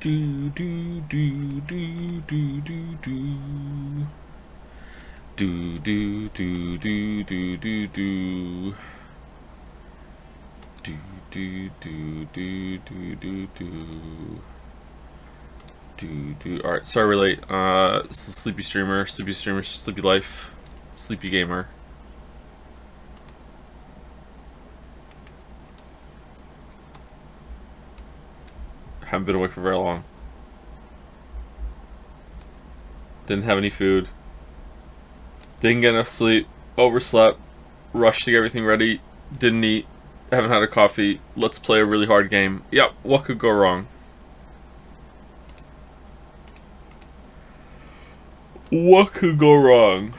Do do do do do do do. Do do do do do do do. Do do do do do do do. Alright, sorry we're late. Sleepy streamer, sleepy life, sleepy gamer. Haven't been awake for very long. Didn't have any food. Didn't get enough sleep. Overslept. Rushed to get everything ready. Didn't eat. Haven't had a coffee. Let's play a really hard game. Yep, what could go wrong? What could go wrong?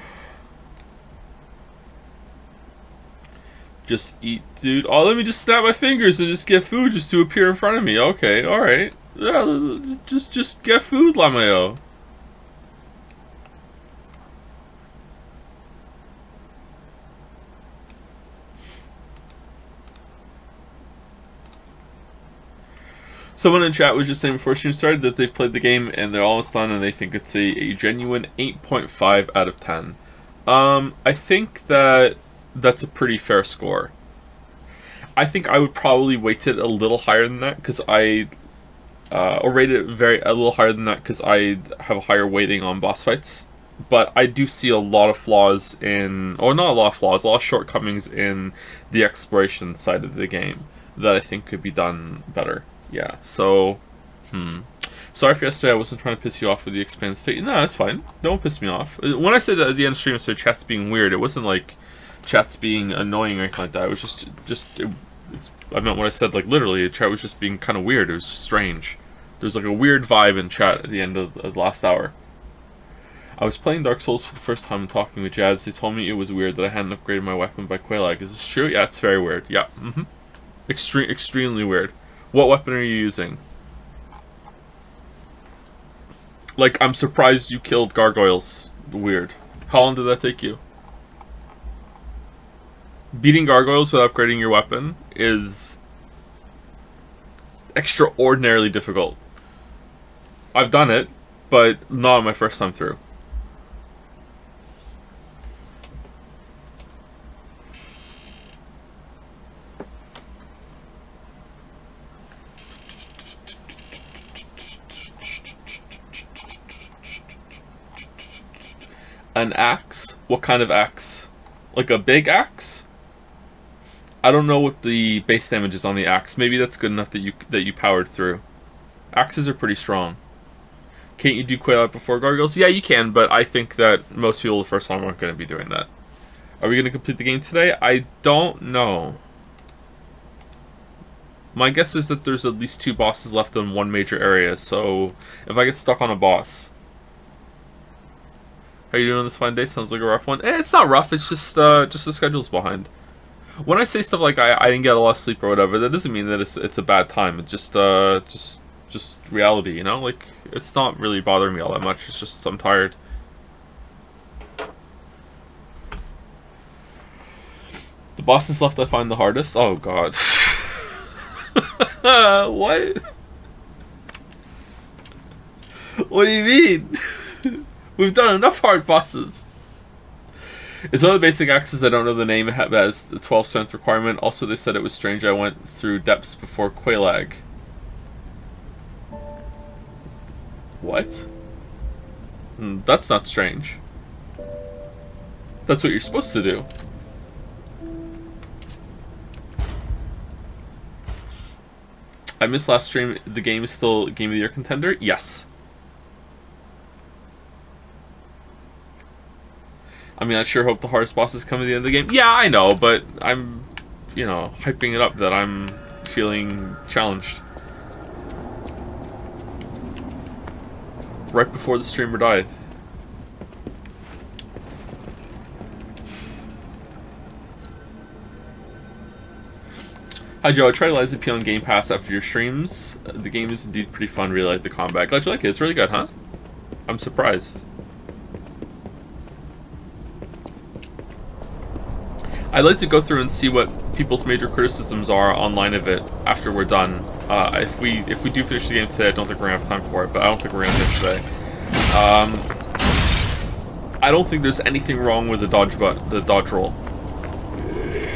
Just eat, dude. Oh, let me just snap my fingers and just get food just to appear in front of me. Okay, alright. Yeah, just get food, Lamayo. Someone in chat was just saying before stream started that they've played the game and they're almost done and they think it's a genuine 8.5 out of 10. I think that's a pretty fair score. I think I would probably weight it a little higher than that because or rate it a little higher than that because I have a higher weighting on boss fights. But I do see a lot of flaws or not a lot of flaws, a lot of shortcomings in the exploration side of the game that I think could be done better. Yeah, so, sorry for yesterday, I wasn't trying to piss you off with the expanded state. No, it's fine. Don't piss me off. When I said at the end of stream, so chat's being weird, it wasn't like chat's being annoying or anything like that. It was I meant what I said, like, literally, chat was just being kind of weird. It was just strange. There was, like, a weird vibe in chat at the end of the last hour. I was playing Dark Souls for the first time and talking with Jads. They told me it was weird that I hadn't upgraded my weapon by Quelaag. Is this true? Yeah, it's very weird. Yeah, extremely weird. What weapon are you using? Like, I'm surprised you killed gargoyles. Weird. How long did that take you? Beating gargoyles without upgrading your weapon is extraordinarily difficult. I've done it, but not on my first time through. An axe? What kind of axe? Like a big axe? I don't know what the base damage is on the axe. Maybe that's good enough that you powered through. Axes are pretty strong. Can't you do Quelaag before gargoyles? Yeah, you can, but I think that most people the first time aren't going to be doing that. Are we going to complete the game today? I don't know. My guess is that there's at least 2 bosses left in one major area, so if I get stuck on a boss... How you doing this fine day? Sounds like a rough one. It's not rough, it's just the schedule's behind. When I say stuff like I didn't get a lot of sleep or whatever, that doesn't mean that it's a bad time. It's just reality, you know? Like, it's not really bothering me all that much. It's just I'm tired. The bosses left I find the hardest? Oh god. What? What do you mean? We've done enough hard bosses. It's one of the basic axes. I don't know the name. It has the 12 strength requirement. Also, they said it was strange I went through depths before Quelaag. What? That's not strange. That's what you're supposed to do. I missed last stream. The game is still Game of the Year contender? Yes. I mean, I sure hope the hardest bosses come at the end of the game. Yeah, I know, but I'm, hyping it up that I'm feeling challenged. Right before the streamer died. Hi Joe, I tried Lies of P on Game Pass after your streams. The game is indeed pretty fun, really like the combat. Glad you like it, it's really good, huh? I'm surprised. I'd like to go through and see what people's major criticisms are online of it after we're done. If we do finish the game today, I don't think we're gonna have time for it, but I don't think we're gonna finish today. I don't think there's anything wrong with the dodge roll.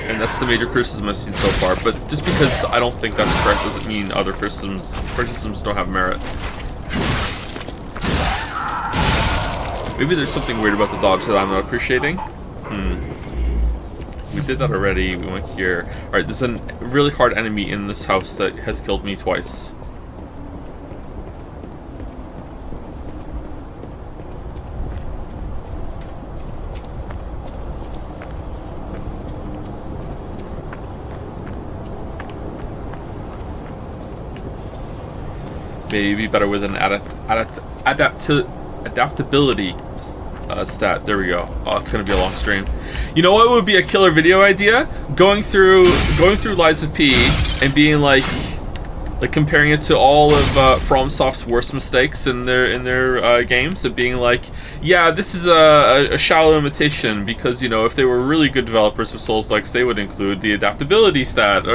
And that's the major criticism I've seen so far. But just because I don't think that's correct doesn't mean other criticisms don't have merit. Maybe there's something weird about the dodge that I'm not appreciating. We did that already. We went here. Alright, there's a really hard enemy in this house that has killed me twice. Maybe better with an adaptability stat. There we go. Oh, it's gonna be a long stream. You know what would be a killer video idea? Going through Lies of P and being like comparing it to all of FromSoft's worst mistakes in their games, and being like, yeah, this is a shallow imitation because, you know, if they were really good developers of Souls-likes, they would include the adaptability stat,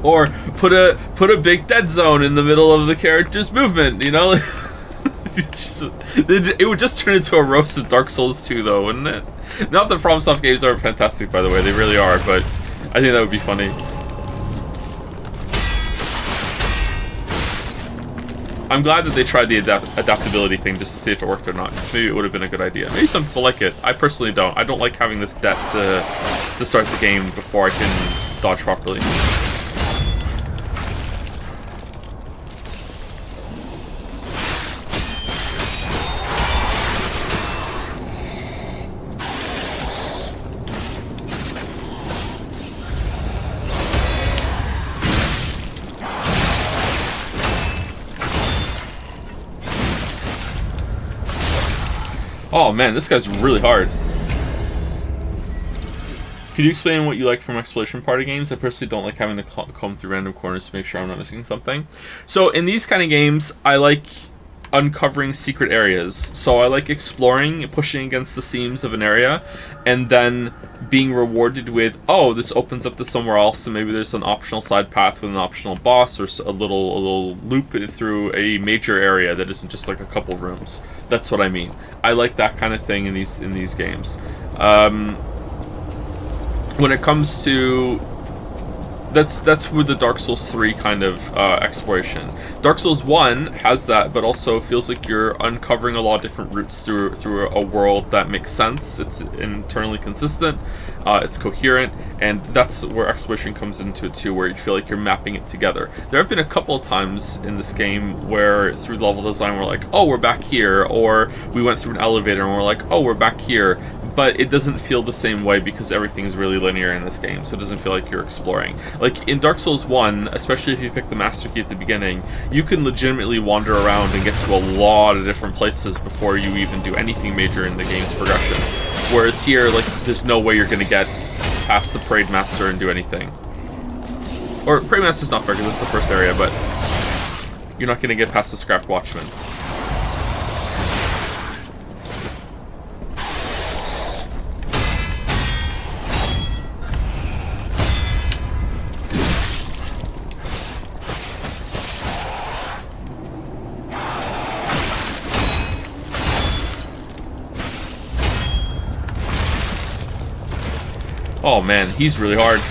or put a big dead zone in the middle of the character's movement, you know? It would just turn into a roast of Dark Souls 2, though, wouldn't it? Not that FromSoft games aren't fantastic, by the way, they really are, but I think that would be funny. I'm glad that they tried the adaptability thing just to see if it worked or not, because maybe it would have been a good idea. Maybe some people like it. I personally don't. I don't like having this debt to start the game before I can dodge properly. Oh man, this guy's really hard. Could you explain what you like from exploration party games? I personally don't like having to comb through random corners to make sure I'm not missing something. So in these kind of games, I like uncovering secret areas. So I like exploring, pushing against the seams of an area, and then being rewarded with, oh, this opens up to somewhere else, and maybe there's an optional side path with an optional boss, or a little loop through a major area that isn't just like a couple rooms. That's what I mean. I like that kind of thing in these games. When it comes to that's with the Dark Souls 3 kind of exploration. Dark Souls 1 has that, but also feels like you're uncovering a lot of different routes through a world that makes sense. It's internally consistent, it's coherent, and that's where exploration comes into it too, where you feel like you're mapping it together. There have been a couple of times in this game where through level design we're like, oh, we're back here, or we went through an elevator and we're like, oh, we're back here. But it doesn't feel the same way because everything is really linear in this game, so it doesn't feel like you're exploring. Like in Dark Souls 1, especially if you pick the Master Key at the beginning, you can legitimately wander around and get to a lot of different places before you even do anything major in the game's progression. Whereas here, like, there's no way you're going to get past the Parade Master and do anything. Or, Parade Master's not fair because it's the first area, but you're not going to get past the Scrapped Watchman. Oh man, he's really hard.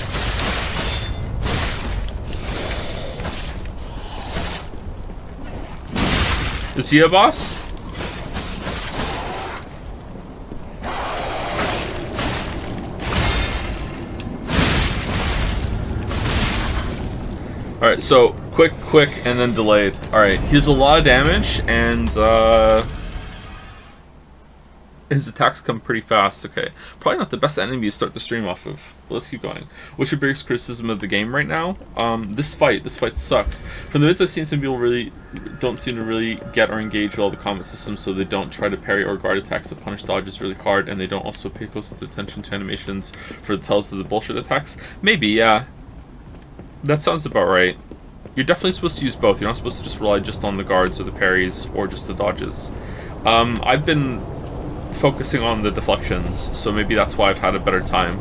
Is he a boss? Alright, so quick, and then delayed. Alright, he has a lot of damage, and his attacks come pretty fast. Okay, probably not the best enemy to start the stream off of, but let's keep going. What's your biggest criticism of the game right now? This fight sucks. From the bits I've seen, some people really don't seem to really get or engage with all the combat systems, so they don't try to parry or guard attacks that punish dodges really hard, and they don't also pay close attention to animations for the tells of the bullshit attacks. Maybe, yeah. That sounds about right. You're definitely supposed to use both. You're not supposed to just rely just on the guards or the parries or just the dodges. I've been focusing on the deflections, so maybe that's why I've had a better time.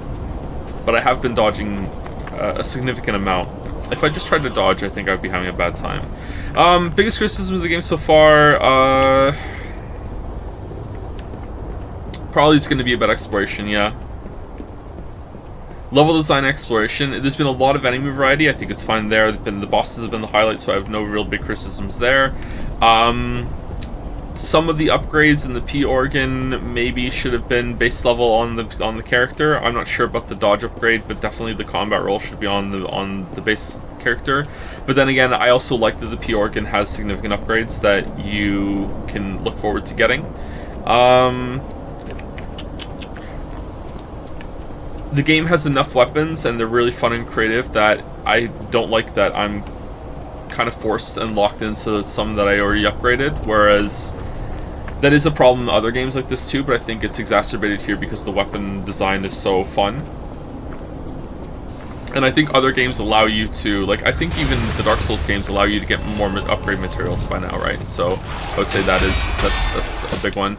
But I have been dodging a significant amount. If I just tried to dodge, I think I'd be having a bad time. Biggest criticism of the game so far, probably it's going to be about exploration, yeah. Level design, exploration. There's been a lot of enemy variety. I think it's fine there. The bosses have been the highlight, so I have no real big criticisms there. Some of the upgrades in the P organ maybe should have been base level on the character. I'm not sure about the dodge upgrade, but definitely the combat roll should be on the base character. But then again, I also like that the P organ has significant upgrades that you can look forward to getting. The game has enough weapons, and they're really fun and creative, that I don't like that I'm kind of forced and locked into some that I already upgraded, whereas that is a problem in other games like this too, but I think it's exacerbated here because the weapon design is so fun. And I think other games allow you to, like, I think even the Dark Souls games allow you to get more upgrade materials by now, right? So I would say that's a big one.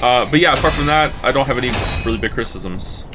But yeah, apart from that, I don't have any really big criticisms.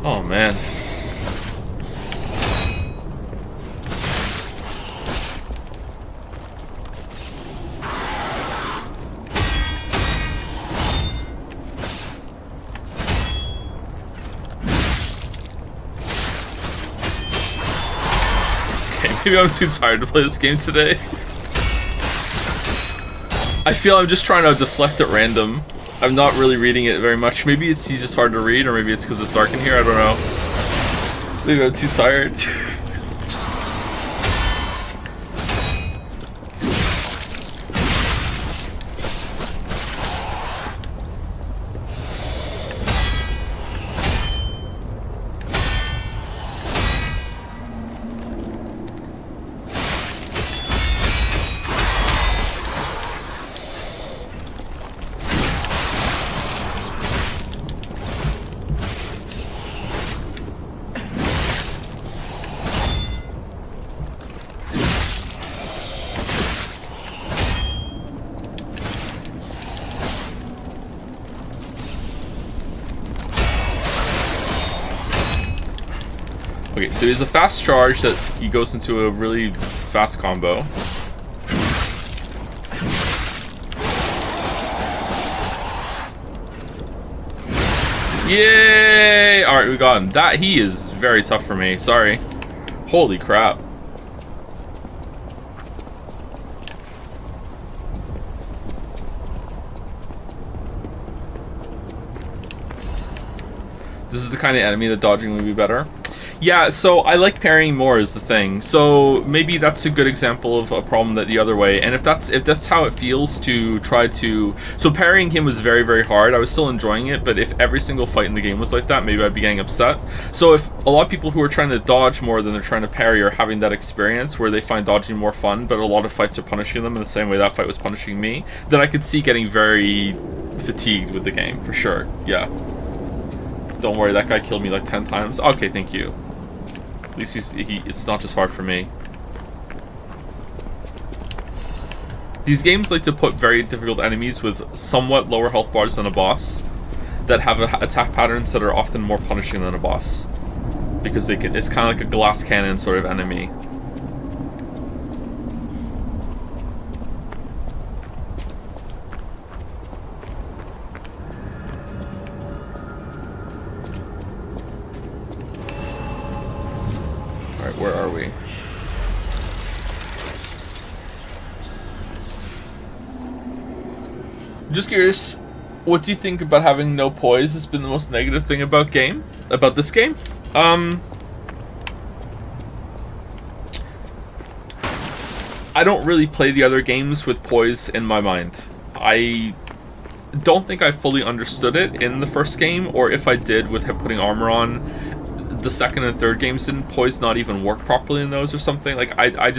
Oh man. Okay, maybe I'm too tired to play this game today. I feel I'm just trying to deflect at random. I'm not really reading it very much. Maybe he's just hard to read, or maybe it's because it's dark in here. I don't know. Maybe I'm too tired. Okay, so he has a fast charge that he goes into a really fast combo. Yay! Alright, we got him. That he is very tough for me. Sorry. Holy crap. This is the kind of enemy that dodging would be better. Yeah, so I like parrying more is the thing. So maybe that's a good example of a problem that the other way. And if that's how it feels to try to... So parrying him was very, very hard. I was still enjoying it, but if every single fight in the game was like that, maybe I'd be getting upset. So if a lot of people who are trying to dodge more than they're trying to parry are having that experience where they find dodging more fun, but a lot of fights are punishing them in the same way that fight was punishing me, then I could see getting very fatigued with the game, for sure. Yeah. Don't worry, that guy killed me like 10 times. Okay, thank you. At least it's not just hard for me. These games like to put very difficult enemies with somewhat lower health bars than a boss that have attack patterns that are often more punishing than a boss. Because it's kind of like a glass cannon sort of enemy. Where are we? Just curious, what do you think about having no poise has been the most negative thing about this game? I don't really play the other games with poise in my mind. I don't think I fully understood it in the first game, or if I did with putting armor on, the second and third games didn't poise not even work properly in those or something. Like, I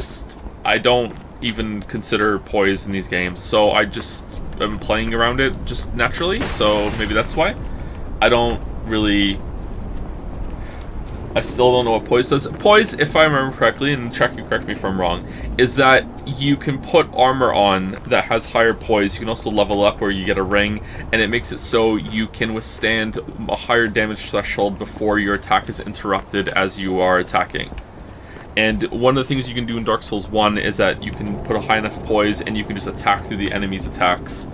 don't even consider poise in these games, so I just am playing around it just naturally, so maybe that's why. I still don't know what poise does. Poise, if I remember correctly, and check you correct me if I'm wrong, is that you can put armor on that has higher poise. You can also level up where you get a ring, and it makes it so you can withstand a higher damage threshold before your attack is interrupted as you are attacking. And one of the things you can do in Dark Souls 1 is that you can put a high enough poise and you can just attack through the enemy's attacks,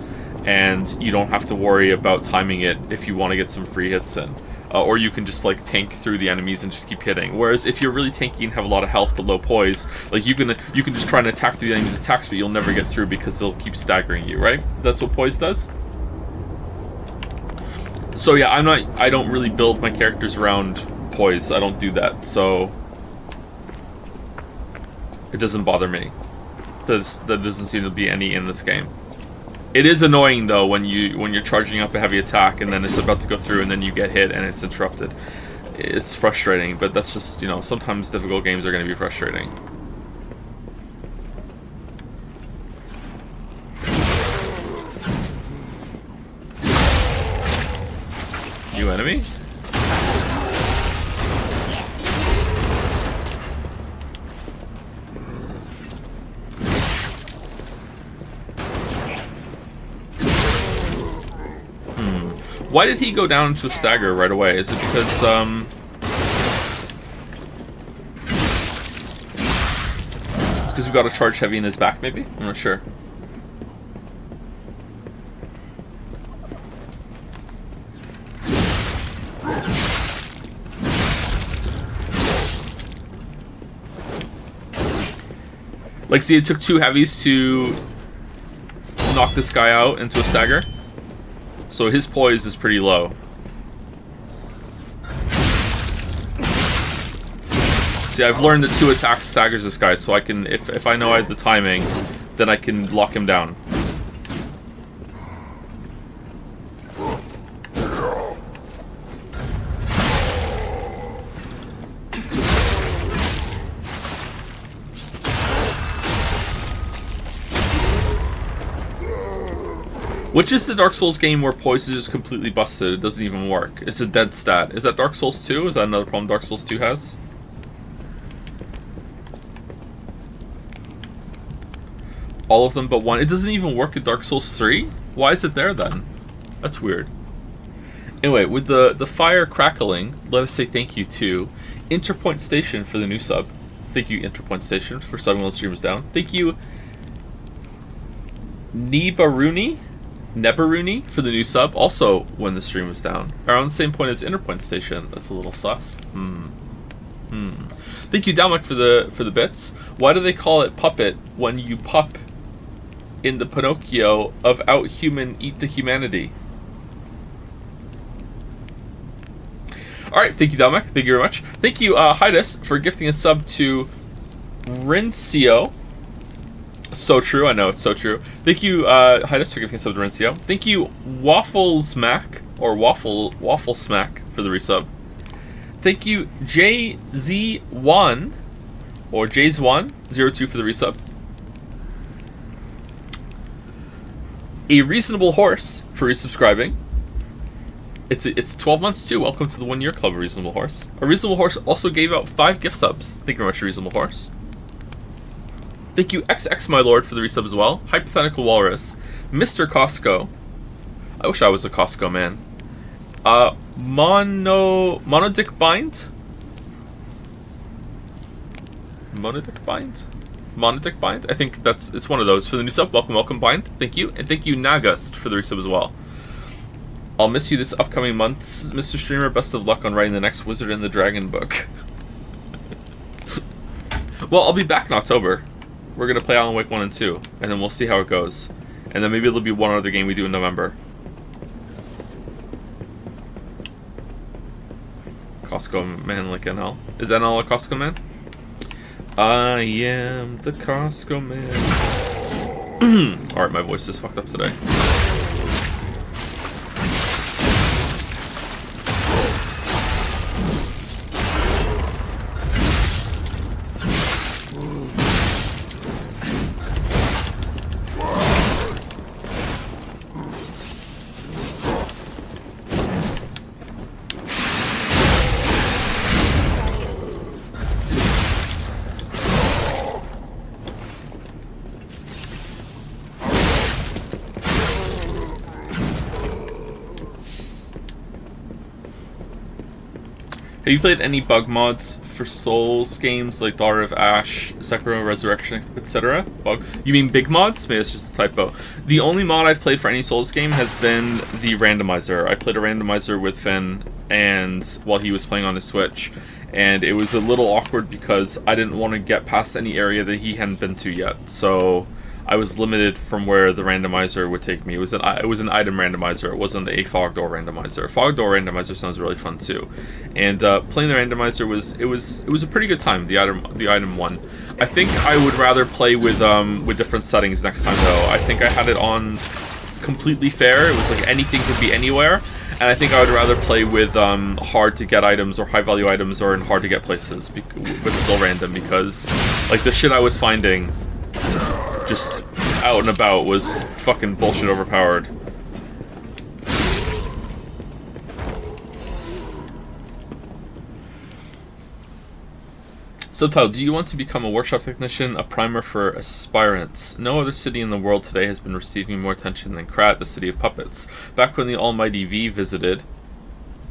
and you don't have to worry about timing it if you want to get some free hits in. Or you can just like tank through the enemies and just keep hitting. Whereas if you're really tanky and have a lot of health but low poise, like you can just try and attack through the enemy's attacks, but you'll never get through because they'll keep staggering you, right? That's what poise does. So yeah, I don't really build my characters around poise. I don't do that, so it doesn't bother me. That doesn't seem to be any in this game. It is annoying though when you're charging up a heavy attack and then it's about to go through and then you get hit and it's interrupted. It's frustrating, but that's just, you know, sometimes difficult games are going to be frustrating. You enemy? Why did he go down into a stagger right away? Is it because, it's because we got a charge heavy in his back, maybe? I'm not sure. Like, see, it took 2 heavies to knock this guy out into a stagger. So his poise is pretty low. See, I've learned that 2 attacks staggers this guy, so I can, if I know I have the timing, then I can lock him down. Which is the Dark Souls game where poise is just completely busted? It doesn't even work. It's a dead stat. Is that Dark Souls 2? Is that another problem Dark Souls 2 has? All of them but one. It doesn't even work in Dark Souls 3? Why is it there then? That's weird. Anyway, with the fire crackling, let us say thank you to Interpoint Station for the new sub. Thank you, Interpoint Station, for subbing while the stream is down. Thank you, Nebaruni for the new sub, also when the stream was down. Around the same point as Interpoint Station. That's a little sus. Thank you, Dalmec, for the bits. Why do they call it puppet when you pup in the Pinocchio of out human eat the humanity? Alright, thank you, Dalmec. Thank you very much. Thank you, Hydus, for gifting a sub to Rincio. So true, I know, it's so true. Thank you, Hydus, for gifting a sub to Rincio. Thank you, Wafflesmack, or Waffle Smack, for the resub. Thank you, JZ1, or Jays102 for the resub. A Reasonable Horse for resubscribing. It's 12 months too. Welcome to the 1 year club, Reasonable Horse. A Reasonable Horse also gave out 5 gift subs. Thank you very much, Reasonable Horse. Thank you, XX My Lord, for the resub as well. Hypothetical Walrus. Mr. Costco. I wish I was a Costco man. Monodic Bind? Monodic Bind? Monodic Bind? I think it's one of those. For the new sub, welcome Bind. Thank you. And thank you, Nagust, for the resub as well. I'll miss you this upcoming month, Mr. Streamer. Best of luck on writing the next Wizard and the Dragon book. Well, I'll be back in October. We're going to play Alan Wake 1 and 2, and then we'll see how it goes. And then maybe there'll be one other game we do in November. Costco man like NL. Is NL a Costco man? I am the Costco man. Alright, my voice is fucked up today. Have you played any bug mods for Souls games like Daughter of Ash, Sekiro Resurrection, etc.? Bug? You mean big mods? Maybe it's just a typo. The only mod I've played for any Souls game has been the randomizer. I played a randomizer with Finn, and while he was playing on his Switch, and it was a little awkward because I didn't want to get past any area that he hadn't been to yet. So I was limited from where the randomizer would take me. It was an item randomizer. It wasn't a fog door randomizer. A fog door randomizer sounds really fun too, and playing the randomizer was a pretty good time. The item won. I think I would rather play with different settings next time though. I think I had it on completely fair. It was like anything could be anywhere, and I think I would rather play with hard to get items or high value items or in hard to get places, but still random, because like the shit I was finding just out and about was fucking bullshit overpowered. Subtitle: do you want to become a workshop technician? A primer for aspirants. No other city in the world today has been receiving more attention than Krat, the city of puppets. Back when the almighty V visited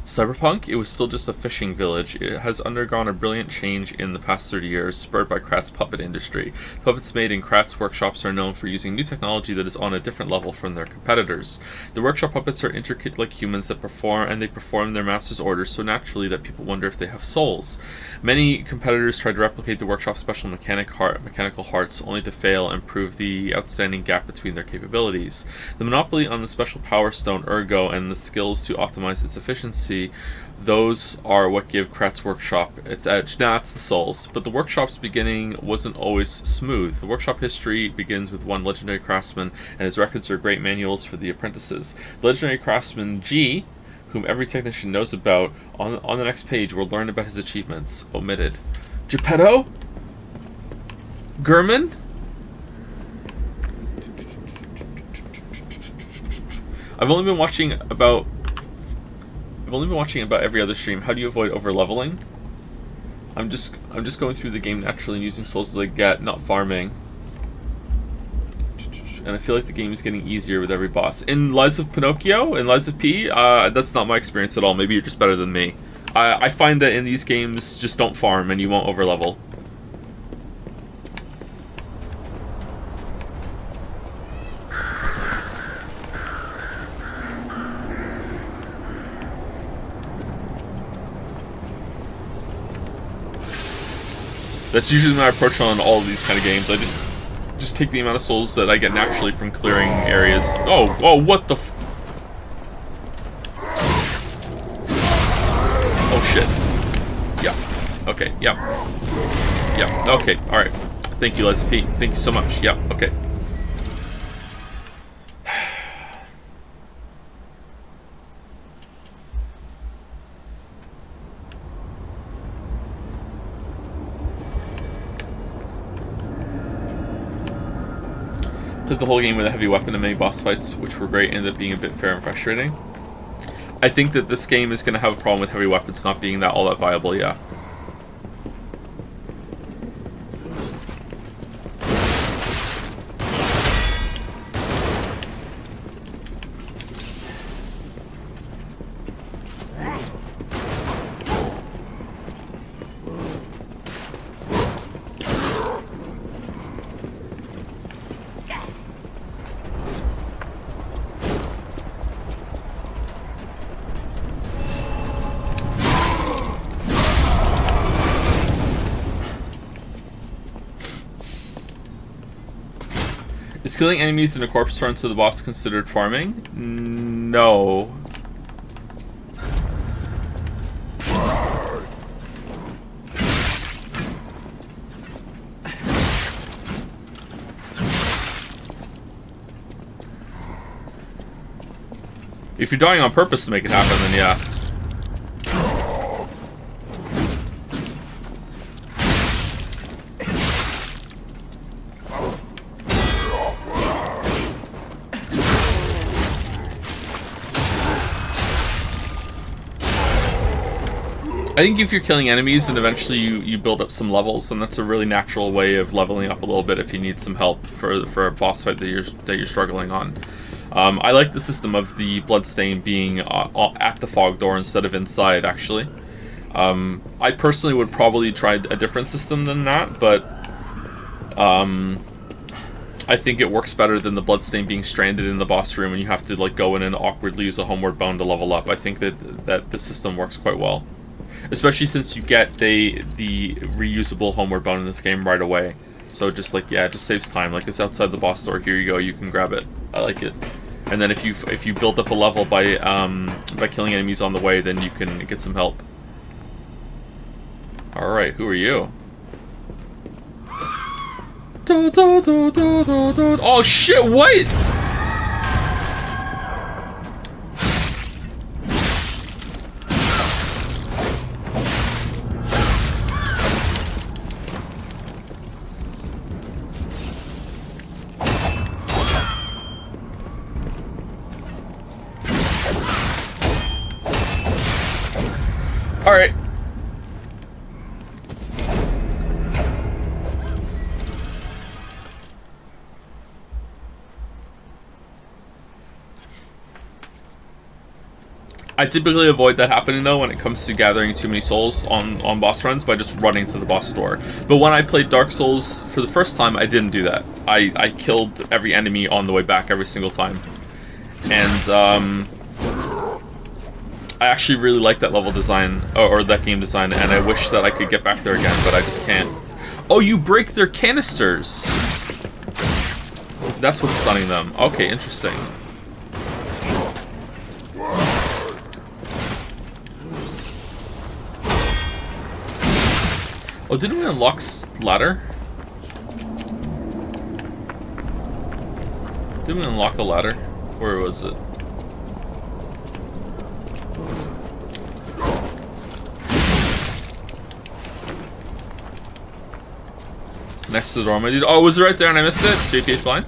Cyberpunk, it was still just a fishing village. It has undergone a brilliant change in the past 30 years, spurred by Krat's puppet industry. Puppets made in Krat's workshops are known for using new technology that is on a different level from their competitors. The workshop puppets are intricate like humans that perform their master's orders so naturally that people wonder if they have souls. Many competitors try to replicate the workshop's special mechanical hearts, only to fail and prove the outstanding gap between their capabilities. The monopoly on the special power stone Ergo and the skills to optimize its efficiency, those are what give Krat's workshop its edge. Nah, it's the souls. But the workshop's beginning wasn't always smooth. The workshop history begins with one legendary craftsman, and his records are great manuals for the apprentices. The legendary craftsman G, whom every technician knows about, on the next page we'll learn about his achievements. Omitted. Geppetto? Gurman? I've only been watching about every other stream. How do you avoid over-leveling? I'm just going through the game naturally and using souls as I get, not farming. And I feel like the game is getting easier with every boss. In Lies of Pinocchio, in Lies of P, that's not my experience at all. Maybe you're just better than me. I find that in these games, just don't farm and you won't over-level. That's usually my approach on all of these kind of games. I just take the amount of souls that I get naturally from clearing areas. Oh, what the f... Oh, shit. Yeah. Okay, yeah. Yeah, okay, alright. Thank you, Leslie P. Thank you so much. Yeah, okay. Played the whole game with a heavy weapon and many boss fights, which were great, ended up being a bit fair and frustrating. I think that this game is going to have a problem with heavy weapons not being all that viable, yeah. Is killing enemies in a corpse run to the boss considered farming? No. If you're dying on purpose to make it happen, then yeah. I think if you're killing enemies, then eventually you build up some levels, and that's a really natural way of leveling up a little bit if you need some help for a boss fight that you're struggling on. I like the system of the bloodstain being at the fog door instead of inside, actually. I personally would probably try a different system than that, but I think it works better than the bloodstain being stranded in the boss room and you have to like go in and awkwardly use a homeward bone to level up. I think that the system works quite well. Especially since you get the reusable homeward bone in this game right away. So just like, yeah, it just saves time. Like, it's outside the boss door, here you go, you can grab it. I like it. And then if you build up a level by killing enemies on the way, then you can get some help. Alright, who are you? Oh shit, what? Alright. I typically avoid that happening though when it comes to gathering too many souls on boss runs by just running to the boss door. But when I played Dark Souls for the first time, I didn't do that. I killed every enemy on the way back every single time. And I actually really like that level design, or that game design, and I wish that I could get back there again, but I just can't. Oh, you break their canisters! That's what's stunning them. Okay, interesting. Oh, didn't we unlock ladder? Didn't we unlock a ladder? Where was it? Next to the door, my dude. Oh, was it right there and I missed it? JPH blind?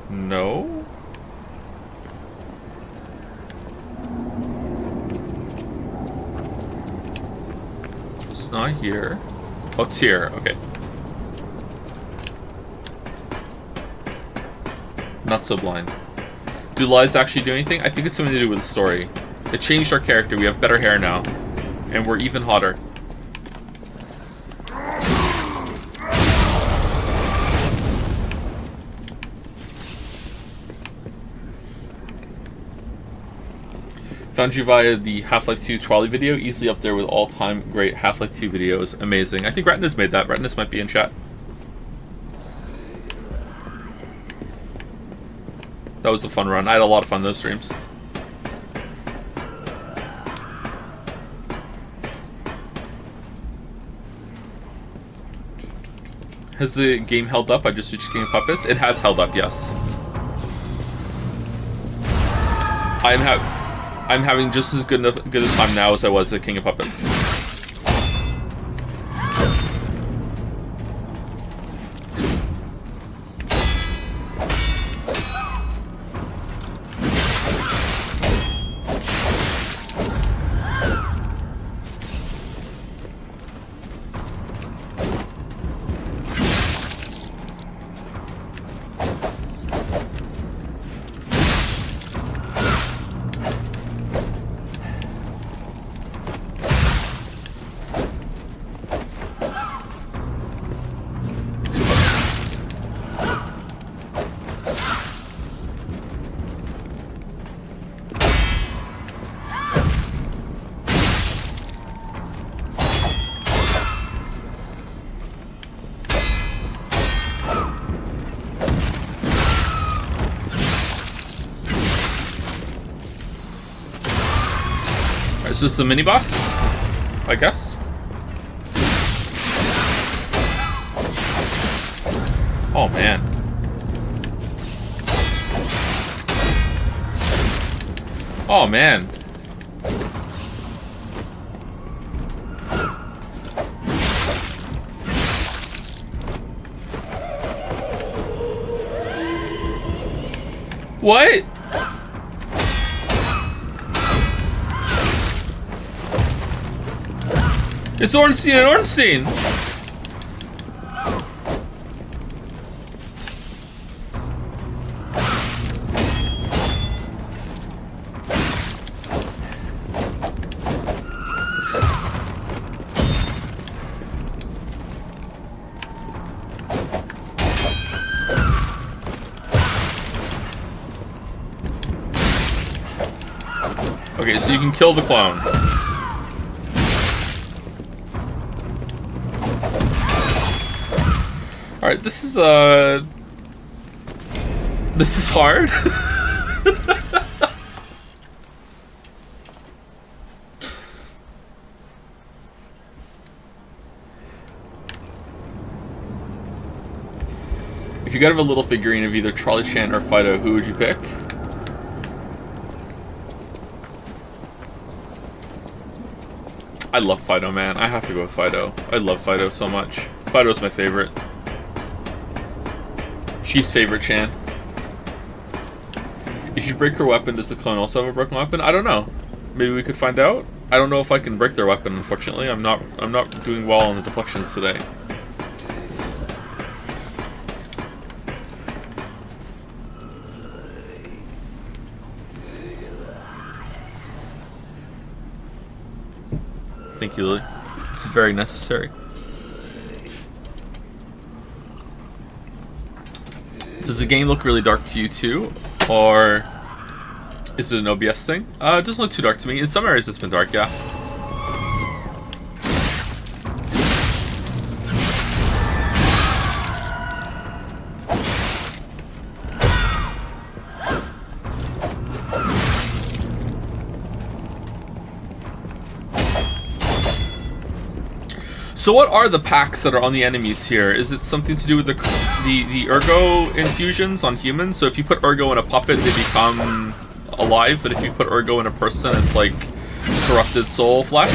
No? It's not here. Oh, it's here. Okay. Not so blind. Do lies actually do anything? I think it's something to do with the story. It changed our character. We have better hair now. And we're even hotter. Found you via the Half-Life 2 trolley video. Easily up there with all-time great Half-Life 2 videos. Amazing. I think Retinas made that. Retinas might be in chat. That was a fun run. I had a lot of fun those streams. Has the game held up? I just reached King of Puppets. It has held up, yes. I'm having just as good a time now as I was at King of Puppets. Alright, so this is a mini-boss, I guess. Oh, man. Oh, man. What? It's Ornstein and Ornstein! Okay, so you can kill the clown. Alright, this is hard. If you could have a little figurine of either Charlie Chan or Fido, who would you pick? I love Fido, man. I have to go with Fido. I love Fido so much. Fido's my favorite. She's favorite Chan. If you break her weapon, does the clone also have a broken weapon? I don't know. Maybe we could find out. I don't know if I can break their weapon, unfortunately. I'm not doing well on the deflections today. Thank you, Lily. It's very necessary. Does the game look really dark to you too? Or is it an OBS thing? It doesn't look too dark to me. In some areas it's been dark, yeah. So what are the packs that are on the enemies here? Is it something to do with the ergo infusions on humans? So if you put ergo in a puppet, they become alive, but if you put ergo in a person, it's like corrupted soul flesh?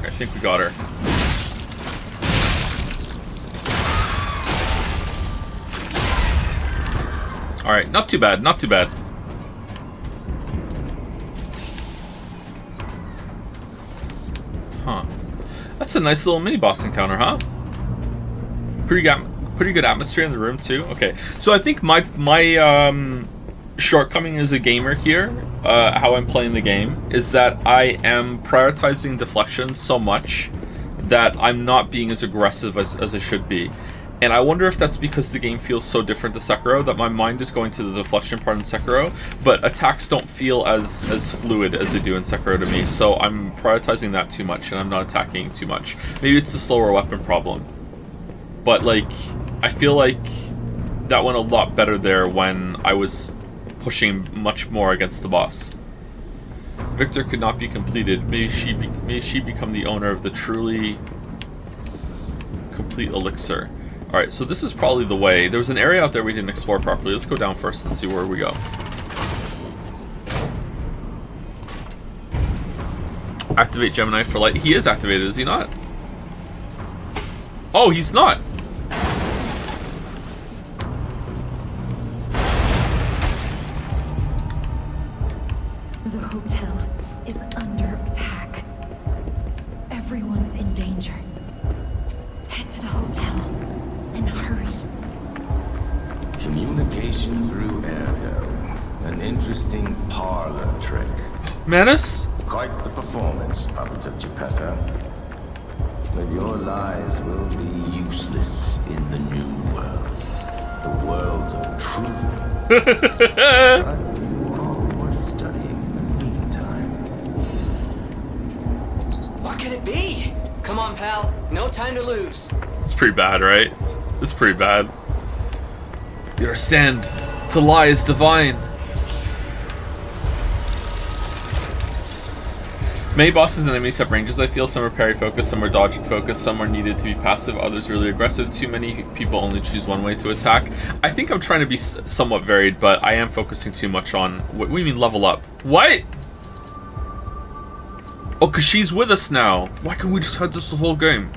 I think we got her. Alright, not too bad, not too bad. Huh. That's a nice little mini-boss encounter, huh? Pretty good atmosphere in the room, too. Okay, so I think my shortcoming as a gamer here, how I'm playing the game, is that I am prioritizing deflection so much that I'm not being as aggressive as I should be. And I wonder if that's because the game feels so different to Sekiro that my mind is going to the deflection part in Sekiro, but attacks don't feel as fluid as they do in Sekiro to me, so I'm prioritizing that too much and I'm not attacking too much. Maybe it's the slower weapon problem. But like, I feel like that went a lot better there when I was pushing much more against the boss. Victor could not be completed. May she become the owner of the truly complete elixir. Alright, so this is probably the way. There was an area out there we didn't explore properly. Let's go down first and see where we go. Activate Gemini for light. He is activated, is he not? Oh, he's not! The hotel is under attack. Everyone's in danger. Head to the hotel and hurry. Communication through Ergo. An interesting parlor trick. Manus? Quite the performance, Puppet of Geppetto. But your lies will be useless in the new world. The world of truth. But you are worth studying in the meantime. What could it be? Come on, pal. No time to lose. It's pretty bad, right? It's pretty bad. Your sand to lie is divine. Many bosses and enemies have ranges, I feel. Some are parry focused, some are dodge focused, some are needed to be passive, others really aggressive. Too many people only choose one way to attack. I think I'm trying to be somewhat varied, but I am focusing too much on... What do you mean level up? What? Oh, because she's with us now. Why can't we just have this the whole game?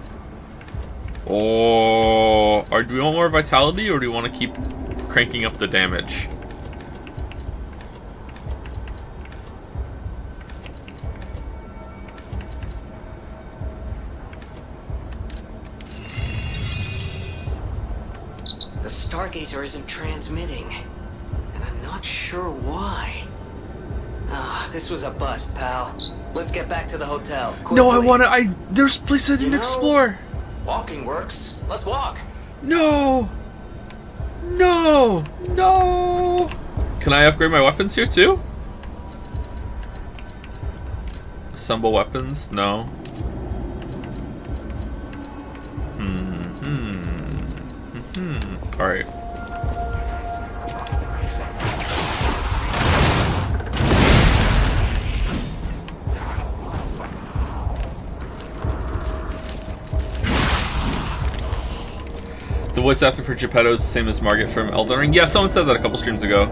Oh, or do we want more vitality, or do we want to keep cranking up the damage? The Stargazer isn't transmitting, and I'm not sure why. Ah, this was a bust, pal. Let's get back to the hotel. No, I quickly. want to. There's a place I didn't explore. Walking works. Let's walk. No. No. No. Can I upgrade my weapons here too? Assemble weapons? No. Alright. The voice actor for Geppetto is the same as Margit from Elden Ring. Yeah, someone said that a couple streams ago.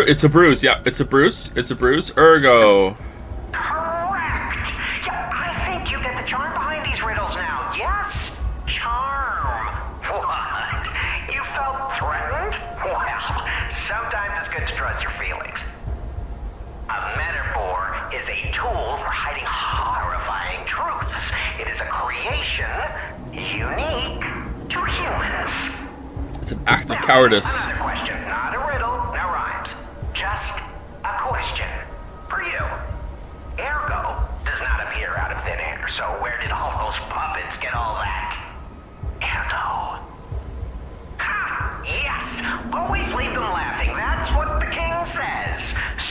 It's a bruise. Yeah, it's a bruise. It's a bruise. Ergo. Correct. Yeah, I think you get the charm behind these riddles now. Yes, charm. What? You felt threatened? Well, sometimes it's good to trust your feelings. A metaphor is a tool for hiding horrifying truths. It is a creation unique to humans. It's an act of cowardice. Another question, not a riddle, no rhymes. Just a question for you. Ergo does not appear out of thin air, so where did all those puppets get all that? Ergo. Ha! Yes! Always leave them laughing. That's what the king says.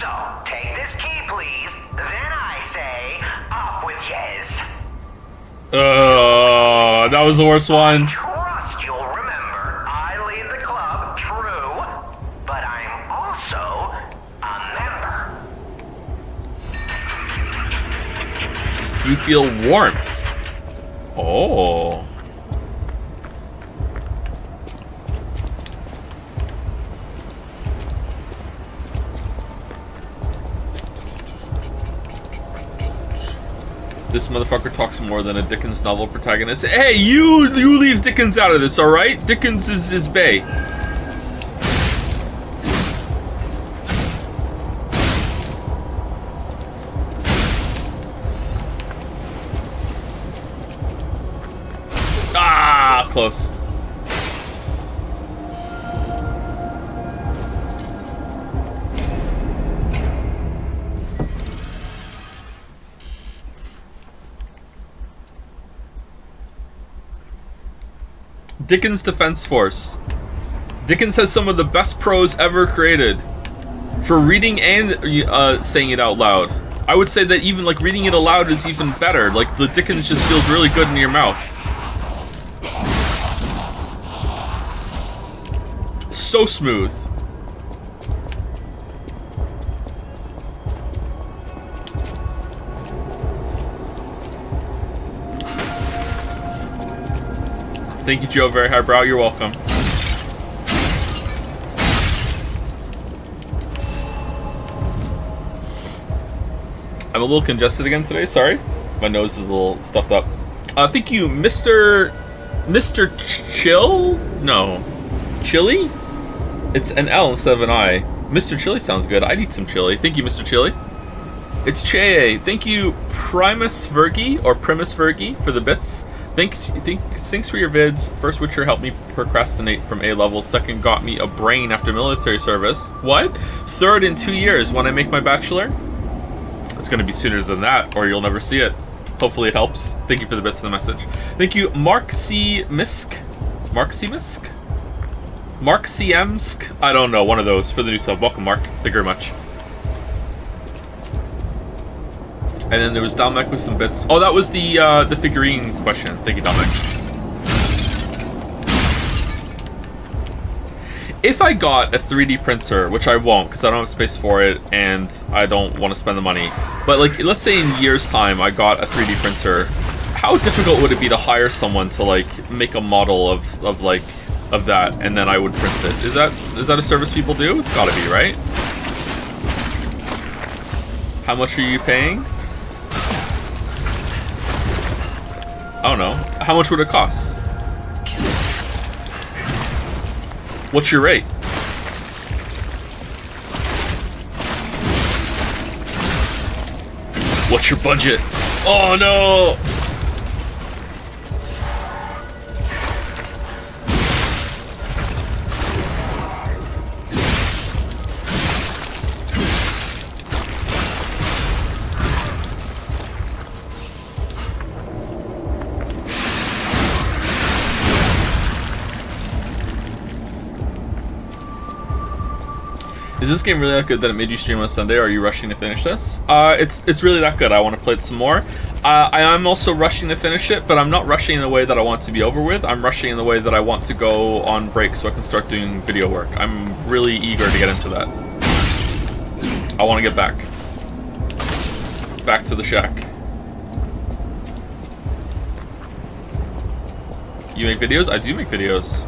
So, take this key, please. Then I say, up with yes. That was the worst one. Trust you'll remember I lead the club, true, but I'm also a member. You feel warmth. Oh. This motherfucker talks more than a Dickens novel protagonist. Hey, you leave Dickens out of this, alright? Dickens is bae. Ah, close. Dickens Defense Force. Dickens has some of the best prose ever created for reading and saying it out loud. I would say that even like reading it aloud is even better. Like the Dickens just feels really good in your mouth. So smooth. Thank you, Joe. Very highbrow. You're welcome. I'm a little congested again today. Sorry, my nose is a little stuffed up. Thank you, Mr. Chill. No, Chili. It's an L instead of an I. Mr. Chili sounds good. I need some chili. Thank you, Mr. Chili. It's Che. Thank you, Primus Virgi or Primus Virgi for the bits. Thanks for your vids. First Witcher helped me procrastinate from A level. Second got me a brain after military service. What? Third in 2 years when I make my bachelor? It's gonna be sooner than that, or you'll never see it. Hopefully it helps. Thank you for the bits of the message. Thank you, Mark C. Misk. Mark C. Misk? Mark C. Emsk? I don't know, one of those for the new sub. Welcome, Mark. Thank you very much. And then there was Dominic with some bits. Oh, that was the figurine question. Thank you, Dominic. If I got a 3D printer, which I won't because I don't have space for it and I don't want to spend the money, but like let's say in years time I got a 3D printer, how difficult would it be to hire someone to like make a model of that and then I would print it? Is that a service people do? It's gotta be, right? How much are you paying? I don't know. How much would it cost? What's your rate? What's your budget? Oh no! Is this game really that good that it made you stream on Sunday, or are you rushing to finish this? It's really that good. I want to play it some more. I am also rushing to finish it, but I'm not rushing in the way that I want to be over with. I'm rushing in the way that I want to go on break so I can start doing video work. I'm really eager to get into that. I want to get back to the shack. You make videos? I do make videos.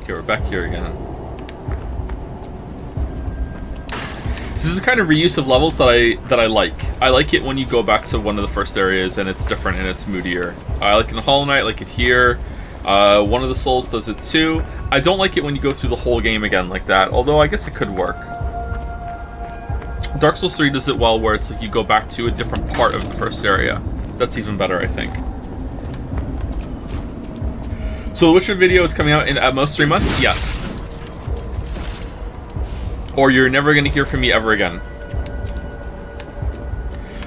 Okay, we're back here again. This is the kind of reuse of levels that I like. I like it when you go back to one of the first areas and it's different and it's moodier. I like it in Hollow Knight, I like it here. One of the Souls does it too. I don't like it when you go through the whole game again like that, although I guess it could work. Dark Souls 3 does it well where it's like you go back to a different part of the first area. That's even better, I think. So the Witcher video is coming out in at most 3 months? Yes. Or you're never going to hear from me ever again.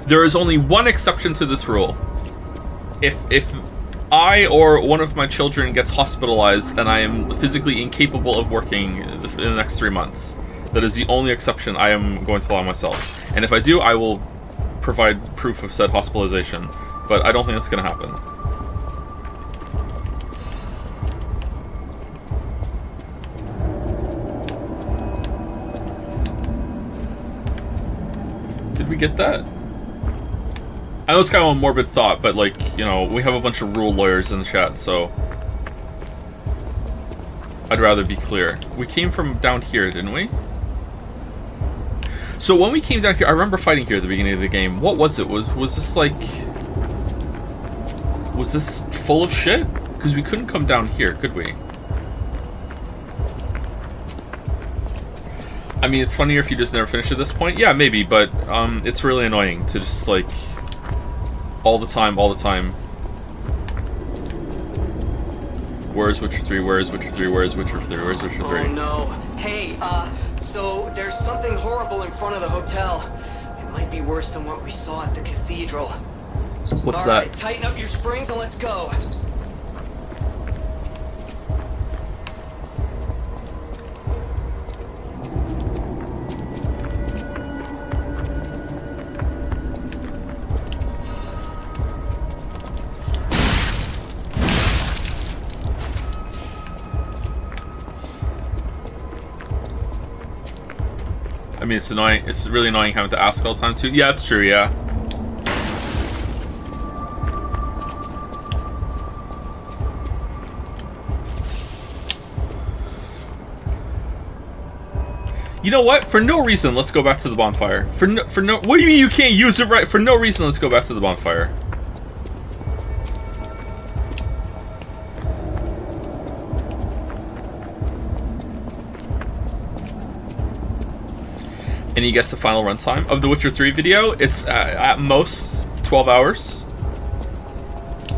There is only one exception to this rule. If I or one of my children gets hospitalized and I am physically incapable of working in the next 3 months, that is the only exception I am going to allow myself. And if I do, I will provide proof of said hospitalization. But I don't think that's going to happen. Did we get that? I know it's kind of a morbid thought, but like, you know, we have a bunch of rule lawyers in the chat, so I'd rather be clear. We came from down here, didn't we? So when we came down here, I remember fighting here at the beginning of the game. What was it? Was this like... Was this full of shit? Because we couldn't come down here, could we? I mean, it's funnier if you just never finish at this point. Yeah, maybe, but it's really annoying to just, like, all the time. Where's Witcher 3? Where's Witcher 3? Where's Witcher 3? Where's Witcher 3? Oh no. Hey, so there's something horrible in front of the hotel. It might be worse than what we saw at the cathedral. What's All that? right, tighten up your springs and let's go. I mean, it's annoying. It's really annoying having to ask all the time, too. Yeah, it's true, yeah. You know what? For no reason, let's go back to the bonfire. For no... What do you mean you can't use it right? For no reason, let's go back to the bonfire. Any guess the final runtime of the Witcher 3 video? It's at most 12 hours.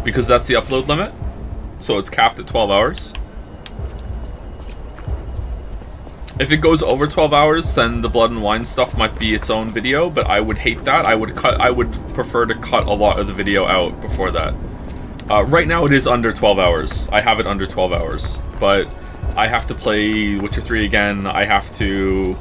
Because that's the upload limit. So it's capped at 12 hours. If it goes over 12 hours, then the Blood and Wine stuff might be its own video, but I would hate that. I would prefer to cut a lot of the video out before that. Right now it is under 12 hours. I have it under 12 hours. But I have to play Witcher 3 again. I have to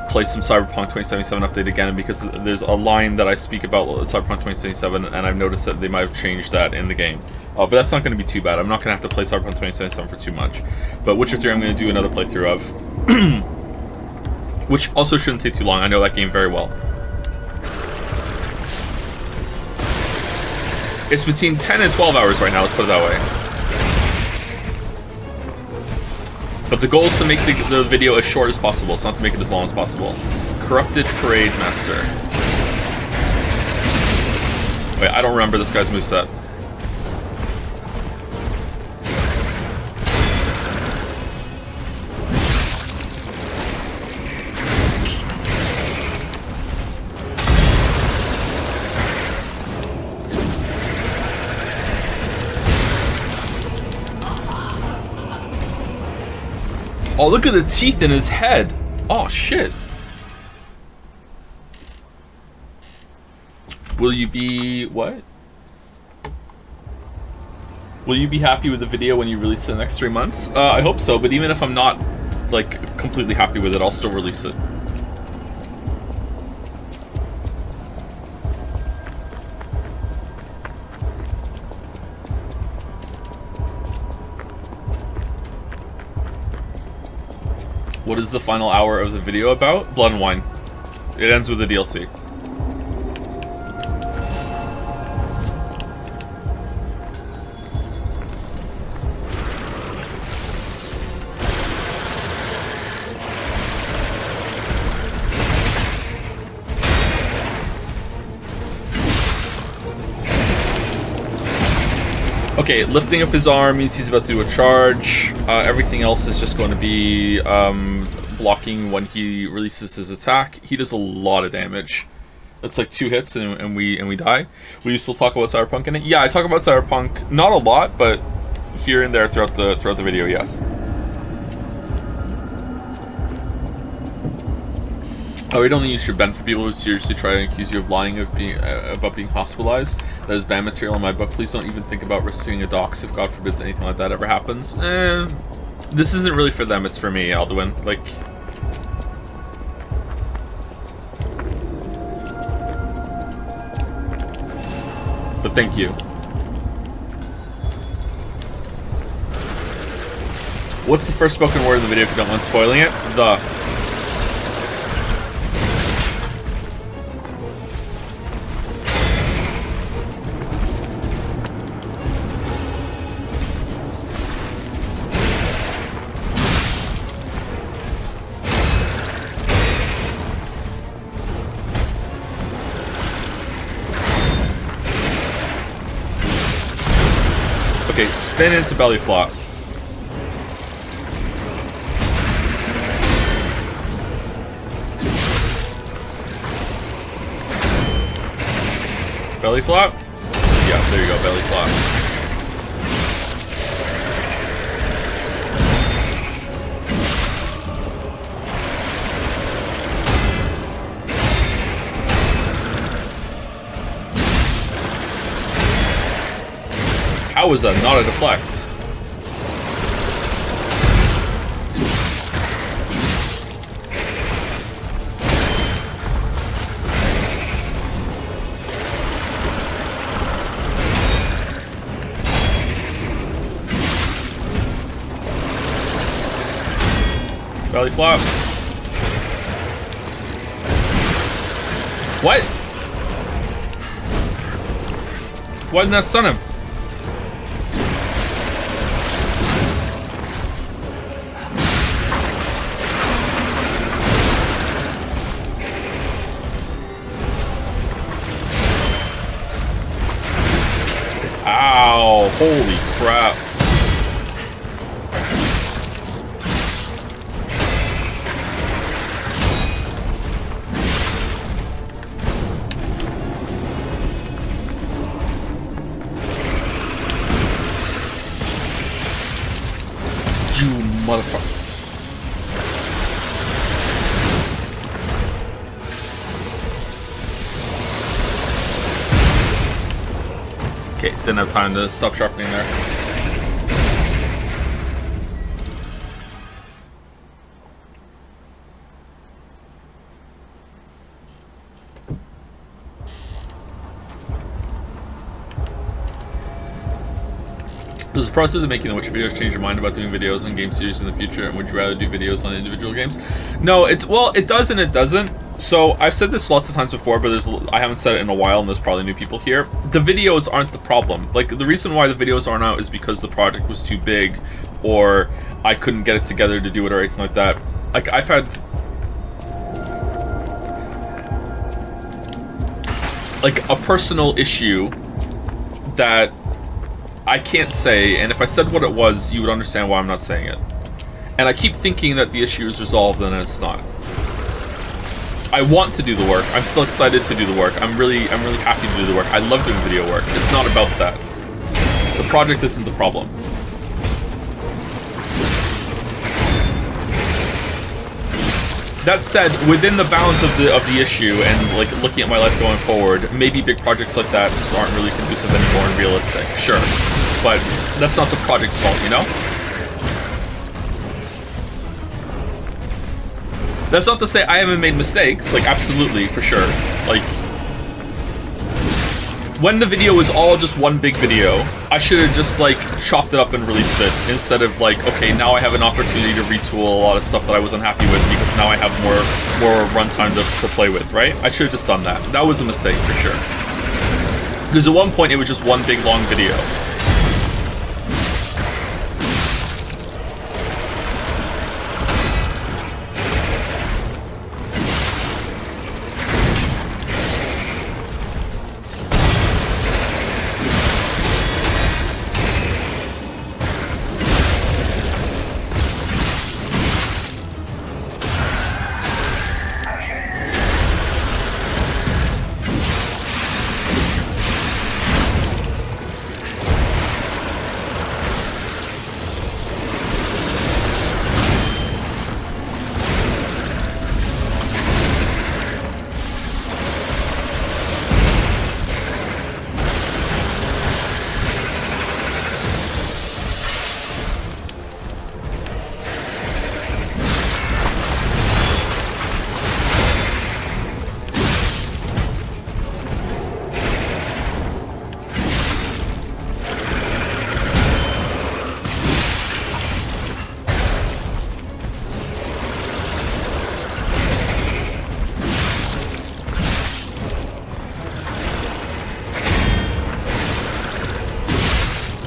play some Cyberpunk 2077 update again because there's a line that I speak about Cyberpunk 2077 and I've noticed that they might have changed that in the game. But that's not going to be too bad. I'm not going to have to play Cyberpunk 2077 for too much. But Witcher 3 I'm going to do another playthrough of. Which also shouldn't take too long. I know that game very well. It's between 10 and 12 hours right now, let's put it that way. But the goal is to make the video as short as possible. It's not to make it as long as possible. Corrupted Parade Master. Wait, I don't remember this guy's moveset. Oh, look at the teeth in his head. Oh, shit. Will you be... what? Will you be happy with the video when you release it in the next 3 months? I hope so, but even if I'm not, like, completely happy with it, I'll still release it. What is the final hour of the video about? Blood and Wine. It ends with the DLC. Okay, lifting up his arm means he's about to do a charge. Everything else is just going to be blocking when he releases his attack. He does a lot of damage. That's like 2 hits and we die. Will you still talk about Cyberpunk in it? Yeah, I talk about Cyberpunk, not a lot, but here and there throughout the video, yes. Oh, we don't think you should bend for people who seriously try to accuse you of lying about being hospitalized. That is banned material in my book. Please don't even think about risking a dox if God forbids anything like that ever happens. This isn't really for them, it's for me, Alduin. Like... But thank you. What's the first spoken word of the video if you don't mind spoiling it? The... Okay, spin into belly flop. Belly flop? Yeah, there you go, belly flop. How is that not a deflect? Belly flop. What? Why didn't that stun him? Ow, holy crap. You motherfucker. Okay, didn't have time to stop sharpening there. Does the process of making the Witcher videos change your mind about doing videos on game series in the future, and would you rather do videos on individual games? No, it does and it doesn't. So I've said this lots of times before, but I haven't said it in a while, and there's probably new people here. The videos aren't the problem. Like, the reason why the videos aren't out is because the project was too big, or I couldn't get it together to do it or anything like that. Like, I've had like a personal issue that I can't say, and if I said what it was, you would understand why I'm not saying it. And I keep thinking that the issue is resolved, and it's not. I want to do the work. I'm still excited to do the work. I'm really happy to do the work. I love doing video work. It's not about that. The project isn't the problem. That said, within the bounds of the issue and like looking at my life going forward, maybe big projects like that just aren't really conducive anymore and realistic. Sure, but that's not the project's fault, you know? That's not to say I haven't made mistakes, like absolutely, for sure. Like, when the video was all just one big video, I should have just like chopped it up and released it instead of like, okay, now I have an opportunity to retool a lot of stuff that I wasn't happy with because now I have more runtime to play with, right? I should have just done that. That was a mistake for sure. Because at one point it was just one big long video.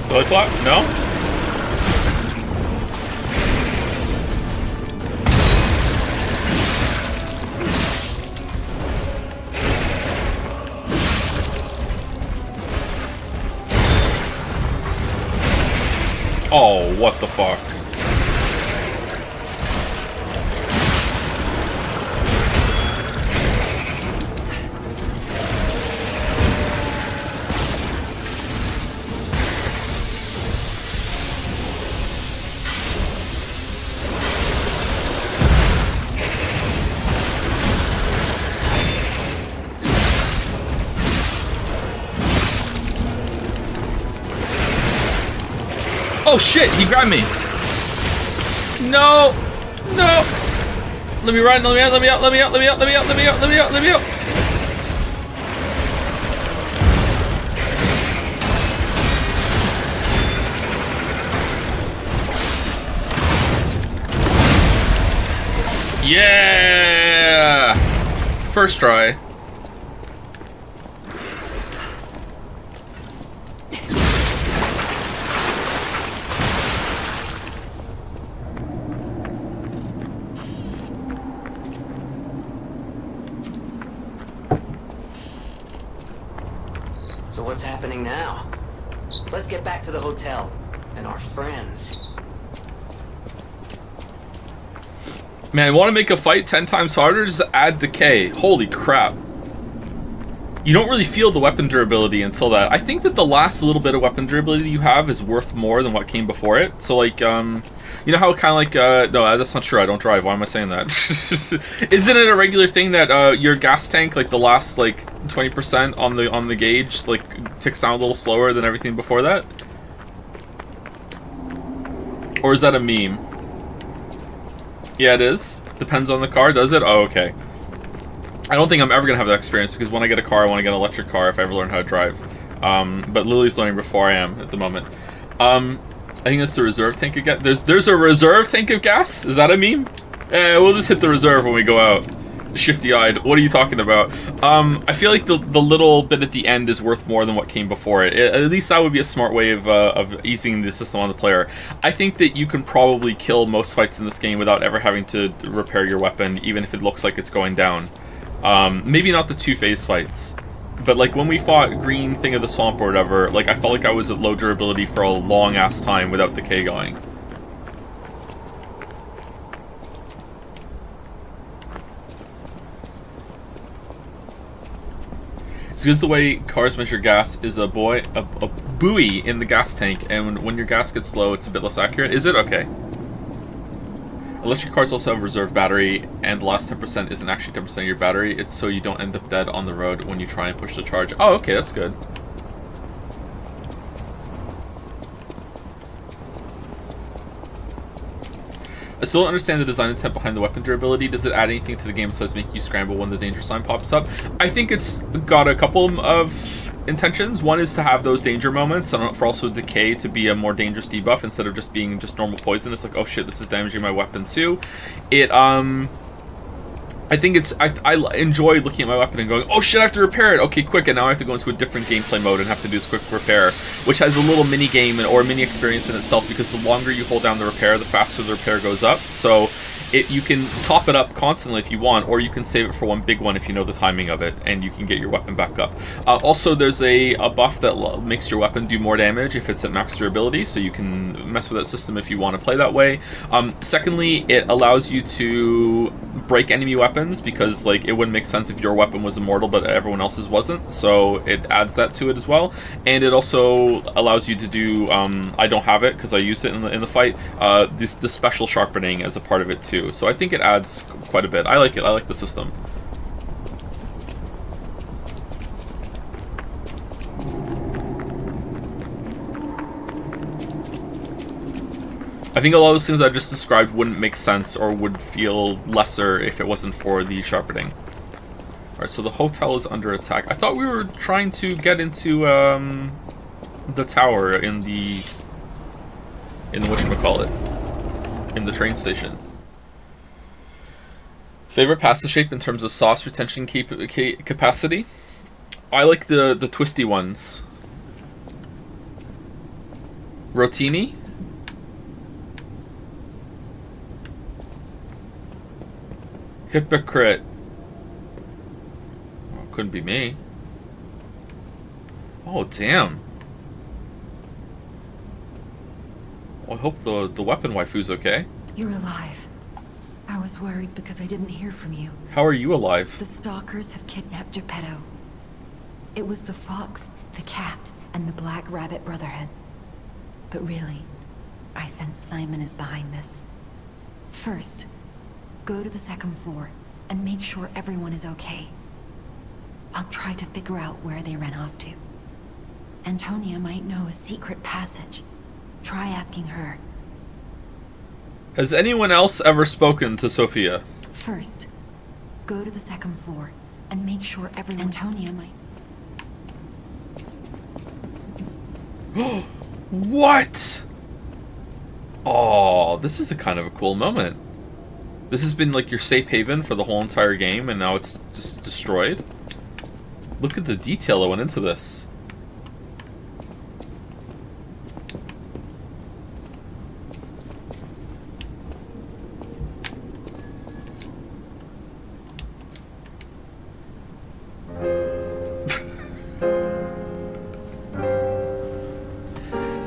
Belly flop? No? Oh, what the fuck? Oh shit, he grabbed me. No. No. Let me run, let me out, let me out, let me out, let me out, let me out, let me out, let me out, let me out. Yeah. First try. So what's happening now? Let's get back to the hotel and our friends. Man, want to make a fight 10 times harder? Just add decay. Holy crap. You don't really feel the weapon durability until that. I think that the last little bit of weapon durability you have is worth more than what came before it. So, like, you know how kind of like, no, that's not true. I don't drive. Why am I saying that? Isn't it a regular thing that your gas tank, like the last, like, 20% on the gauge, like, ticks down a little slower than everything before that? Or is that a meme? Yeah, it is. Depends on the car, does it? Oh, okay. I don't think I'm ever going to have that experience, because when I get a car, I want to get an electric car if I ever learn how to drive. But Lily's learning before I am at the moment. I think that's the reserve tank of gas. There's a reserve tank of gas? Is that a meme? We'll just hit the reserve when we go out. Shifty-eyed. What are you talking about? I feel like the little bit at the end is worth more than what came before it. At least that would be a smart way of easing the system on the player. I think that you can probably kill most fights in this game without ever having to repair your weapon, even if it looks like it's going down. Maybe not the 2-phase fights. But like when we fought Green Thing of the Swamp or whatever, like I felt like I was at low durability for a long ass time without decay going. It's because the way cars measure gas is a buoy in the gas tank, and when your gas gets low, it's a bit less accurate. Is it? Okay. Electric cars also have a reserve battery, and the last 10% isn't actually 10% of your battery. It's so you don't end up dead on the road when you try and push the charge. Oh, okay, that's good. I still don't understand the design intent behind the weapon durability. Does it add anything to the game besides making you scramble when the danger sign pops up? I think it's got a couple of intentions. One is to have those danger moments, and for also decay to be a more dangerous debuff instead of just being just normal poison. It's like, oh shit, this is damaging my weapon too. It I think it's I enjoy looking at my weapon and going, oh shit, I have to repair it. Okay, quick, and now I have to go into a different gameplay mode and have to do this quick repair, which has a little mini game or mini experience in itself, because the longer you hold down the repair, the faster the repair goes up. So you can top it up constantly if you want, or you can save it for one big one if you know the timing of it, and you can get your weapon back up. Also, there's a buff that makes your weapon do more damage if it's at max durability, so you can mess with that system if you want to play that way. Secondly, it allows you to break enemy weapons, because like it wouldn't make sense if your weapon was immortal but everyone else's wasn't, so it adds that to it as well. And it also allows you to do I don't have it because I used it in the fight, the special sharpening as a part of it too. So I think it adds quite a bit. I like it. I like the system. I think a lot of those things I just described wouldn't make sense or would feel lesser if it wasn't for the sharpening. Alright, so the hotel is under attack. I thought we were trying to get into the tower in the whatchamacallit, in the train station. Favorite pasta shape in terms of sauce retention capacity? I like the twisty ones. Rotini? Hypocrite. Well, couldn't be me. Oh, damn. Well, I hope the weapon waifu's okay. You're alive. I was worried because I didn't hear from you. How are you alive? The stalkers have kidnapped Geppetto. It was the fox, the cat, and the Black Rabbit Brotherhood. But really, I sense Simon is behind this. First, go to the second floor and make sure everyone is okay. I'll try to figure out where they ran off to. Antonia might know a secret passage. Try asking her. Has anyone else ever spoken to Sophia? First, go to the second floor and make sure everyone... Antonia might... What? Oh, this is a kind of a cool moment. This has been like your safe haven for the whole entire game, and now it's just destroyed. Look at the detail that went into this.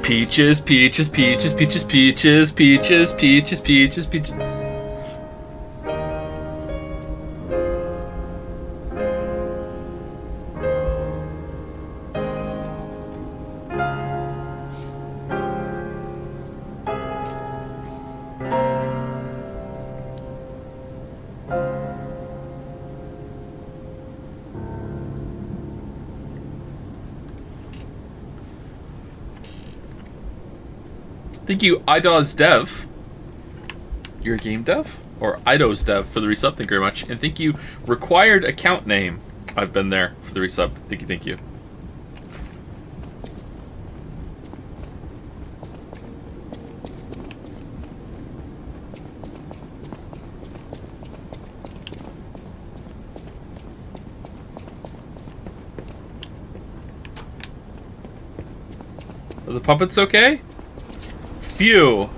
Peaches, peaches, peaches, peaches, peaches, peaches, peaches, peaches, peaches. Thank you, Ido's Dev. You're a game dev? Or Ido's Dev for the resub, thank you very much. And thank you, Required Account Name. I've been there for the resub. Thank you, thank you. Are the puppets okay? Phew.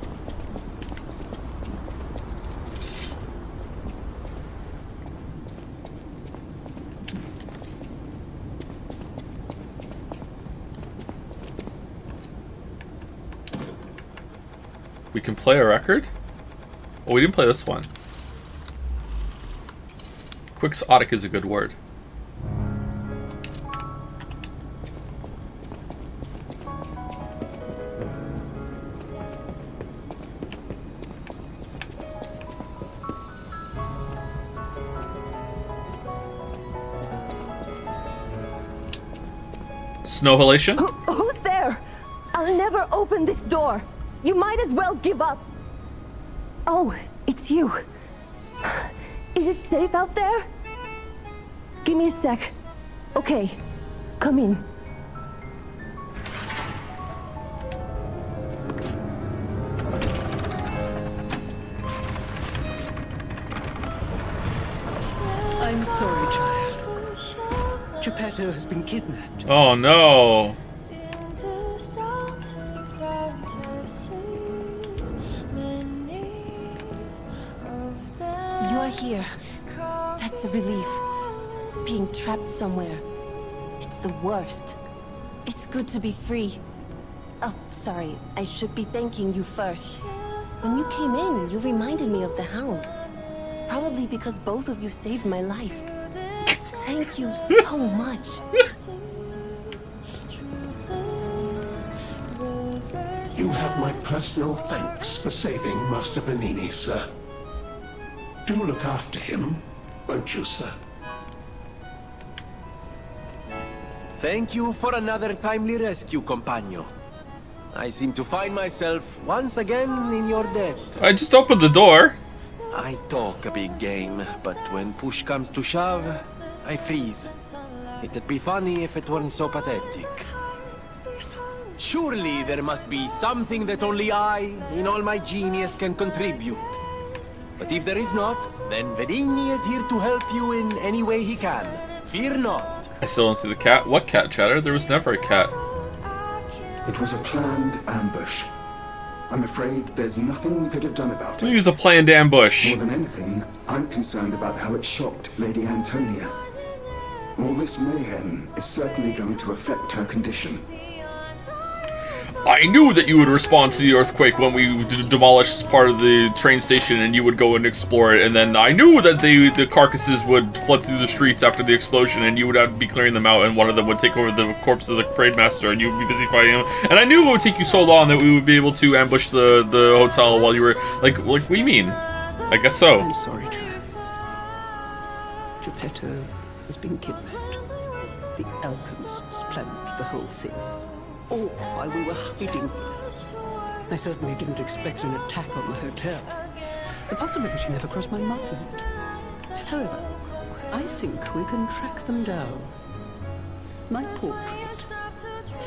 We can play a record? Oh, we didn't play this one. Quixotic is a good word. Snowhalation? Who's there? I'll never open this door. You might as well give up. Oh, it's you. Is it safe out there? Give me a sec. Okay, come in. I'm sorry, child. Geppetto has been kidnapped. Oh no. You are here. That's a relief. Being trapped somewhere. It's the worst. It's good to be free. Oh, sorry. I should be thanking you first. When you came in, you reminded me of the Hound. Probably because both of you saved my life. Thank you so much. You have my personal thanks for saving Master Vanini, sir. Do look after him, won't you, sir? Thank you for another timely rescue, companion. I seem to find myself once again in your debt. I just opened the door. I talk a big game, but when push comes to shove, I freeze. It'd be funny if it weren't so pathetic. Surely there must be something that only I, in all my genius, can contribute. But if there is not, then Vanini is here to help you in any way he can. Fear not. I still don't see the cat. What cat, Chatter? There was never a cat. It was a planned ambush. I'm afraid there's nothing we could have done about It it. was a planned ambush. More than anything, I'm concerned about how it shocked Lady Antonia. All this mayhem is certainly going to affect her condition. I knew that you would respond to the earthquake when we demolished part of the train station and you would go and explore it, and then I knew that the carcasses would flood through the streets after the explosion and you would have to be clearing them out, and one of them would take over the corpse of the parade master and you would be busy fighting him, and I knew it would take you so long that we would be able to ambush the hotel while you were, like, what do you mean? I guess so. I'm sorry, Trav. Geppetto has been kidnapped. The alchemists planned the whole thing. All while we were hiding here. I certainly didn't expect an attack on the hotel. The possibility never crossed my mind. However, I think we can track them down. My portrait.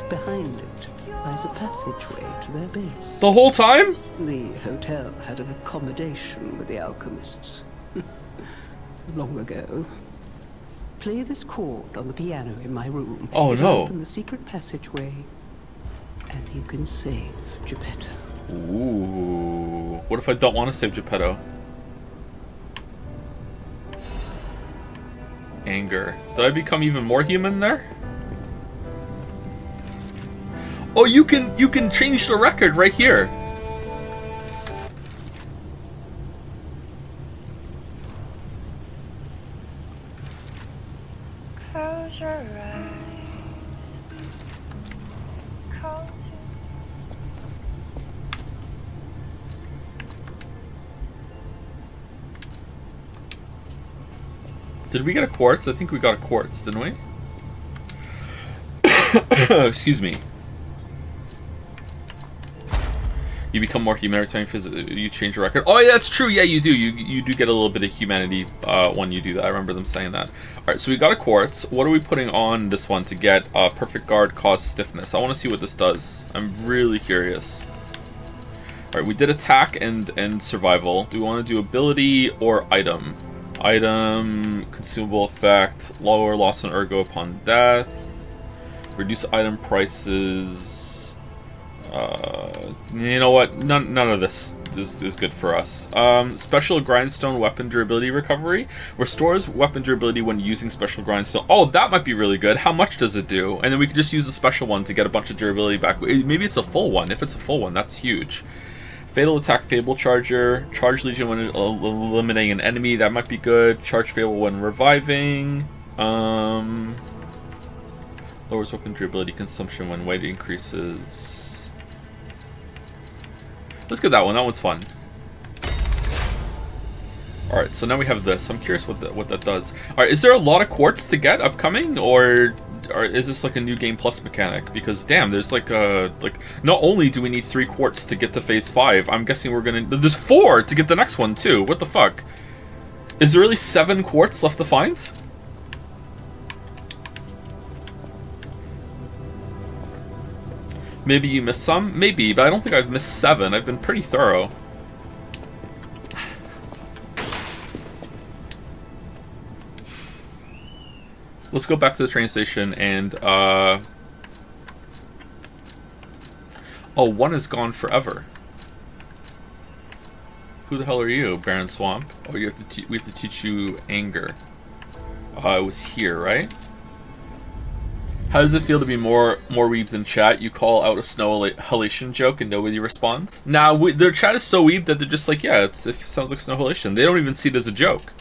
Behind it lies a passageway to their base. The whole time? The hotel had an accommodation with the alchemists. Long ago. Play this chord on the piano in my room. Oh, It'll no. open the secret passageway, and you can save Geppetto. Ooh. What if I don't want to save Geppetto? Anger. Did I become even more human there? Oh, you can change the record right here. Close your eyes. Call to Did we get a quartz? I think we got a quartz, didn't we? Excuse me. You become more human every time you change your record. Oh, yeah, that's true. Yeah, you do. You do get a little bit of humanity when you do that. I remember them saying that. All right, so we got a quartz. What are we putting on this one to get perfect guard, cause stiffness? I want to see what this does. I'm really curious. All right, we did attack and survival. Do we want to do ability or item? Item, consumable effect, lower loss on ergo upon death, reduce item prices. You know what? None of this is good for us. Special grindstone weapon durability recovery restores weapon durability when using special grindstone. Oh, that might be really good. How much does it do? And then we could just use the special one to get a bunch of durability back. Maybe it's a full one. If it's a full one, that's huge. Fatal attack, Fable Charger, charge legion when eliminating an enemy. That might be good. Charge Fable when reviving. Lowers weapon durability consumption when weight increases. Let's get that one. That one's fun. All right, so now we have this. I'm curious what that does. All right, is there a lot of quartz to get upcoming, or is this like a new game plus mechanic? Because damn, there's like not only do we need 3 quartz to get to phase 5, I'm guessing there's 4 to get the next one too. What the fuck? Is there really 7 quartz left to find? Maybe you missed some? Maybe, but I don't think I've missed 7. I've been pretty thorough. Let's go back to the train station and, oh, 1 is gone forever. Who the hell are you, Baron Swamp? Oh, we have to teach you anger. It was here, right? How does it feel to be more weebed in chat? You call out a snow halation joke and nobody responds? Nah, their chat is so weebed that they're just like, yeah, it sounds like snow halation. They don't even see it as a joke.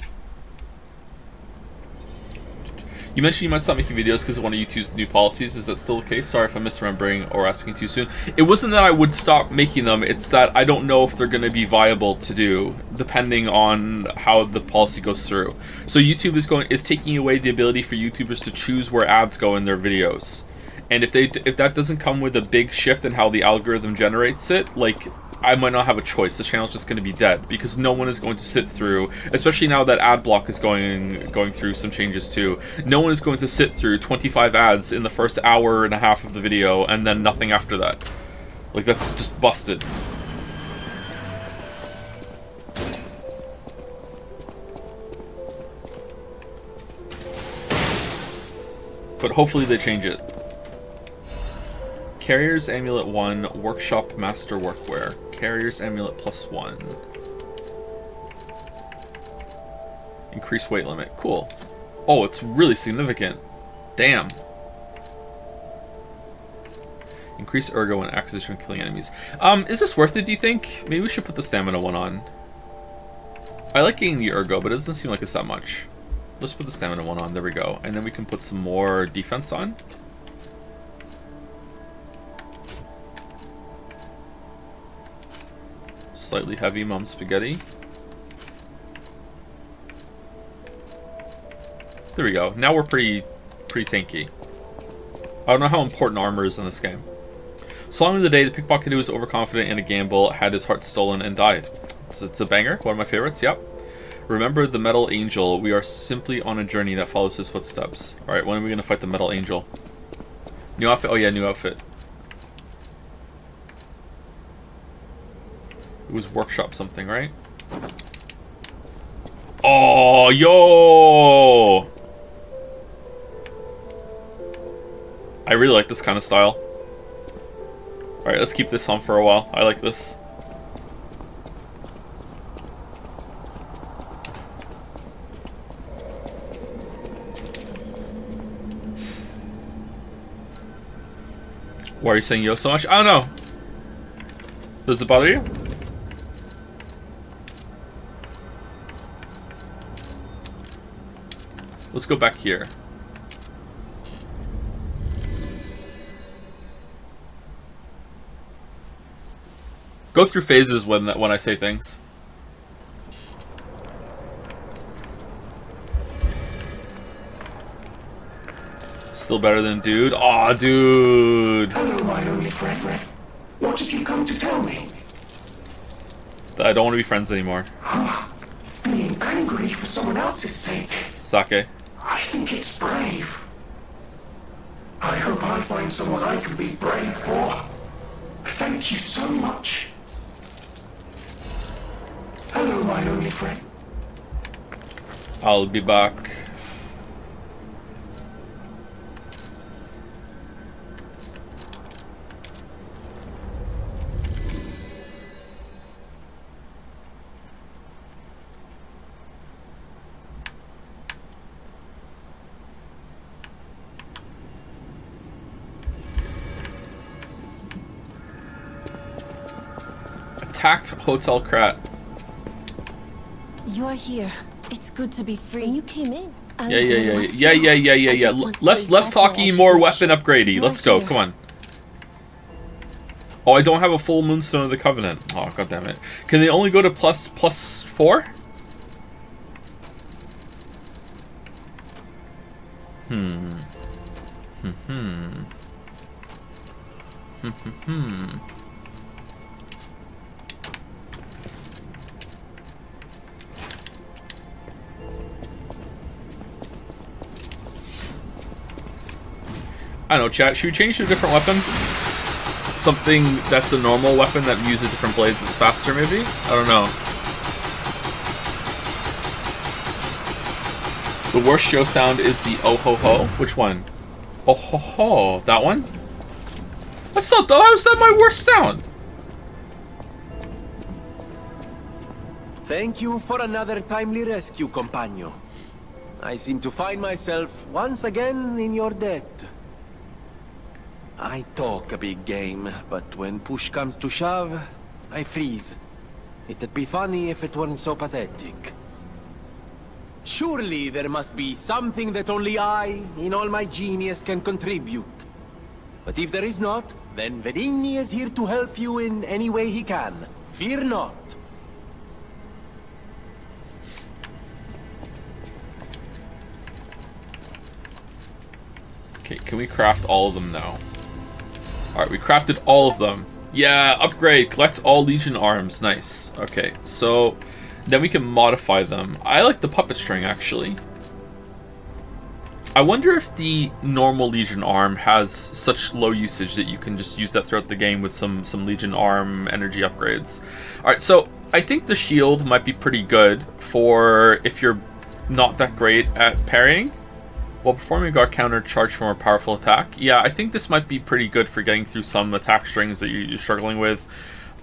You mentioned you might stop making videos because of one of YouTube's new policies. Is that still the case? Sorry if I'm misremembering or asking too soon. It wasn't that I would stop making them. It's that I don't know if they're going to be viable to do, depending on how the policy goes through. So YouTube is taking away the ability for YouTubers to choose where ads go in their videos. And if that doesn't come with a big shift in how the algorithm generates it, like, I might not have a choice. The channel's just going to be dead because no one is going to sit through, especially now that ad block is going through some changes too. No one is going to sit through 25 ads in the first hour and a half of the video and then nothing after that. Like, that's just busted. But hopefully they change it. Carrier's Amulet 1, Workshop Master Workwear. Carrier's Amulet +1. Increased weight limit. Cool. Oh, it's really significant. Damn. Increase ergo and acquisition when killing enemies. Is this worth it, do you think? Maybe we should put the stamina one on. I like getting the ergo, but it doesn't seem like it's that much. Let's put the stamina one on. There we go. And then we can put some more defense on. Slightly heavy mom spaghetti. There we go. Now we're pretty tanky. I don't know how important armor is in this game. Song of the day, the pickpocket who was overconfident in a gamble had his heart stolen and died. So it's a banger, one of my favorites, yep. Remember the Metal Angel, we are simply on a journey that follows his footsteps. Alright, when are we going to fight the Metal Angel? New outfit? Oh yeah, new outfit. It was workshop something, right? Oh, yo! I really like this kind of style. Alright, let's keep this on for a while. I like this. Why are you saying yo so much? I don't know. Does it bother you? Let's go back here. Go through phases when I say things. Still better than dude. Aw, dude. Hello, my only friend. What have you come to tell me? That I don't want to be friends anymore. Being angry for someone else's sake. Sake. I think it's brave. I hope I find someone I can be brave for. Thank you so much. Hello, my only friend. I'll be back. Attacked Hotel Krat. You're here. It's good to be free. You came in. Yeah. Less talky, more weapon upgradey. Let's go. Come on. Oh, I don't have a full Moonstone of the Covenant. Oh, god damn it. Can they only go to plus 4? I don't know, chat. Should we change to a different weapon? Something that's a normal weapon that uses different blades that's faster, maybe? I don't know. The worst show sound is the oh ho ho. Which one? Oh ho ho. That one? That's not. How's that my worst sound? Thank you for another timely rescue, compagno. I seem to find myself once again in your debt. I talk a big game, but when push comes to shove, I freeze. It'd be funny if it weren't so pathetic. Surely there must be something that only I, in all my genius, can contribute. But if there is not, then Venigni is here to help you in any way he can. Fear not. Okay, can we craft all of them now? Alright, we crafted all of them. Yeah, upgrade. Collect all Legion arms. Nice. Okay, so then we can modify them. I like the puppet string, actually. I wonder if the normal Legion arm has such low usage that you can just use that throughout the game with some Legion arm energy upgrades. Alright, so I think the shield might be pretty good for if you're not that great at parrying. While performing a guard counter, charge for a more powerful attack. Yeah, I think this might be pretty good for getting through some attack strings that you're struggling with.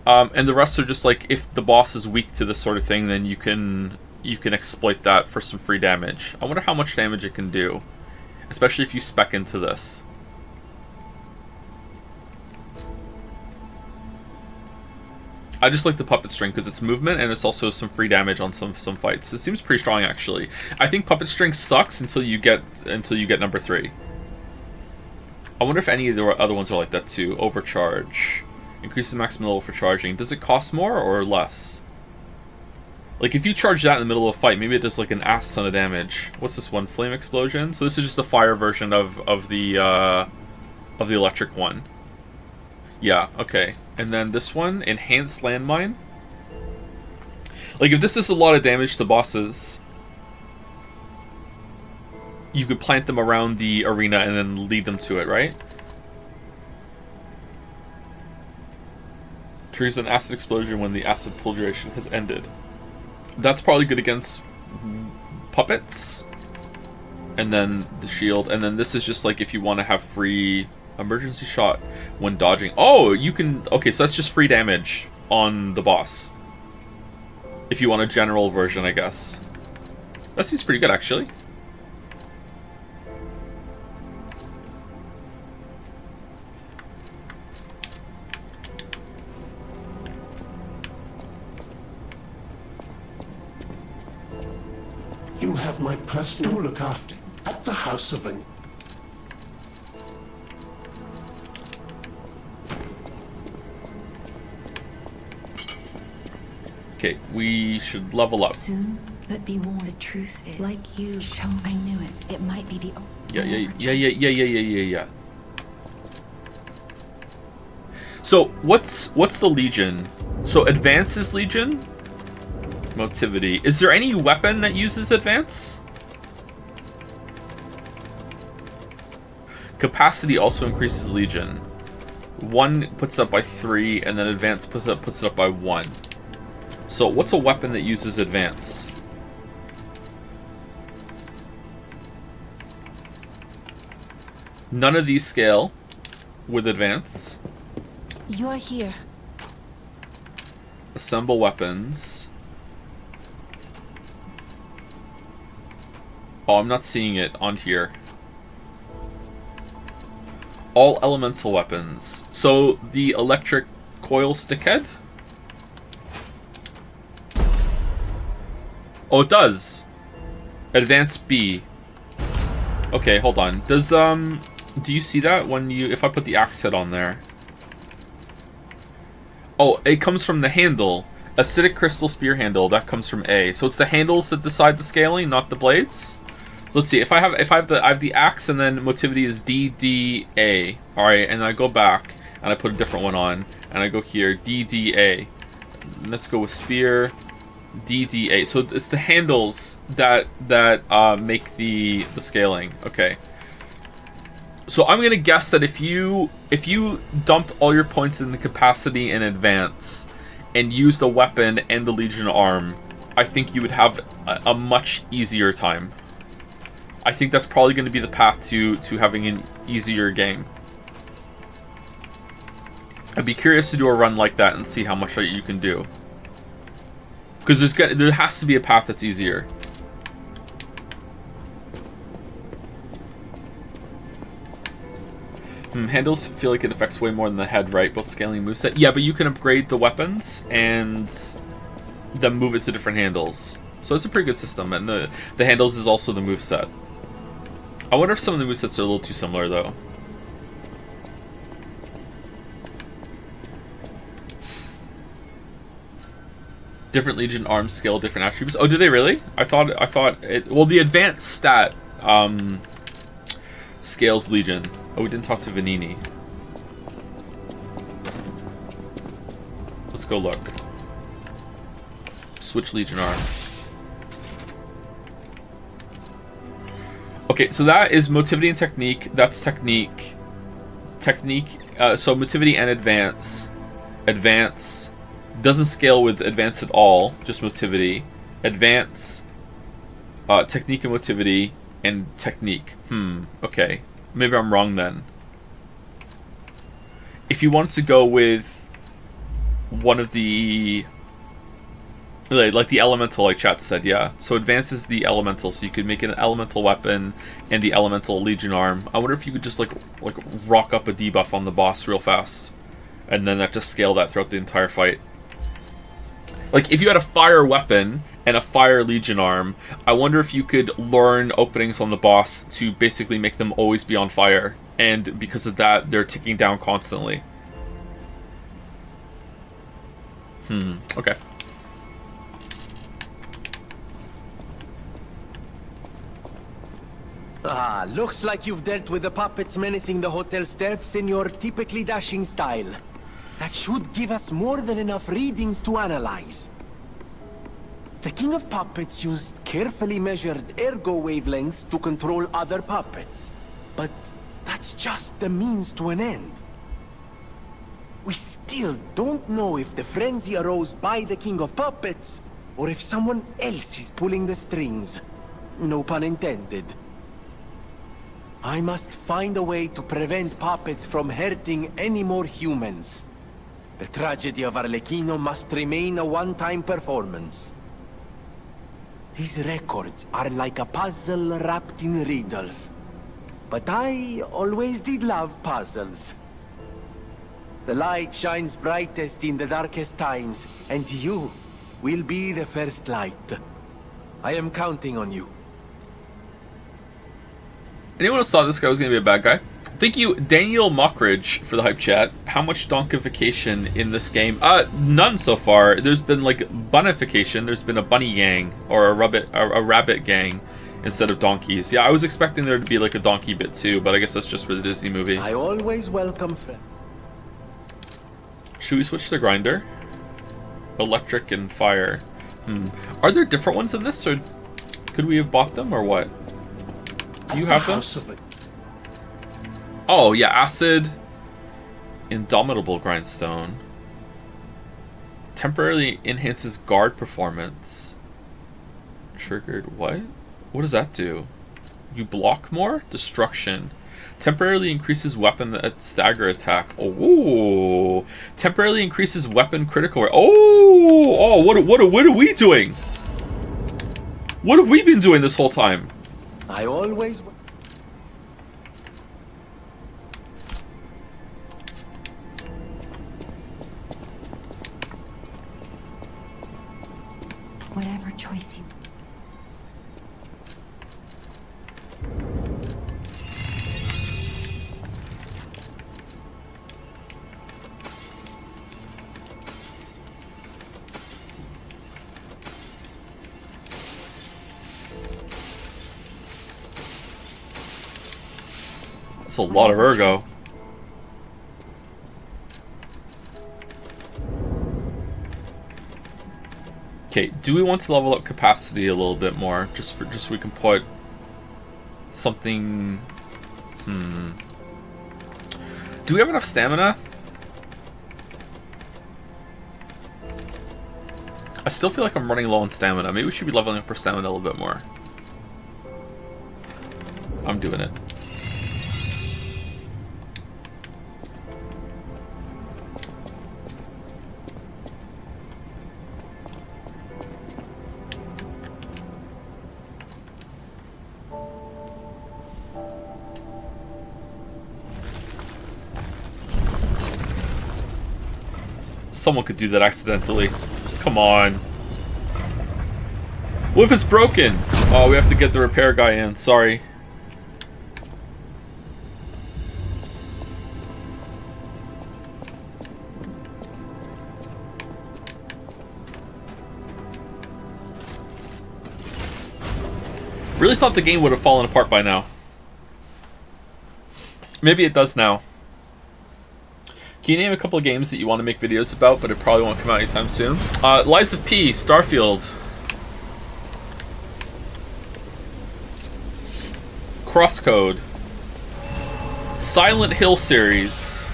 And the rest are just like, if the boss is weak to this sort of thing, then you can exploit that for some free damage. I wonder how much damage it can do, especially if you spec into this. I just like the puppet string because it's movement and it's also some free damage on some fights. It seems pretty strong actually. I think puppet string sucks until you get number 3. I wonder if any of the other ones are like that too. Overcharge. Increase the maximum level for charging. Does it cost more or less? Like if you charge that in the middle of a fight, maybe it does like an ass ton of damage. What's this one? Flame explosion. So this is just a fire version of the electric one. Yeah, okay. And then this one, enhanced landmine. Like if this is a lot of damage to bosses, you could plant them around the arena and then lead them to it, right? Triggers an acid explosion when the acid pull duration has ended. That's probably good against puppets. And then the shield. And then this is just like if you want to have free emergency shot when dodging. Oh, you can... Okay, so that's just free damage on the boss. If you want a general version, I guess. That seems pretty good, actually. You have my personal look after at the House of an... Okay, we should level up. Soon, but be warned. The truth is, like you showed, I knew it. It might be the... Yeah. So, what's the Legion? So, Advance is Legion? Motivity. Is there any weapon that uses Advance? Capacity also increases Legion. 1 puts it up by 3, and then Advance puts it up by 1. So, what's a weapon that uses Advance? None of these scale with Advance. You're here. Assemble weapons. Oh, I'm not seeing it on here. All elemental weapons. So, the electric coil stickhead? Oh, it does. Advance B. Okay, hold on. Does, do you see that when you... If I put the axe head on there? Oh, it comes from the handle. Acidic crystal spear handle. That comes from A. So it's the handles that decide the scaling, not the blades. So let's see. If I have the axe and then motivity is D D A. All right, and I go back and I put a different one on and I go here D D A. Let's go with spear D D A. So it's the handles that make the scaling. Okay. So I'm gonna guess that if you dumped all your points in the capacity and advance and used a weapon and the Legion arm, I think you would have a much easier time. I think that's probably going to be the path to having an easier game. I'd be curious to do a run like that and see how much you can do. Because there has to be a path that's easier. Handles feel like it affects way more than the head, right? Both scaling and moveset. Yeah, but you can upgrade the weapons and then move it to different handles. So it's a pretty good system, and the handles is also the moveset. I wonder if some of the movesets are a little too similar, though. Different Legion arms scale different attributes. Oh, do they really? I thought it... Well, the advanced stat scales Legion. Oh, we didn't talk to Vanini. Let's go look. Switch Legion arm. Okay, so that is motivity and technique. That's technique. So motivity and advance. Advance doesn't scale with advance at all, just motivity. Advance, technique and motivity, and technique. Okay. Maybe I'm wrong then. If you wanted to go with one of the... Like the elemental, like chat said, yeah. So advance is the elemental, so you could make an elemental weapon and the elemental Legion arm. I wonder if you could just like rock up a debuff on the boss real fast, and then that just scale that throughout the entire fight. Like, if you had a fire weapon and a fire legion arm, I wonder if you could learn openings on the boss to basically make them always be on fire. And because of that, they're ticking down constantly. Okay. Ah, looks like you've dealt with the puppets menacing the hotel steps in your typically dashing style. That should give us more than enough readings to analyze. The King of Puppets used carefully measured ergo wavelengths to control other puppets. But that's just the means to an end. We still don't know if the frenzy arose by the King of Puppets, or if someone else is pulling the strings. No pun intended. I must find a way to prevent puppets from hurting any more humans. The tragedy of Arlecchino must remain a one-time performance. These records are like a puzzle wrapped in riddles. But I always did love puzzles. The light shines brightest in the darkest times, and you will be the first light. I am counting on you. Anyone else thought this guy was going to be a bad guy? Thank you, Daniel Mockridge, for the hype chat. How much donkification in this game? None so far. There's been, like, bunification. There's been a bunny gang, or a rabbit gang, instead of donkeys. Yeah, I was expecting there to be, like, a donkey bit, too, but I guess that's just for the Disney movie. I always welcome friends. Should we switch to grinder? Electric and fire. Are there different ones in this, or could we have bought them, or what? Do you have them? Oh, yeah, acid. Indomitable grindstone. Temporarily enhances guard performance. Triggered what? What does that do? You block more? Destruction. Temporarily increases weapon at stagger attack. Oh, temporarily increases weapon critical rate. Oh, what are we doing? What have we been doing this whole time? I always... Whatever choice you... That's a lot of ergo. Okay, do we want to level up capacity a little bit more, just so we can put something? Do we have enough stamina? I still feel like I'm running low on stamina. Maybe we should be leveling up our stamina a little bit more. I'm doing it. Someone could do that accidentally. Come on. What if it's broken? Oh, we have to get the repair guy in. Sorry. Really thought the game would have fallen apart by now. Maybe it does now. Can you name a couple of games that you want to make videos about, but it probably won't come out anytime soon? Lies of P, Starfield. Crosscode. Silent Hill series.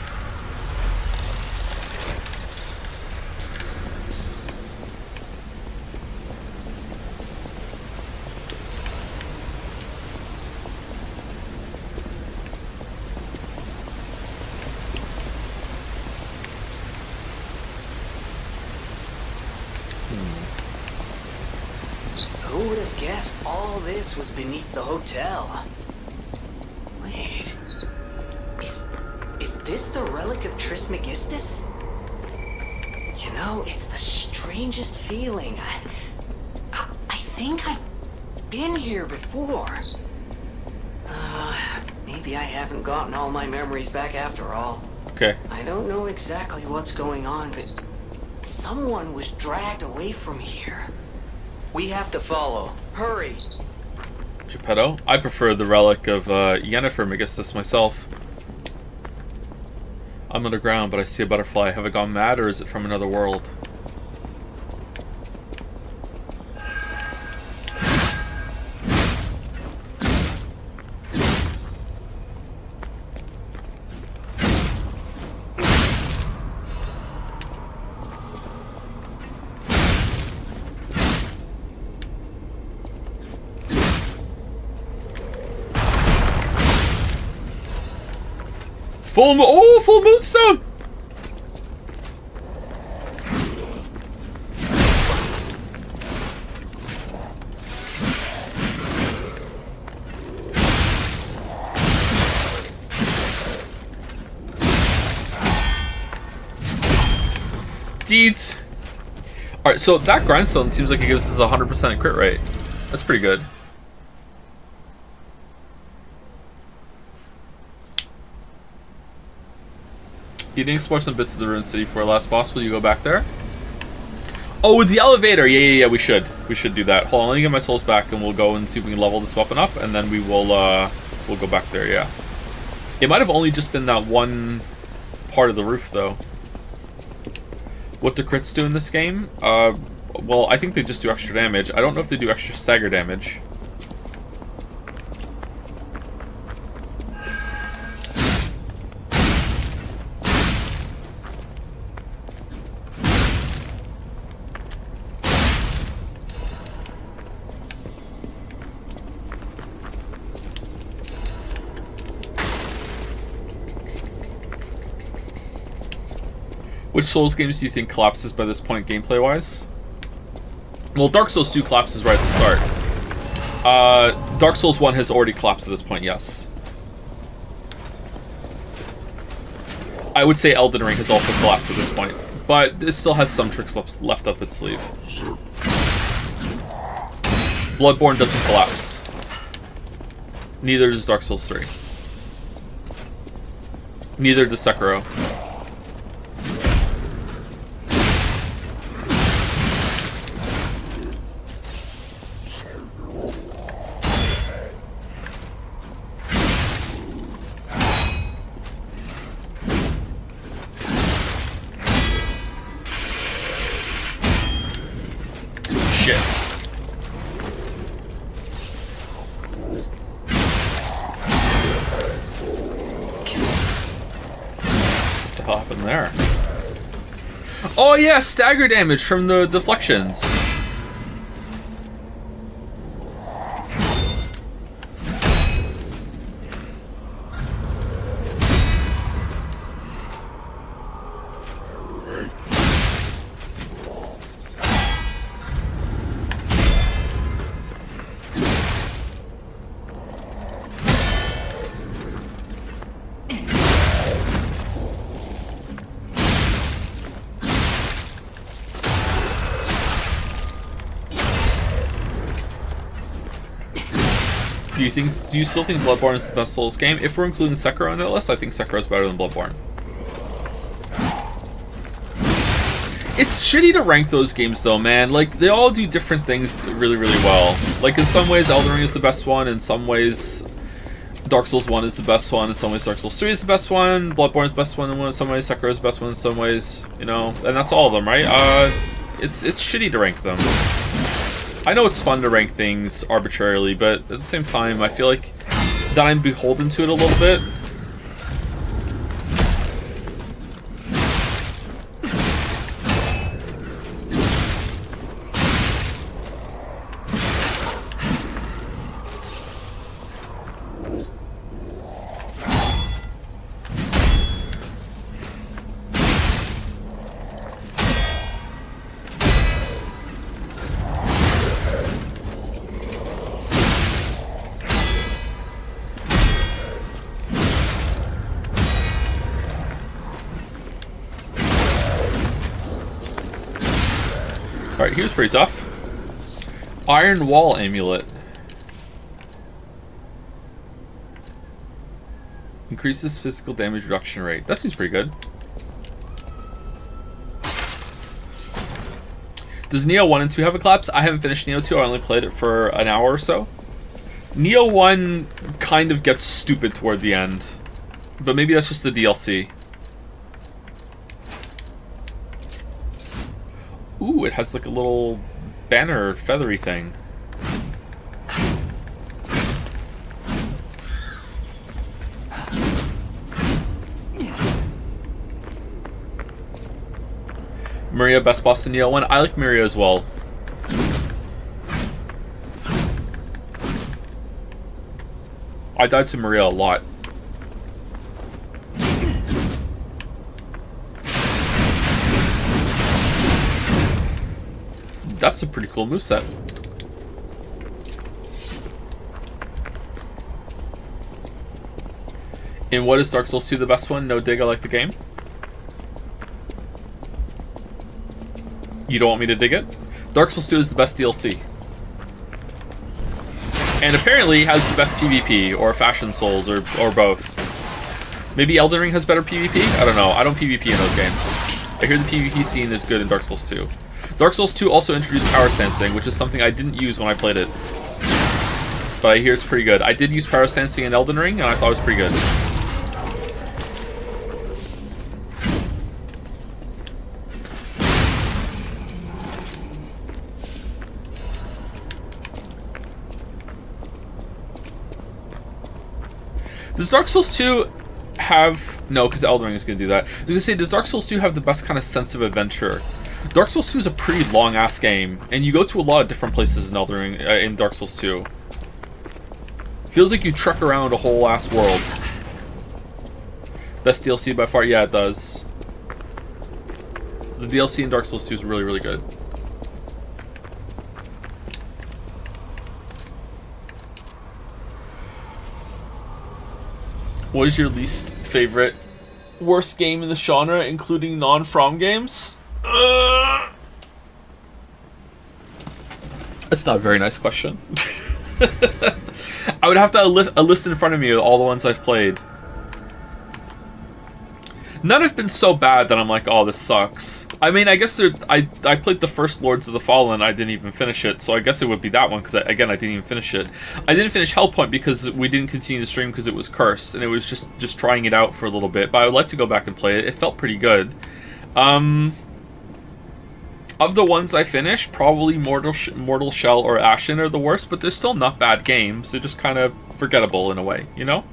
Who would have guessed all this was beneath the hotel? Wait. Is this the relic of Trismegistus? You know, it's the strangest feeling. I think I've been here before. Maybe I haven't gotten all my memories back after all. Okay. I don't know exactly what's going on, but someone was dragged away from here. We have to follow. Hurry! Geppetto? I prefer the relic of Yennefer Megistus myself. I'm underground, but I see a butterfly. Have I gone mad, or is it from another world? Full moonstone! Deeds. Alright, so that grindstone seems like it gives us a 100% crit rate. That's pretty good. You didn't explore some bits of the ruined city for last boss. Will you go back there? Oh, with the elevator! Yeah, we should. We should do that. Hold on, let me get my souls back and we'll go and see if we can level this weapon up, and then we will, we'll go back there, yeah. It might have only just been that one part of the roof, though. What do crits do in this game? Well, I think they just do extra damage. I don't know if they do extra stagger damage. Which Souls games do you think collapses by this point gameplay-wise? Well, Dark Souls 2 collapses right at the start. Dark Souls 1 has already collapsed at this point, yes. I would say Elden Ring has also collapsed at this point, but it still has some tricks left up its sleeve. Bloodborne doesn't collapse. Neither does Dark Souls 3. Neither does Sekiro. Oh yeah, stagger damage from the deflections. Do you still think Bloodborne is the best Souls game? If we're including Sekiro in that list, I think Sekiro is better than Bloodborne. It's shitty to rank those games though, man. Like, they all do different things really, really well. Like, in some ways, Elden Ring is the best one. In some ways, Dark Souls 1 is the best one. In some ways, Dark Souls 3 is the best one. Bloodborne is the best one. In some ways, Sekiro is the best one. In some ways, you know, and that's all of them, right? It's shitty to rank them. I know it's fun to rank things arbitrarily, but at the same time, I feel like that I'm beholden to it a little bit. Alright, he was pretty tough. Iron Wall Amulet. Increases physical damage reduction rate. That seems pretty good. Does Neo 1 and 2 have a collapse? I haven't finished Neo 2. I only played it for an hour or so. Neo 1 kind of gets stupid toward the end. But maybe that's just the DLC. Ooh, it has like a little banner feathery thing. Maria, best boss in Neo 1. I like Maria as well. I died to Maria a lot. That's a pretty cool moveset. And what is Dark Souls 2 the best one? No dig, I like the game. You don't want me to dig it? Dark Souls 2 is the best DLC. And apparently has the best PvP, or Fashion Souls, or both. Maybe Elden Ring has better PvP? I don't know. I don't PvP in those games. I hear the PvP scene is good in Dark Souls 2. Dark Souls 2 also introduced power stancing, which is something I didn't use when I played it. But I hear it's pretty good. I did use power stancing in Elden Ring, and I thought it was pretty good. Does Dark Souls 2 have... No, because Elden Ring is going to do that. I was going to say, does Dark Souls 2 have the best kind of sense of adventure? Dark Souls 2 is a pretty long-ass game, and you go to a lot of different places in Elden Ring, in Dark Souls 2. Feels like you trek around a whole-ass world. Best DLC by far? Yeah, it does. The DLC in Dark Souls 2 is really, really good. What is your least favorite, worst game in the genre, including non-From games? That's not a very nice question. I would have to have a list in front of me of all the ones I've played. None have been so bad that I'm like, oh, this sucks. I mean, I guess I played the first Lords of the Fallen, I didn't even finish it, so I guess it would be that one, because, again, I didn't even finish it. I didn't finish Hellpoint because we didn't continue the stream because it was cursed, and it was just trying it out for a little bit, but I would like to go back and play it. It felt pretty good. Of the ones I finished, probably Mortal Shell or Ashen are the worst, but they're still not bad games. They're just kind of forgettable in a way, you know?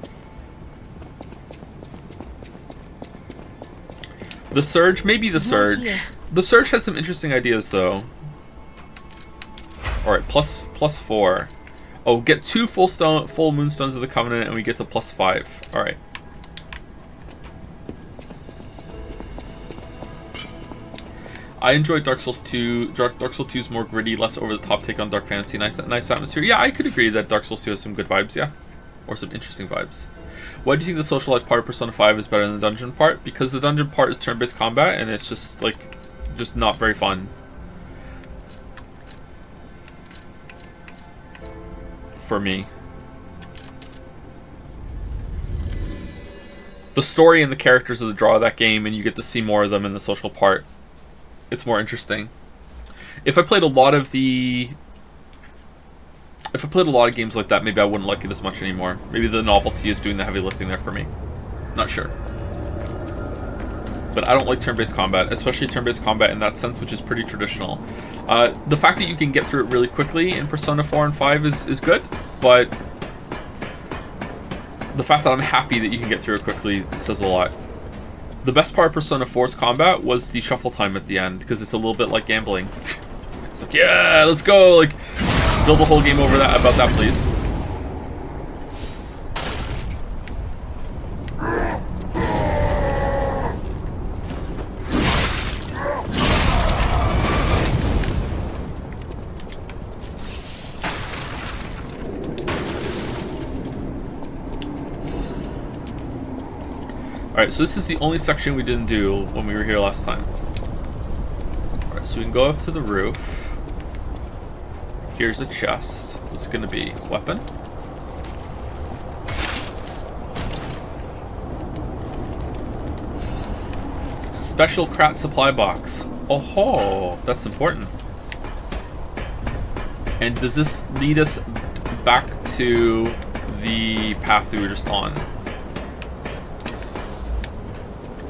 The Surge? Maybe the Surge. The Surge had some interesting ideas, though. Alright, plus 4. Oh, get 2 full Moonstones of the Covenant, and we get to plus 5. Alright. I enjoyed Dark Souls 2. Dark Souls 2 is more gritty, less over-the-top take on dark fantasy, nice atmosphere. Yeah, I could agree that Dark Souls 2 has some good vibes, yeah. Or some interesting vibes. Why do you think the social life part of Persona 5 is better than the dungeon part? Because the dungeon part is turn-based combat, and it's just, like, just not very fun. For me. The story and the characters are the draw of that game, and you get to see more of them in the social part. It's more interesting. If I played a lot of games like that, maybe I wouldn't like it as much anymore. Maybe the novelty is doing the heavy lifting there for me. Not sure. But I don't like turn-based combat, especially turn-based combat in that sense, which is pretty traditional. The fact that you can get through it really quickly in Persona 4 and 5 is good, but the fact that I'm happy that you can get through it quickly says a lot. The best part of Persona 4's combat was the shuffle time at the end, because it's a little bit like gambling. It's like, yeah, let's go, like, build a whole game over that, about that, please. Alright, so this is the only section we didn't do when we were here last time. Alright, so we can go up to the roof. Here's a chest. What's it gonna be? Weapon? Special Krat supply box. Oh ho, that's important. And does this lead us back to the path we were just on?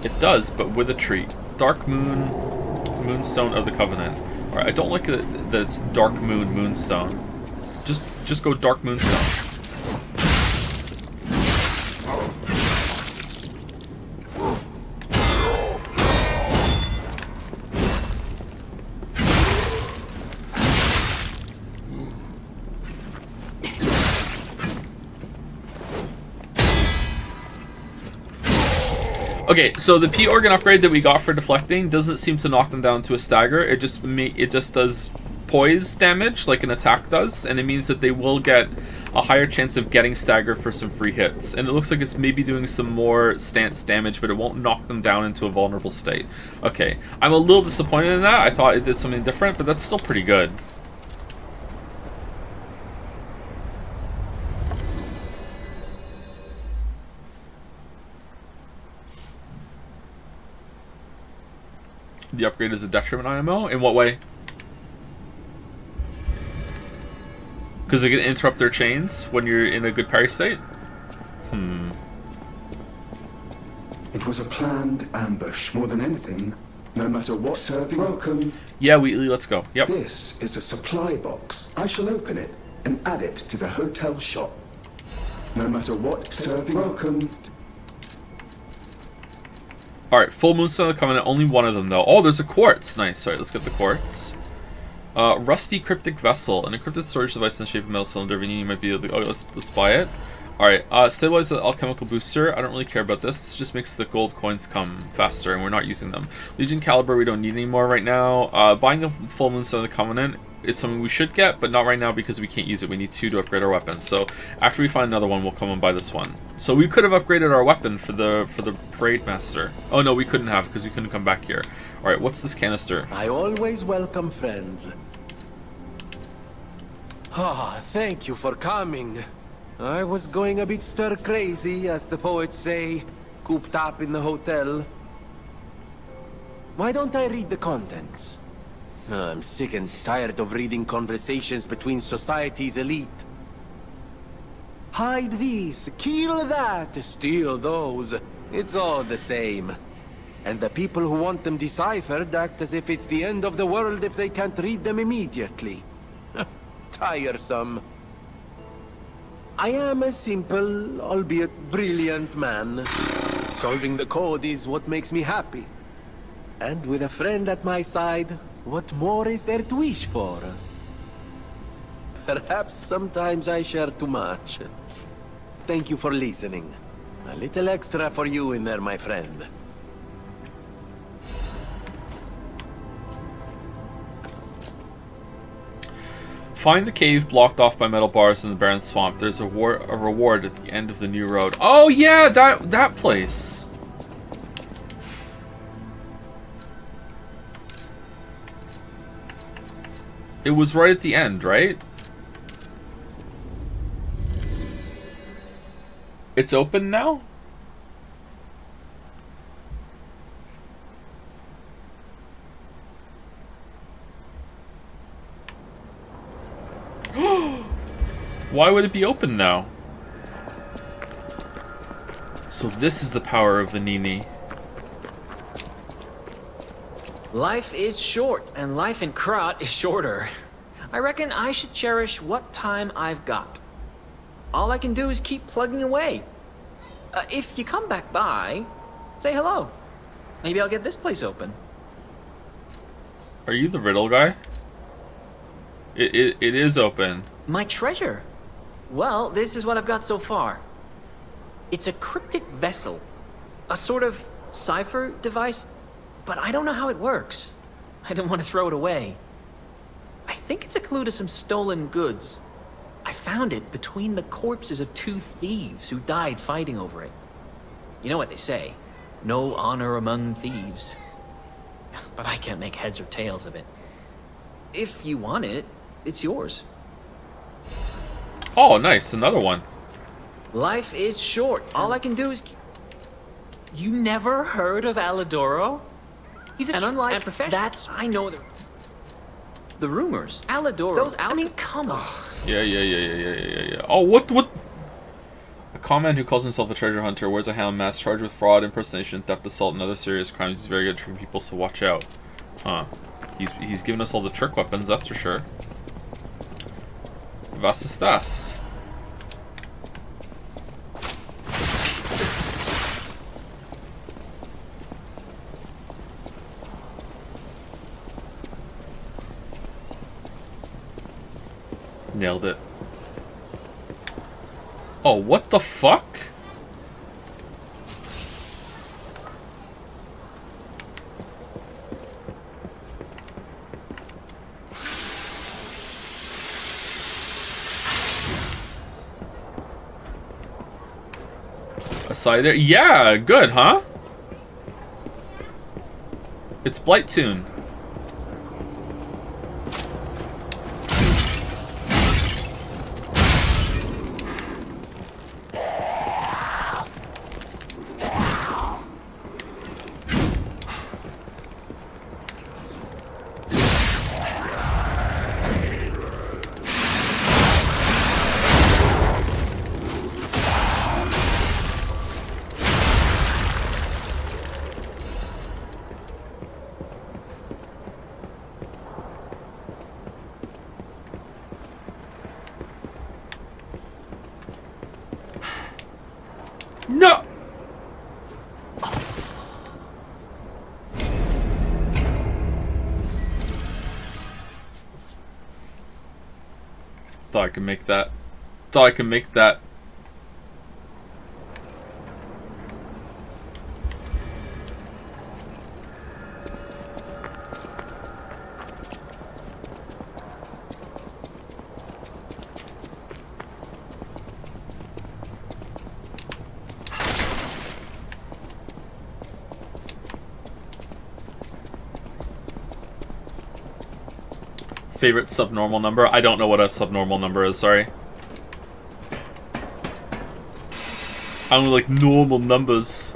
It does, but with a treat. Dark Moon, Moonstone of the Covenant. Alright, I don't like that it's Dark Moon, Moonstone. Just go Dark Moonstone. Okay, so the P organ upgrade that we got for deflecting doesn't seem to knock them down to a stagger. It just does poise damage like an attack does, and it means that they will get a higher chance of getting stagger for some free hits. And it looks like it's maybe doing some more stance damage, but it won't knock them down into a vulnerable state. Okay, I'm a little disappointed in that. I thought it did something different, but that's still pretty good. The upgrade is a detriment IMO? In what way? Because it can interrupt their chains when you're in a good parry state? It was a planned ambush more than anything. No matter what serving welcome. Yeah, Wheatley, let's go. Yep. This is a supply box. I shall open it and add it to the hotel shop. No matter what serving welcome. Alright, full Moonstone of the Covenant, only one of them though. Oh, there's a quartz. Nice, alright, let's get the quartz. Rusty Cryptic Vessel, an encrypted storage device in the shape of a metal cylinder. Venini might be able to... Oh, let's buy it. Alright, stabilize the alchemical booster. I don't really care about this. This just makes the gold coins come faster, and we're not using them. Legion Caliber we don't need anymore right now. Buying a full Moonstone of the Covenant is something we should get, but not right now because we can't use it. We need 2 to upgrade our weapon. So after we find another one, we'll come and buy this one. So we could have upgraded our weapon for the Parade Master. Oh no, we couldn't have because we couldn't come back here. Alright, what's this canister? I always welcome friends. Ah, thank you for coming. I was going a bit stir-crazy, as the poets say, cooped up in the hotel. Why don't I read the contents? I'm sick and tired of reading conversations between society's elite. Hide these, kill that, steal those. It's all the same. And the people who want them deciphered act as if it's the end of the world if they can't read them immediately. Tiresome. I am a simple, albeit brilliant man. Solving the code is what makes me happy. And with a friend at my side, what more is there to wish for? Perhaps sometimes I share too much. Thank you for listening. A little extra for you in there, my friend. Find the cave blocked off by metal bars in the barren swamp. There's a reward at the end of the new road. Oh yeah, that place. It was right at the end, right? It's open now? Why would it be open now? So this is the power of Venini. Life is short, and life in Krat is shorter. I reckon I should cherish what time I've got. All I can do is keep plugging away. If you come back by, say hello. Maybe I'll get this place open. Are you the riddle guy? It is open. My treasure? Well, this is what I've got so far. It's a cryptic vessel. A sort of cipher device, but I don't know how it works. I didn't want to throw it away. I think it's a clue to some stolen goods. I found it between the corpses of 2 thieves who died fighting over it. You know what they say, no honor among thieves. But I can't make heads or tails of it. If you want it, it's yours. Oh, nice. Another one. Life is short. All I can do is... You never heard of Alidoro? He's an unlike professional. That's... I know the rumors. Alidoro. Those I mean, come on. Yeah. Oh, what? A conman who calls himself a treasure hunter, wears a hound mask, charged with fraud, impersonation, theft, assault, and other serious crimes. He's very good at tricking people, so watch out. Huh. He's giving us all the trick weapons, that's for sure. Was ist das? Nailed it. Oh, what the fuck? Aside there? Yeah, good, huh? It's Blighttoon. No! Thought I could make that. Thought I could make that. Favorite subnormal number? I don't know what a subnormal number is, sorry. I only like normal numbers.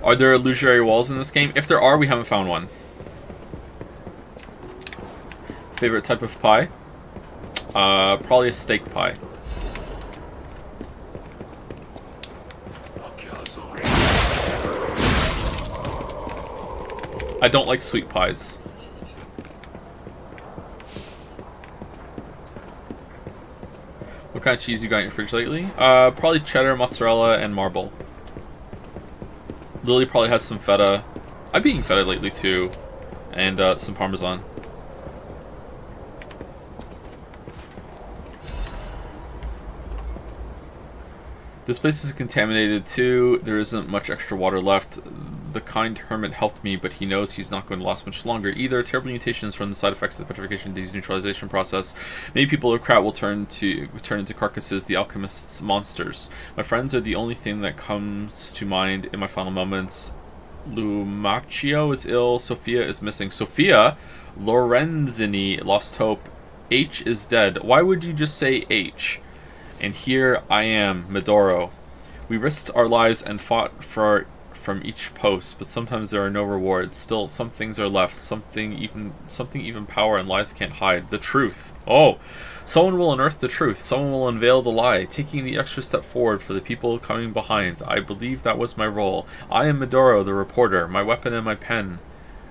Are there illusory walls in this game? If there are, we haven't found one. Favorite type of pie? Probably a steak pie. I don't like sweet pies. What kind of cheese you got in your fridge lately? Probably cheddar, mozzarella, and marble. Lily probably has some feta. I've been eating feta lately too. And some parmesan. This place is contaminated too. There isn't much extra water left. The kind hermit helped me, but he knows he's not going to last much longer either. Terrible mutations from the side effects of the petrification disease neutralization process. Many people of Krat will turn into carcasses, the alchemist's monsters. My friends are the only thing that comes to mind in my final moments. Lumaccio is ill. Sophia is missing. Sophia? Lorenzini lost hope. H is dead. Why would you just say H? And here I am, Medoro. We risked our lives and fought from each post, but sometimes there are no rewards. Still, some things are left. Something even power and lies can't hide. The truth. Oh, someone will unearth the truth. Someone will unveil the lie, taking the extra step forward for the people coming behind. I believe that was my role. I am Medoro, the reporter. My weapon and my pen.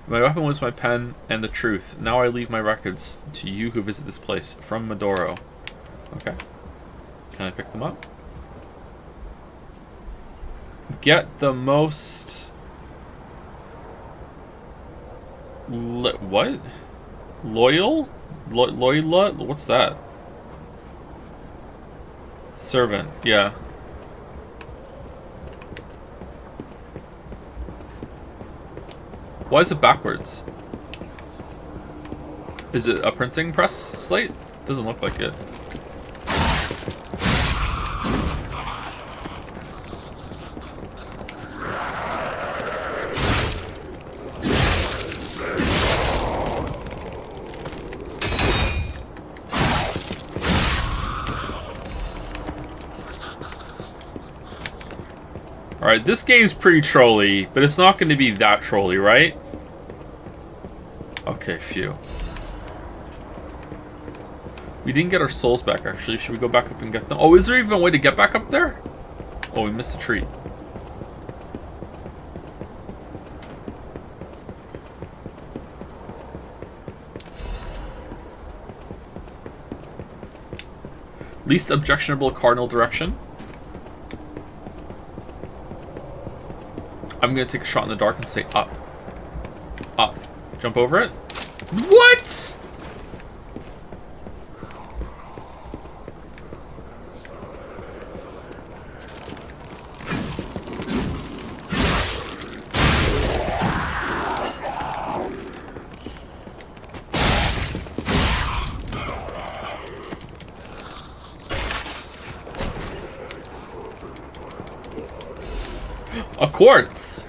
My weapon was my pen and the truth. Now I leave my records to you who visit this place. From Medoro. Okay. Can I pick them up? Get the most... what? Loyal? Loyla? What's that? Servant, yeah. Why is it backwards? Is it a printing press slate? Doesn't look like it. Alright, this game's pretty trolly, but it's not going to be that trolly, right? Okay, phew. We didn't get our souls back, actually. Should we go back up and get them? Oh, is there even a way to get back up there? Oh, we missed a treat. Least objectionable cardinal direction. I'm gonna take a shot in the dark and say up. Up. Jump over it. What? A quartz.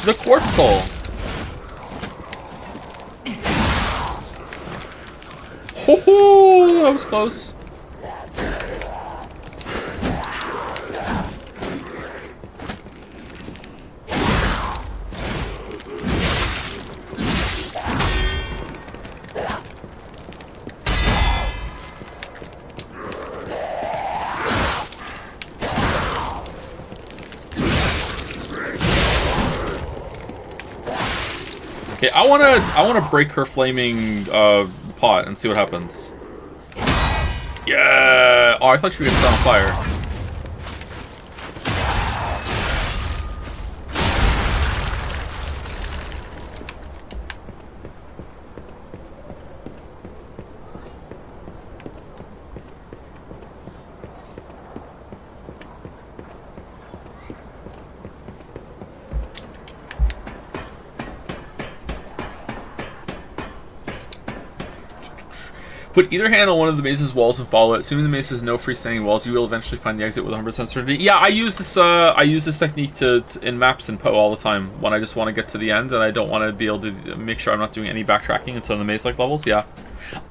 The quartz hole. Ho-ho! That was close. Okay, I wanna break her flaming pot and see what happens. Yeah! Oh, I thought she would get set on fire. Put either hand on one of the maze's walls and follow it. Assuming the maze has no freestanding walls, you will eventually find the exit with 100% certainty. Yeah, I use this technique in maps in Poe all the time when I just want to get to the end and I don't want to be able to make sure I'm not doing any backtracking in some of the maze-like levels. Yeah,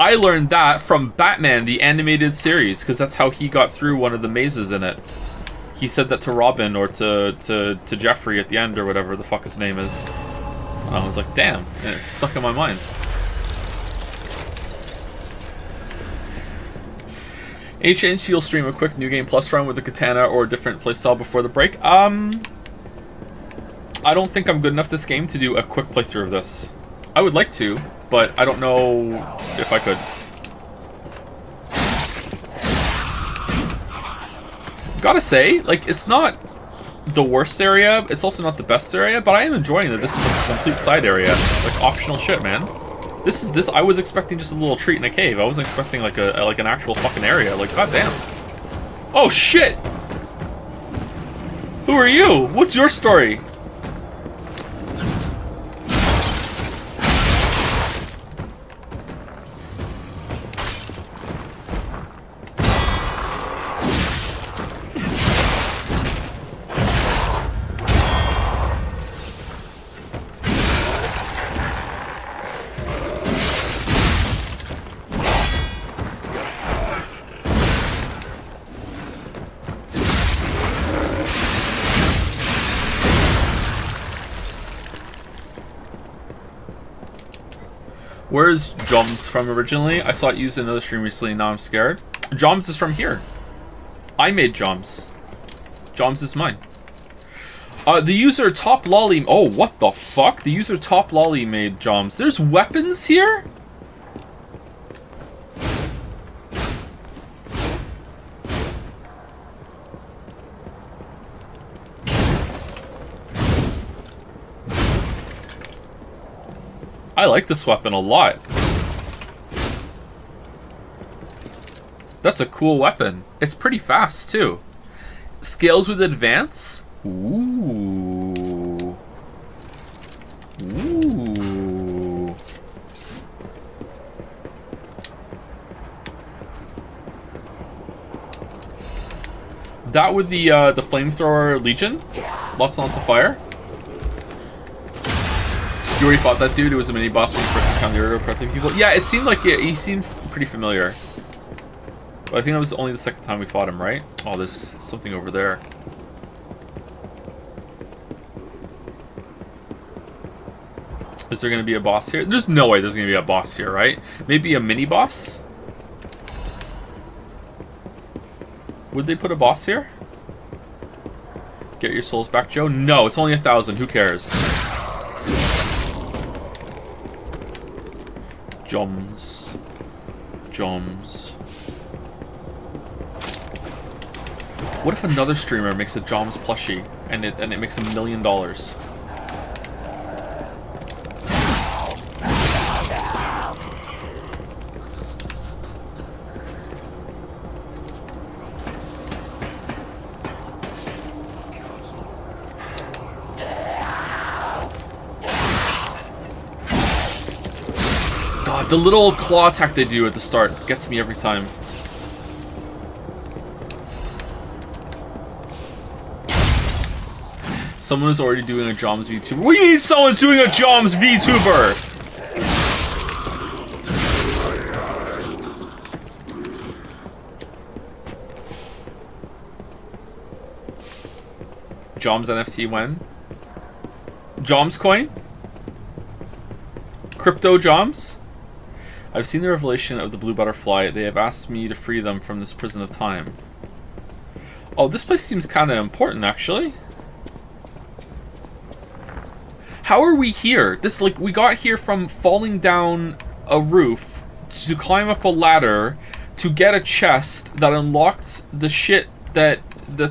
I learned that from Batman the animated series because that's how he got through one of the mazes in it. He said that to Robin or to Jeffrey at the end or whatever the fuck his name is. And I was like, damn, and it's stuck in my mind. Any chance you'll stream a quick New Game Plus run with a katana or a different playstyle before the break? I don't think I'm good enough this game to do a quick playthrough of this. I would like to, but I don't know if I could. Gotta say, like, it's not the worst area, it's also not the best area, but I am enjoying that this is a complete side area. Like, optional shit, man. This I was expecting just a little treat in a cave. I wasn't expecting like an actual fucking area. Like, goddamn. Oh shit! Who are you? What's your story? Where's Joms from originally? I saw it used in another stream recently, now I'm scared. Joms is from here. I made Joms. Joms is mine. The user Top Lolly... Oh, what the fuck? The user Top Lolly made Joms. There's weapons here? I like this weapon a lot. That's a cool weapon. It's pretty fast, too. Scales with advance? Ooh. Ooh. That with the flamethrower Legion? Lots and lots of fire. You already fought that dude? It was a mini boss when you first encountered the corrupting people. Yeah, it seemed like he seemed pretty familiar. But I think that was only the second time we fought him, right? Oh, there's something over there. Is there going to be a boss here? There's no way there's going to be a boss here, right? Maybe a mini boss? Would they put a boss here? Get your souls back, Joe? No, it's only 1,000. Who cares? Joms. Joms. What if another streamer makes a Joms plushie and it makes $1 million? The little claw attack they do at the start gets me every time. Someone is already doing a Joms VTuber. What do you mean someone's doing a Joms VTuber? Joms NFT when? Joms coin? Crypto Joms? I've seen the revelation of the blue butterfly. They have asked me to free them from this prison of time. Oh, this place seems kind of important, actually. How are we here? This, like, we got here from falling down a roof to climb up a ladder to get a chest that unlocked the shit that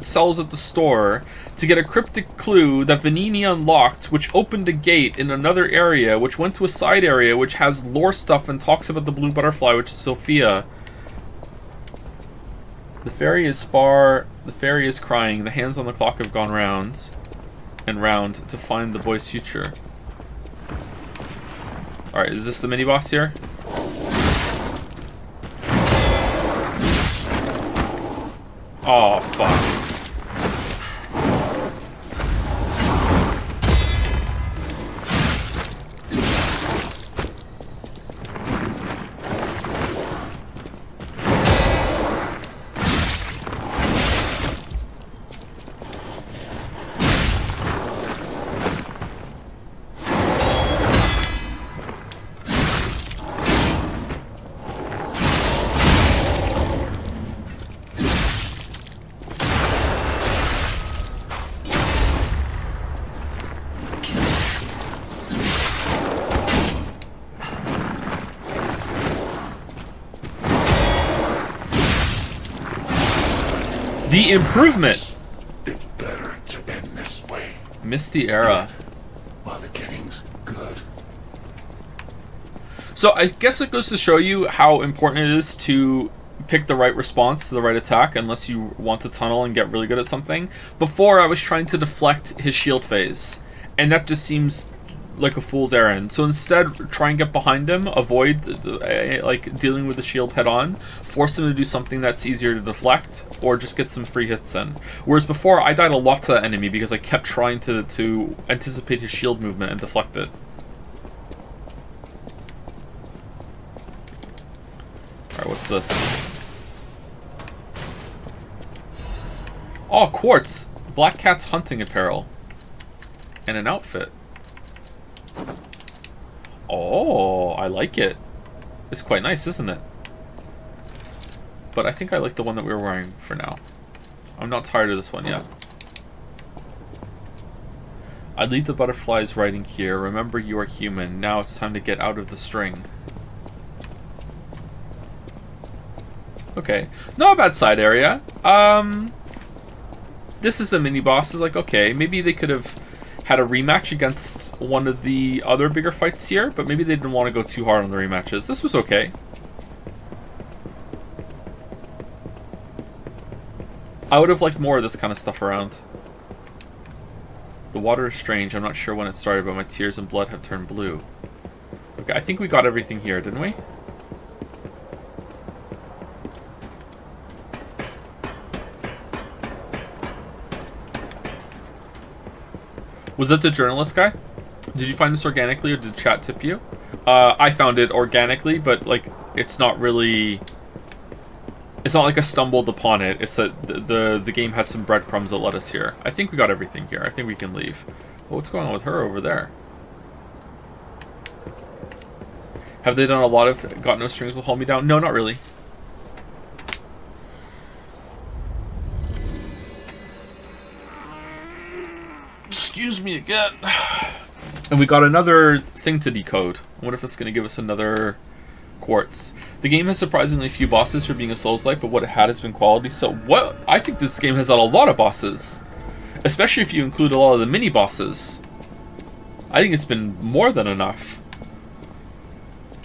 sells at the store, to get a cryptic clue that Venini unlocked, which opened a gate in another area, which went to a side area, which has lore stuff and talks about the blue butterfly, which is Sophia. The fairy is far, the fairy is crying, the hands on the clock have gone round and round to find the boy's future. Alright, is this the mini-boss here? Oh, fuck. The improvement. It's better to end this way. Misty Era. While the getting's good. So I guess it goes to show you how important it is to pick the right response to the right attack unless you want to tunnel and get really good at something. Before I was trying to deflect his shield phase, and that just seems like a fool's errand. So instead, try and get behind him, avoid like dealing with the shield head on, force him to do something that's easier to deflect, or just get some free hits in. Whereas before, I died a lot to that enemy because I kept trying to anticipate his shield movement and deflect it. Alright, what's this? Oh, quartz! Black Cat's hunting apparel. And an outfit. Oh, I like it. It's quite nice, isn't it? But I think I like the one that we were wearing for now. I'm not tired of this one yet. I'd leave the butterflies writing here. Remember, you are human. Now it's time to get out of the string. Okay. Not a bad side area. This is the mini-boss. Is like, okay, maybe they could have had a rematch against one of the other bigger fights here, but maybe they didn't want to go too hard on the rematches. This was okay. I would have liked more of this kind of stuff around. The water is strange. I'm not sure when it started, but my tears and blood have turned blue. Okay, I think we got everything here, didn't we? Was that the journalist guy? Did you find this organically, or did chat tip you? I found it organically, but like it's not really It's not like I stumbled upon it. It's that the game had some breadcrumbs that led us here. I think we got everything here. I think we can leave. Oh, what's going on with her over there? Have they done a lot of Got No Strings Will Hold Me Down? No, not really. Excuse me again. And we got another thing to decode. I wonder if that's going to give us another quartz. The game has surprisingly few bosses for being a Souls-like, but what it had has been quality. So what? I think this game has had a lot of bosses. Especially if you include a lot of the mini-bosses. I think it's been more than enough.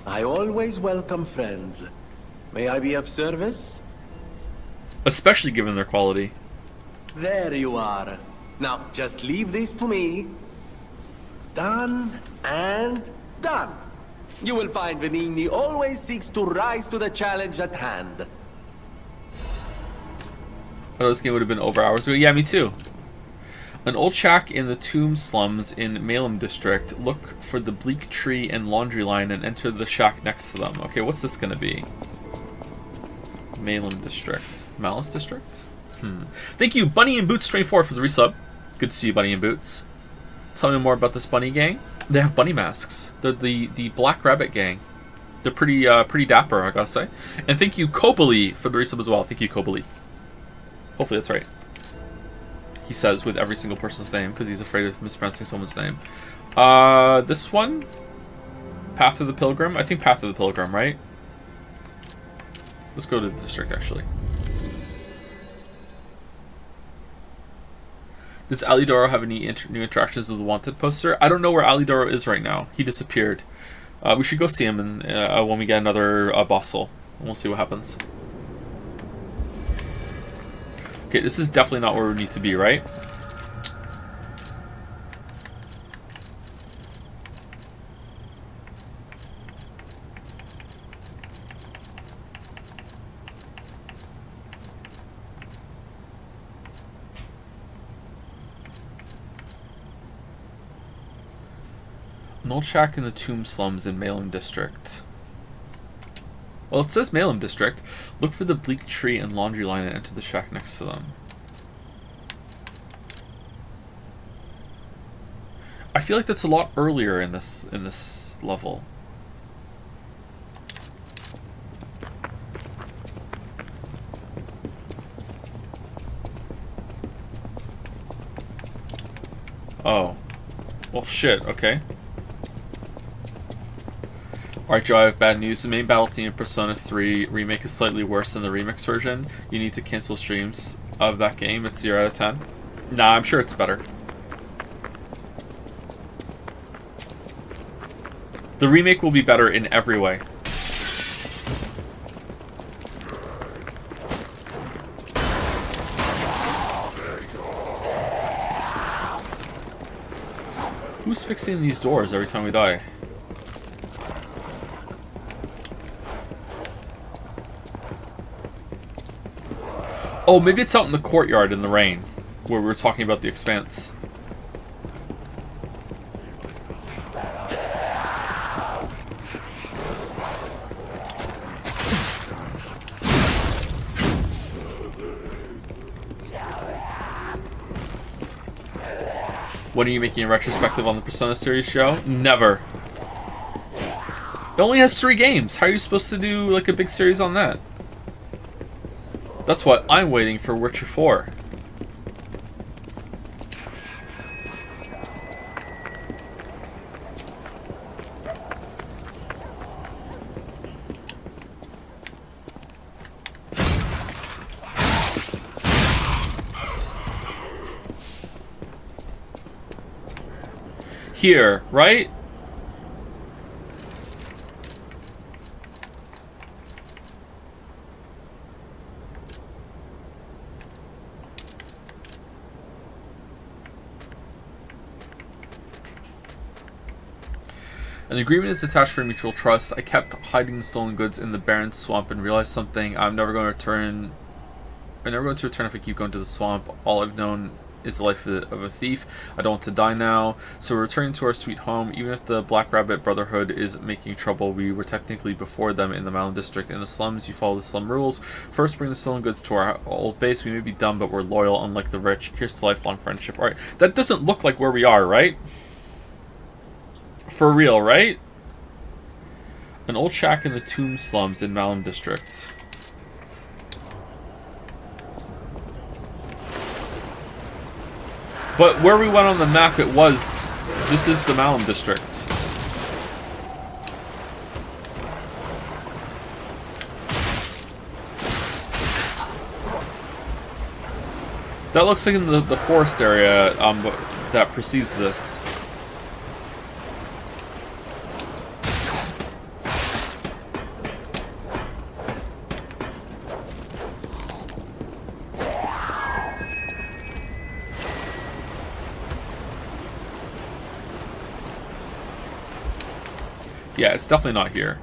I always welcome friends. May I be of service? Especially given their quality. There you are. Now, just leave this to me. Done and done. You will find Venigni always seeks to rise to the challenge at hand. Oh, this game would have been over hours ago. Yeah, me too. An old shack in the tomb slums in Malem District. Look for the bleak tree and laundry line and enter the shack next to them. Okay, what's this gonna be? Malem District. Malice District? Thank you, Bunny and Boots 24 for the resub. Good to see you, Bunny and Boots. Tell me more about this bunny gang. They have bunny masks. They're the Black Rabbit gang. They're pretty dapper, I gotta say. And thank you, Kobali, for the resub as well. Thank you, Kobali. Hopefully that's right. He says with every single person's name because he's afraid of mispronouncing someone's name. This one? Path of the Pilgrim? I think Path of the Pilgrim, right? Let's go to the district, actually. Does Alidoro have any new interactions with the Wanted poster? I don't know where Alidoro is right now. He disappeared. We should go see him when we get another bossel. We'll see what happens. Okay, this is definitely not where we need to be, right? An old shack in the tomb slums in Malem District. Well, it says Malem District. Look for the bleak tree and laundry line and enter the shack next to them. I feel like that's a lot earlier in this level. Oh. Well, shit, okay. Alright, Joe, I have bad news. The main battle theme in Persona 3 Remake is slightly worse than the remix version. You need to cancel streams of that game. It's 0 out of 10. Nah, I'm sure it's better. The remake will be better in every way. Who's fixing these doors every time we die? Oh, maybe it's out in the courtyard in the rain, where we were talking about the expanse. When are you making a retrospective on the Persona series show? Never. It only has 3 games. How are you supposed to do like a big series on that? That's what I'm waiting for Witcher 4. Here, right? An agreement is attached for mutual trust. I kept hiding the stolen goods in the barren swamp and realized something. I'm never going to return if I keep going to the swamp. All I've known is the life of a thief. I don't want to die now. So we're returning to our sweet home. Even if the Black Rabbit Brotherhood is making trouble, we were technically before them in the Mountain District. In the slums, you follow the slum rules. First, bring the stolen goods to our old base. We may be dumb, but we're loyal, unlike the rich. Here's to lifelong friendship. Alright, that doesn't look like where we are, right? For real, right? An old shack in the Tomb slums in Malum District. But where we went on the map, it was... This is the Malum District. That looks like in the forest area that precedes this. Yeah, it's definitely not here.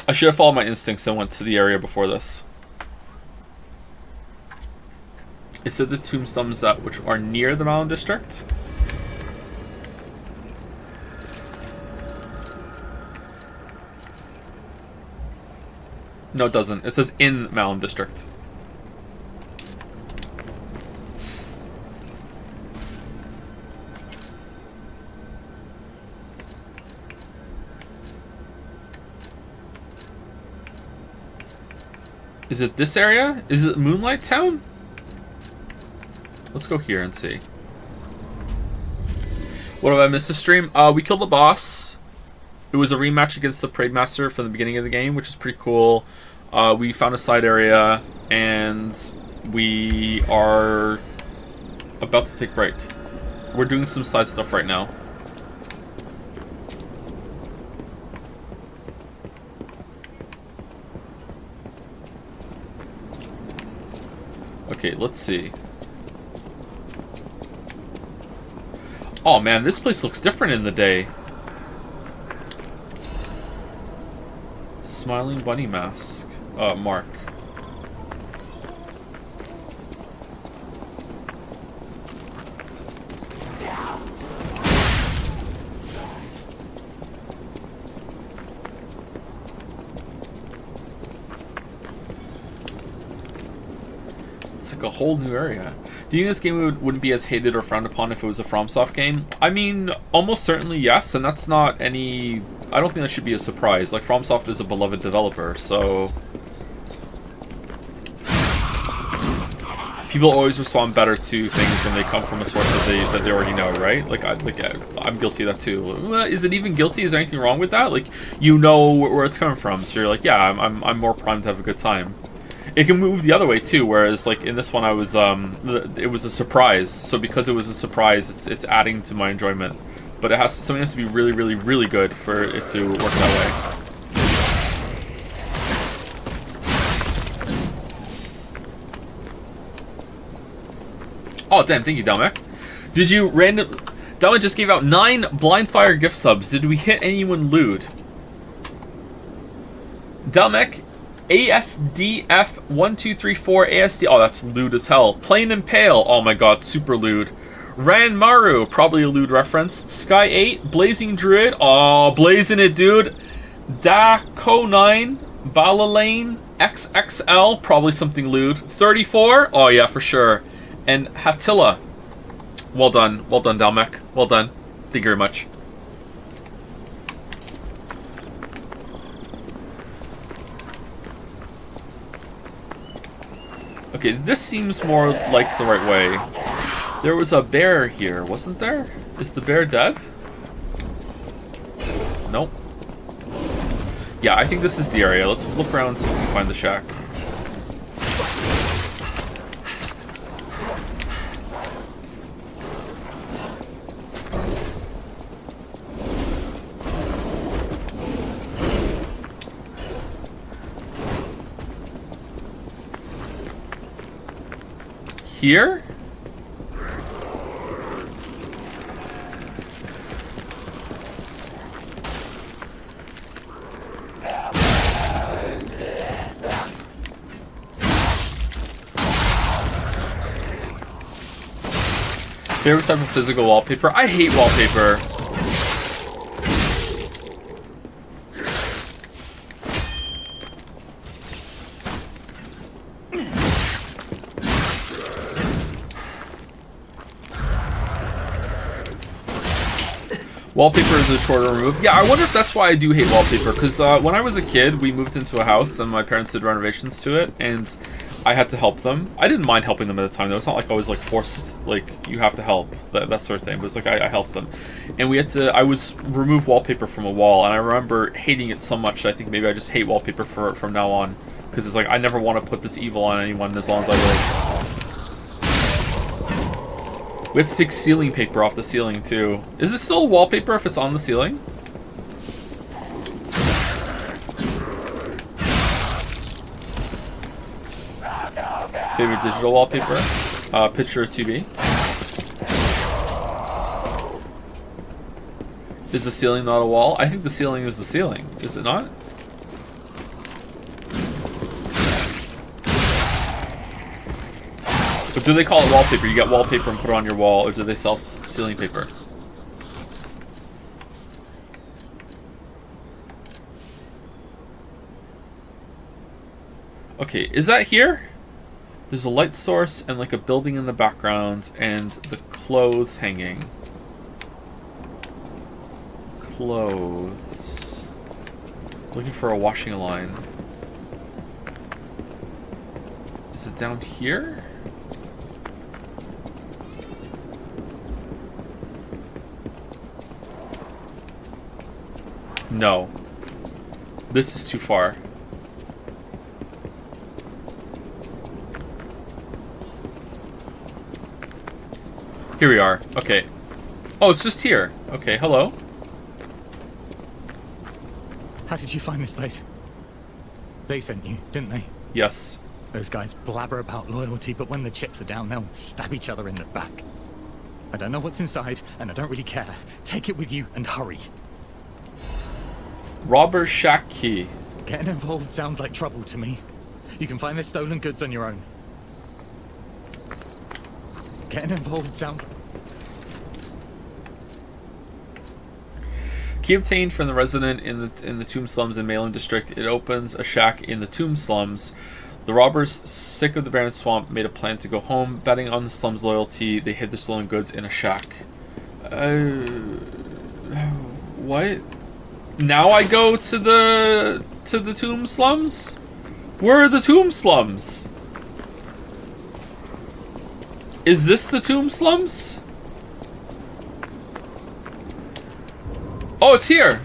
I should have followed my instincts and went to the area before this. It said the tombstones that which are near the Malum District. No, it doesn't. It says in Malum District. Is it this area? Is it Moonlight Town? Let's go here and see. What have I missed this stream? We killed the boss. It was a rematch against the Parade Master from the beginning of the game, which is pretty cool. We found a side area, and we are about to take a break. We're doing some side stuff right now. Okay, let's see. Oh man, this place looks different in the day. Smiling bunny mask. Mark. It's like a whole new area. Do you think this game wouldn't be as hated or frowned upon if it was a FromSoft game? I mean, almost certainly yes, and that's not any... I don't think that should be a surprise. Like, FromSoft is a beloved developer, so... People always respond better to things when they come from a source that they already know, right? Like I'm guilty of that too. Is it even guilty? Is there anything wrong with that? Like, you know where it's coming from, so you're like, yeah, I'm more primed to have a good time. It can move the other way too, whereas like in this one I was it was a surprise. So because it was a surprise, it's adding to my enjoyment. But something has to be really, really, really good for it to work that way. Oh damn, thank you, Dalmek. Did you Dalmek just gave out 9 Blind Fire gift subs. Did we hit anyone lewd? Dalmek, ASDF1234 ASD. Oh, that's lewd as hell. Plain and Pale. Oh my god, super lewd. Ran Maru, probably a lewd reference. Sky 8, Blazing Druid. Oh, blazing it, dude. Dako9, Balalane, XXL, probably something lewd. 34. Oh yeah, for sure. And Hatilla. Well done, Dalmek. Well done. Thank you very much. Okay, this seems more like the right way. There was a bear here, wasn't there? Is the bear dead? Nope. Yeah, I think this is the area. Let's look around and see if we can find the shack. Here? Favorite type of physical wallpaper? I hate wallpaper. Wallpaper is a shorter remove. Yeah, I wonder if that's why I do hate wallpaper. Because when I was a kid, we moved into a house and my parents did renovations to it, and I had to help them. I didn't mind helping them at the time, though. It's not like I was like forced, like you have to help, that sort of thing. It was like I helped them, and we had to. I was remove wallpaper from a wall, and I remember hating it so much. I think maybe I just hate wallpaper from now on, because it's like I never want to put this evil on anyone as long as I live. We have to take ceiling paper off the ceiling, too. Is it still wallpaper if it's on the ceiling? Favorite digital wallpaper? Picture of 2B. Is the ceiling not a wall? I think the ceiling is the ceiling. Is it not? But do they call it wallpaper? You get wallpaper and put it on your wall, or do they sell ceiling paper? Okay, is that here? There's a light source and like a building in the background and the clothes hanging. Clothes. Looking for a washing line. Is it down here? No. This is too far. Here we are. Okay. Oh, it's just here. Okay, hello. How did you find this place? They sent you, didn't they? Yes. Those guys blabber about loyalty, but when the chips are down, they'll stab each other in the back. I don't know what's inside, and I don't really care. Take it with you and hurry. Robber's shack key. Getting involved sounds like trouble to me. You can find the stolen goods on your own. Getting involved sounds... Key obtained from the resident in the Tomb Slums in Malem District. It opens a shack in the Tomb Slums. The robbers, sick of the barren swamp, made a plan to go home. Betting on the slums' loyalty, they hid the stolen goods in a shack. What? Now I go to the Tomb Slums? Where are the Tomb Slums? Is this the Tomb Slums? Oh, it's here.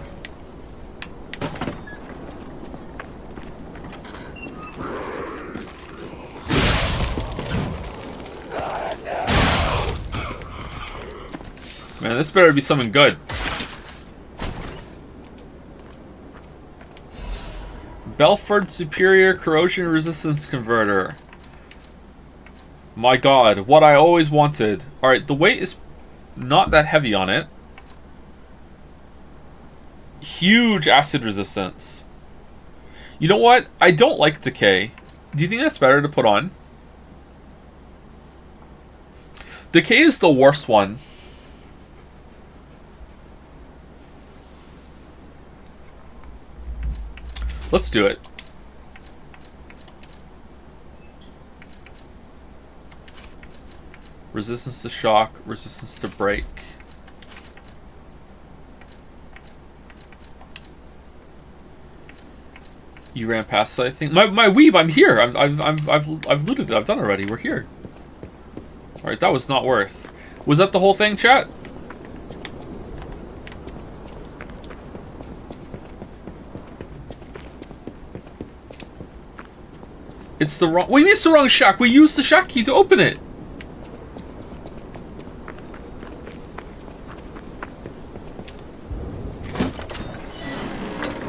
Man, this better be something good. Belford Superior Corrosion Resistance Converter. My god, what I always wanted. Alright, the weight is not that heavy on it. Huge acid resistance. You know what? I don't like Decay. Do you think that's better to put on? Decay is the worst one. Let's do it. Resistance to shock, resistance to break. You ran past it, I think. My weeb, I'm here. I've looted it. I've done it already. We're here. All right, that was not worth. Was that the whole thing, chat? It's the wrong... Wait, it's the wrong shack. We used the shack key to open it.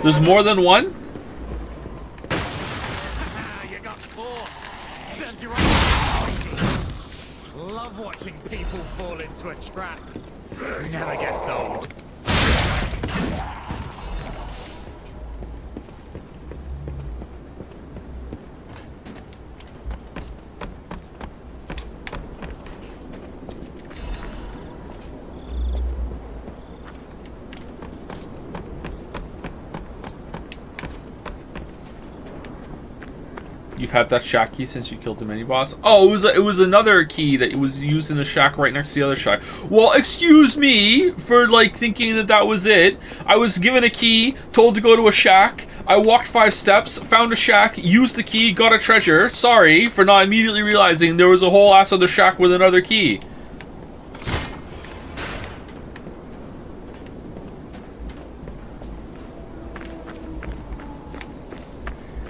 There's more than one? You got four. Love watching people fall into a trap. Never gets old. had that shack key since you killed the mini boss. Oh, it was another key that was used in the shack right next to the other shack. Well, excuse me for like thinking that that was it. I was given a key, told to go to a shack. I walked 5 steps, found a shack, used the key, got a treasure. Sorry for not immediately realizing there was a whole ass other shack with another key.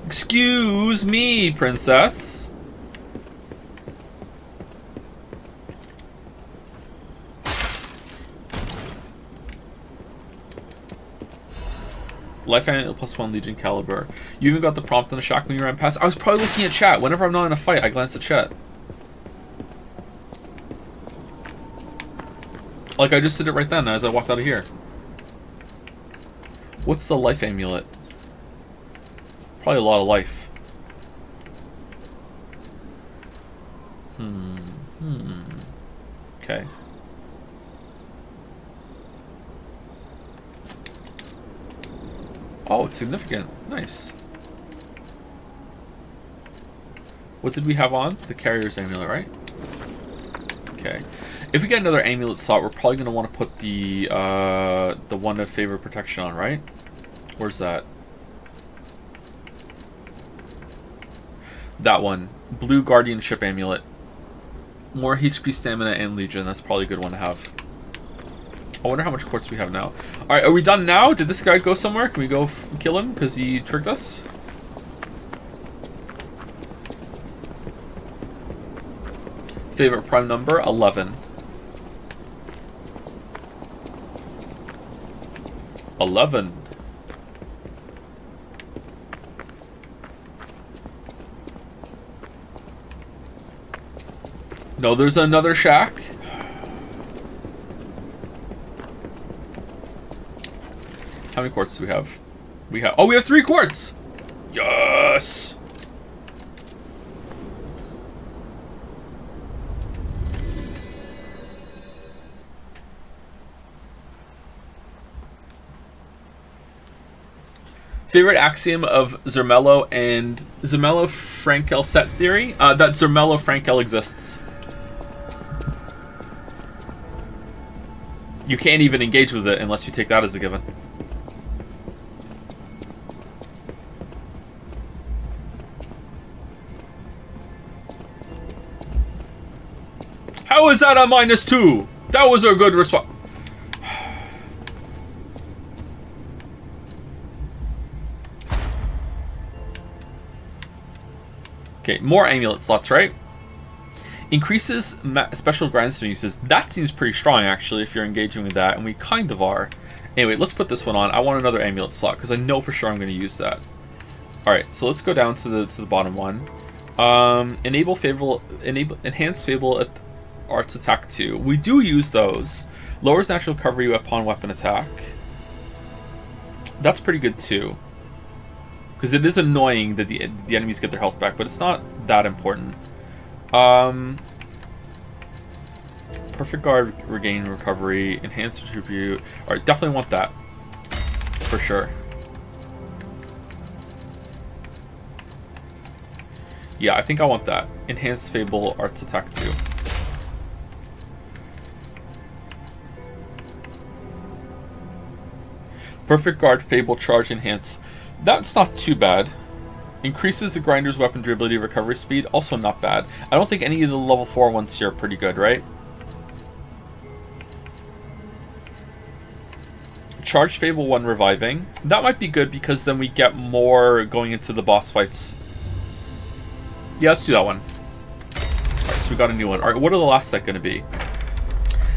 Excuse me, princess. Life Amulet +1 Legion Caliber. You even got the prompt on the shack when you ran past. I was probably looking at chat. Whenever I'm not in a fight, I glance at chat. Like I just did it right then as I walked out of here. What's the Life Amulet? Probably a lot of life. Okay. Oh, it's significant. Nice. What did we have on? The Carrier's Amulet, right? Okay. If we get another amulet slot, we're probably going to want to put the one of favor protection on, right? Where's that? That one. Blue Guardianship Amulet. More HP, Stamina, and Legion. That's probably a good one to have. I wonder how much quartz we have now. Alright, are we done now? Did this guy go somewhere? Can we go kill him because he tricked us? Favorite prime number? 11. 11. No, there's another shack. How many quartz do we have? Oh, we have 3 quartz! Yes! Favorite axiom of Zermello and Zermello-Frankel set theory? That Zermello-Frankel exists. You can't even engage with it unless you take that as a given. How is that a -2? That was a good response. Okay, more amulet slots, right? Increases special grindstone uses. That seems pretty strong, actually, if you're engaging with that, and we kind of are. Anyway, let's put this one on. I want another amulet slot, because I know for sure I'm going to use that. Alright, so let's go down to the bottom one. Enhance Fable Arts Attack 2. We do use those. Lowers natural recovery upon weapon attack. That's pretty good, too. Because it is annoying that the enemies get their health back, but it's not that important. Perfect Guard, regain recovery, enhanced tribute. Alright, definitely want that. For sure. Yeah, I think I want that. Enhanced Fable Arts Attack 2. Perfect Guard, Fable Charge, Enhance. That's not too bad. Increases the Grinder's weapon durability, recovery speed. Also not bad. I don't think any of the level 4 ones here are pretty good, right? Charge Fable 1 reviving. That might be good because then we get more going into the boss fights. Yeah, let's do that one. Alright, so we got a new one. Alright, what are the last set going to be?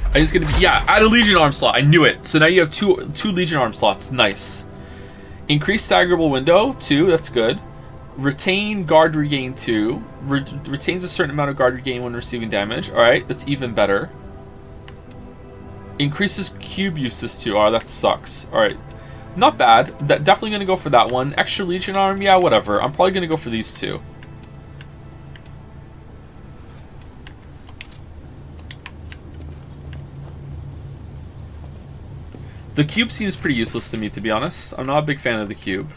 I think it's going to be... Yeah, add a Legion arm slot. I knew it. So now you have two Legion arm slots. Nice. Increase staggerable window, 2. That's good. Retain guard regain 2. Retains a certain amount of guard regain when receiving damage. Alright, that's even better. Increases cube uses 2. Oh, that sucks. Alright. Not bad. Definitely going to go for that one. Extra Legion arm, yeah, whatever. I'm probably going to go for these 2. The cube seems pretty useless to me, to be honest. I'm not a big fan of the cube.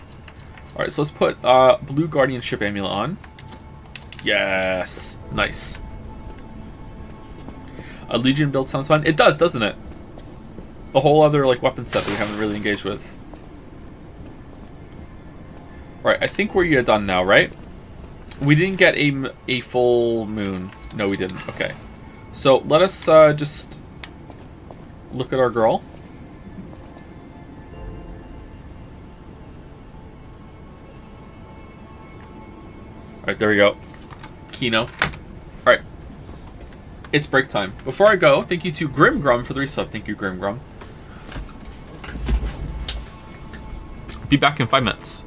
Alright, so let's put Blue Guardianship Amulet on. Yes. Nice. A Legion build sounds fun. It does, doesn't it? A whole other like weapon set that we haven't really engaged with. Right, I think we're done now, right? We didn't get a full moon. No, we didn't. Okay. So let us just look at our girl. Alright, there we go. Kino. Alright. It's break time. Before I go, thank you to Grimgrum for the resub. Thank you, Grimgrum. Be back in 5 minutes.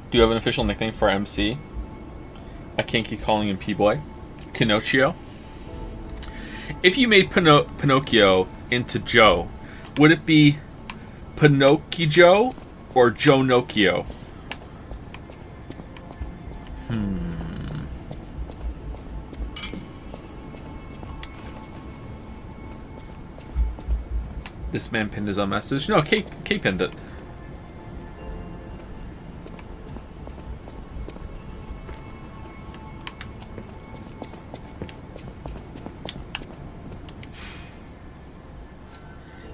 Do you have an official nickname for MC? I can't keep calling him P-Boy. Pinocchio? If you made Pinocchio into Joe, would it be Pinocchio or Joe Nokio? This man pinned his own message. No, Kay pinned it.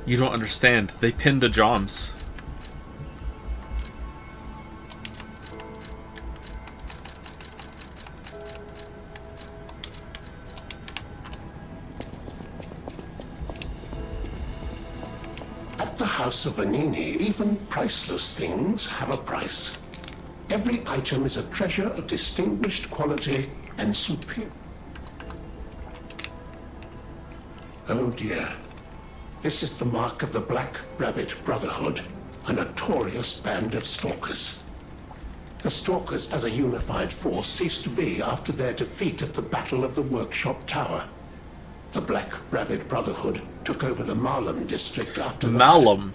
You don't understand. They pinned a Joms. At the House of Vanini, even priceless things have a price. Every item is a treasure of distinguished quality and superior. Oh dear. This is the mark of the Black Rabbit Brotherhood, a notorious band of stalkers. The stalkers as a unified force ceased to be after their defeat at the Battle of the Workshop Tower. The Black Rabbit Brotherhood took over the Marlem district after Malum.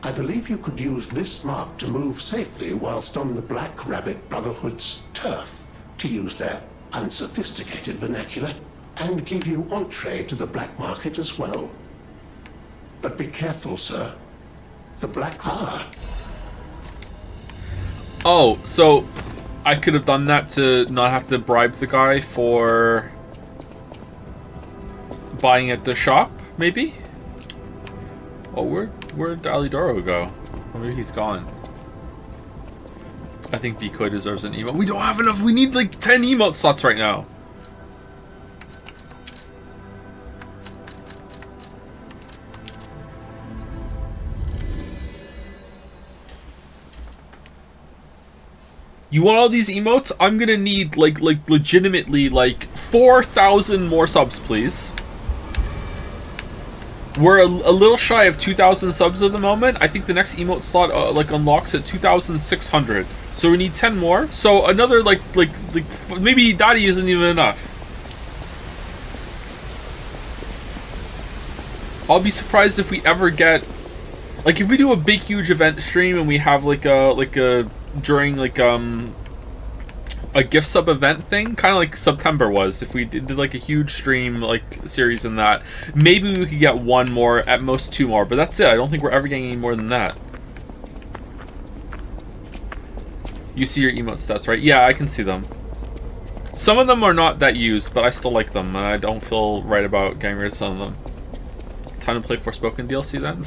I believe you could use this mark to move safely whilst on the Black Rabbit Brotherhood's turf, to use their unsophisticated vernacular, and give you entree to the black market as well. But be careful, sir. The black... Oh, so I could have done that to not have to bribe the guy for buying at the shop, maybe? Oh, where'd Alidoro go? Or maybe he's gone. I think Vikoi deserves an emote. We don't have enough. We need like 10 emote slots right now. You want all these emotes? I'm gonna need like legitimately like 4,000 more subs, please. We're a little shy of 2,000 subs at the moment. I think the next emote slot like unlocks at 2,600. So we need 10 more. So another like maybe Daddy isn't even enough. I'll be surprised if we ever get like if we do a big huge event stream and we have like a during like a gift sub event thing, kind of like September was. If we did like a huge stream like series in that, maybe we could get one more, at most 2 more, but that's it. I don't think we're ever getting any more than that. You see your emote stats, right? Yeah, I can see them. Some of them are not that used, but I still like them, and I don't feel right about getting rid of some of them. Time to play Forspoken DLC then.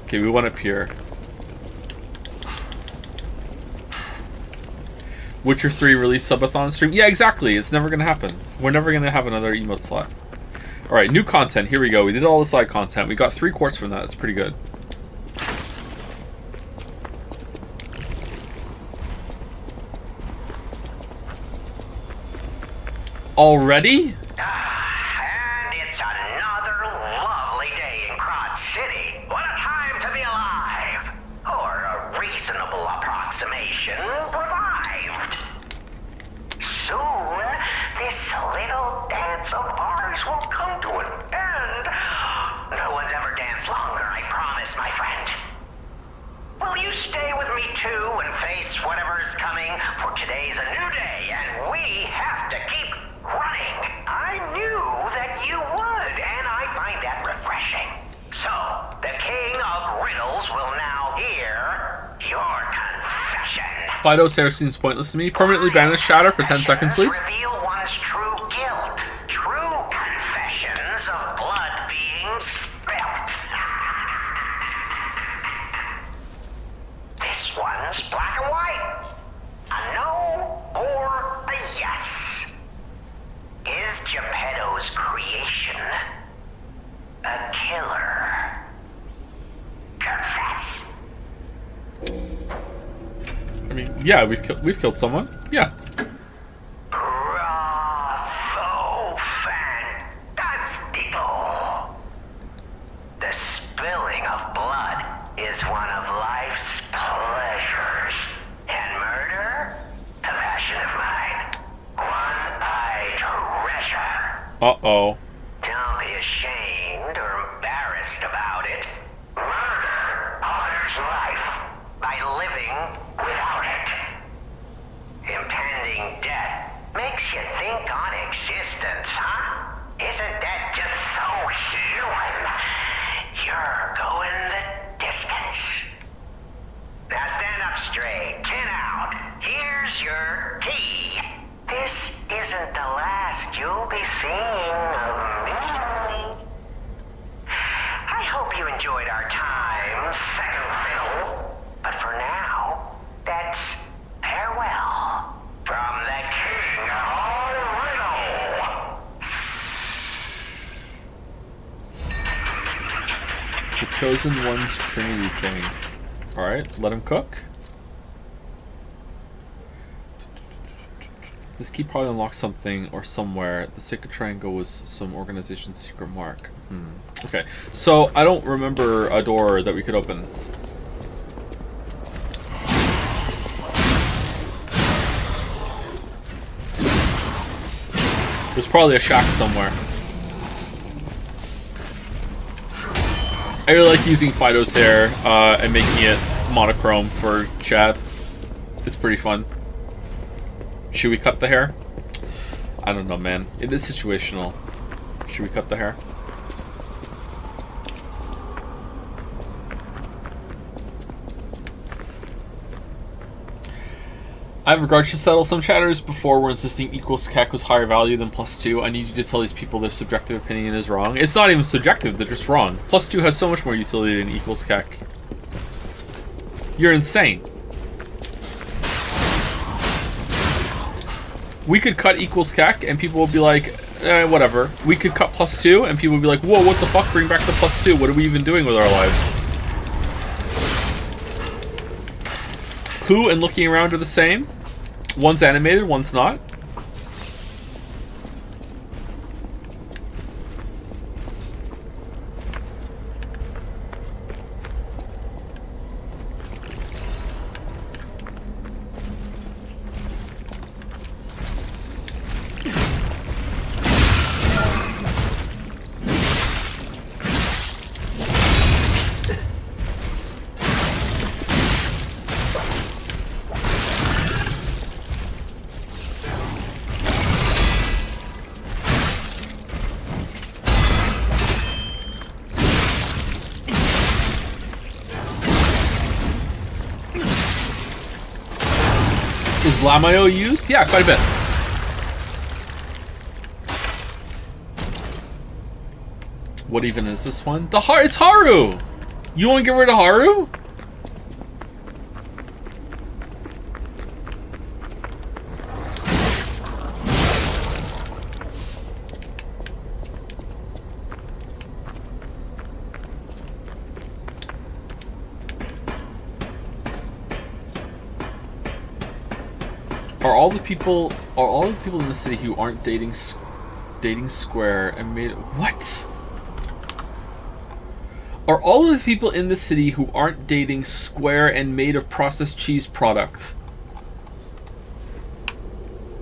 Okay, we went up here. Witcher 3 release subathon stream? Yeah, exactly. It's never gonna happen. We're never gonna have another emote slot. Alright, new content. Here we go. We did all the side content. We got 3 quartz from that. That's pretty good. Already? And it's another lovely day in Krat City. What a time to be alive! Or a reasonable approximation revived. Soon, this little dance of ours will come to an end. No one's ever danced longer, I promise, my friend. Will you stay with me too and face whatever is coming? For today's a new day, and we have to keep running. I knew that you would, and I find that refreshing. So, the King of Riddles will now hear your confession. Fido's hair seems pointless to me. Permanently banish Shatter for 10 seconds, please. Reveal one's true guilt. True confessions of blood being spilt. This one's black and white. A no or a yes. Is Geppetto's creation a killer? Confess. I mean, yeah, we've killed someone. Yeah. Bravo, fantastico. The spilling of blood is one of life's pleasures, and murder, a passion of mine. One I treasure. Uh-oh. Don't be ashamed or embarrassed about it. Murder honors life by living without it. Impending death makes you think on existence, huh? Isn't that just so human? You're going the distance. Now stand up straight, chin out. Here's your key. This isn't the last you'll be seeing of me. I hope you enjoyed our time, second fiddle. But for now, that's farewell from the King of Riddle. The Chosen One's Trinity King. Alright, let him cook. This key probably unlocks something or somewhere. The Sacred Triangle was some organization's secret mark. Okay, so I don't remember a door that we could open. There's probably a shack somewhere. I really like using Fido's hair and making it monochrome for Chad. It's pretty fun. Should we cut the hair? I don't know, man. It is situational. Should we cut the hair? I have a grudge to settle. Some chatters before were insisting equals CAC was higher value than +2. I need you to tell these people their subjective opinion is wrong. It's not even subjective, they're just wrong. +2 has so much more utility than equals CAC. You're insane. We could cut equals CAC and people will be like, whatever. We could cut +2 and people will be like, whoa, what the fuck? Bring back the +2. What are we even doing with our lives? Who and looking around are the same. One's animated, one's not. Is Lamayo used? Yeah, quite a bit. What even is this one? It's Haru! You want to get rid of Haru? Are all the people in the city who aren't dating Square and made what? Are all of the people in the city who aren't dating Square and made of processed cheese product?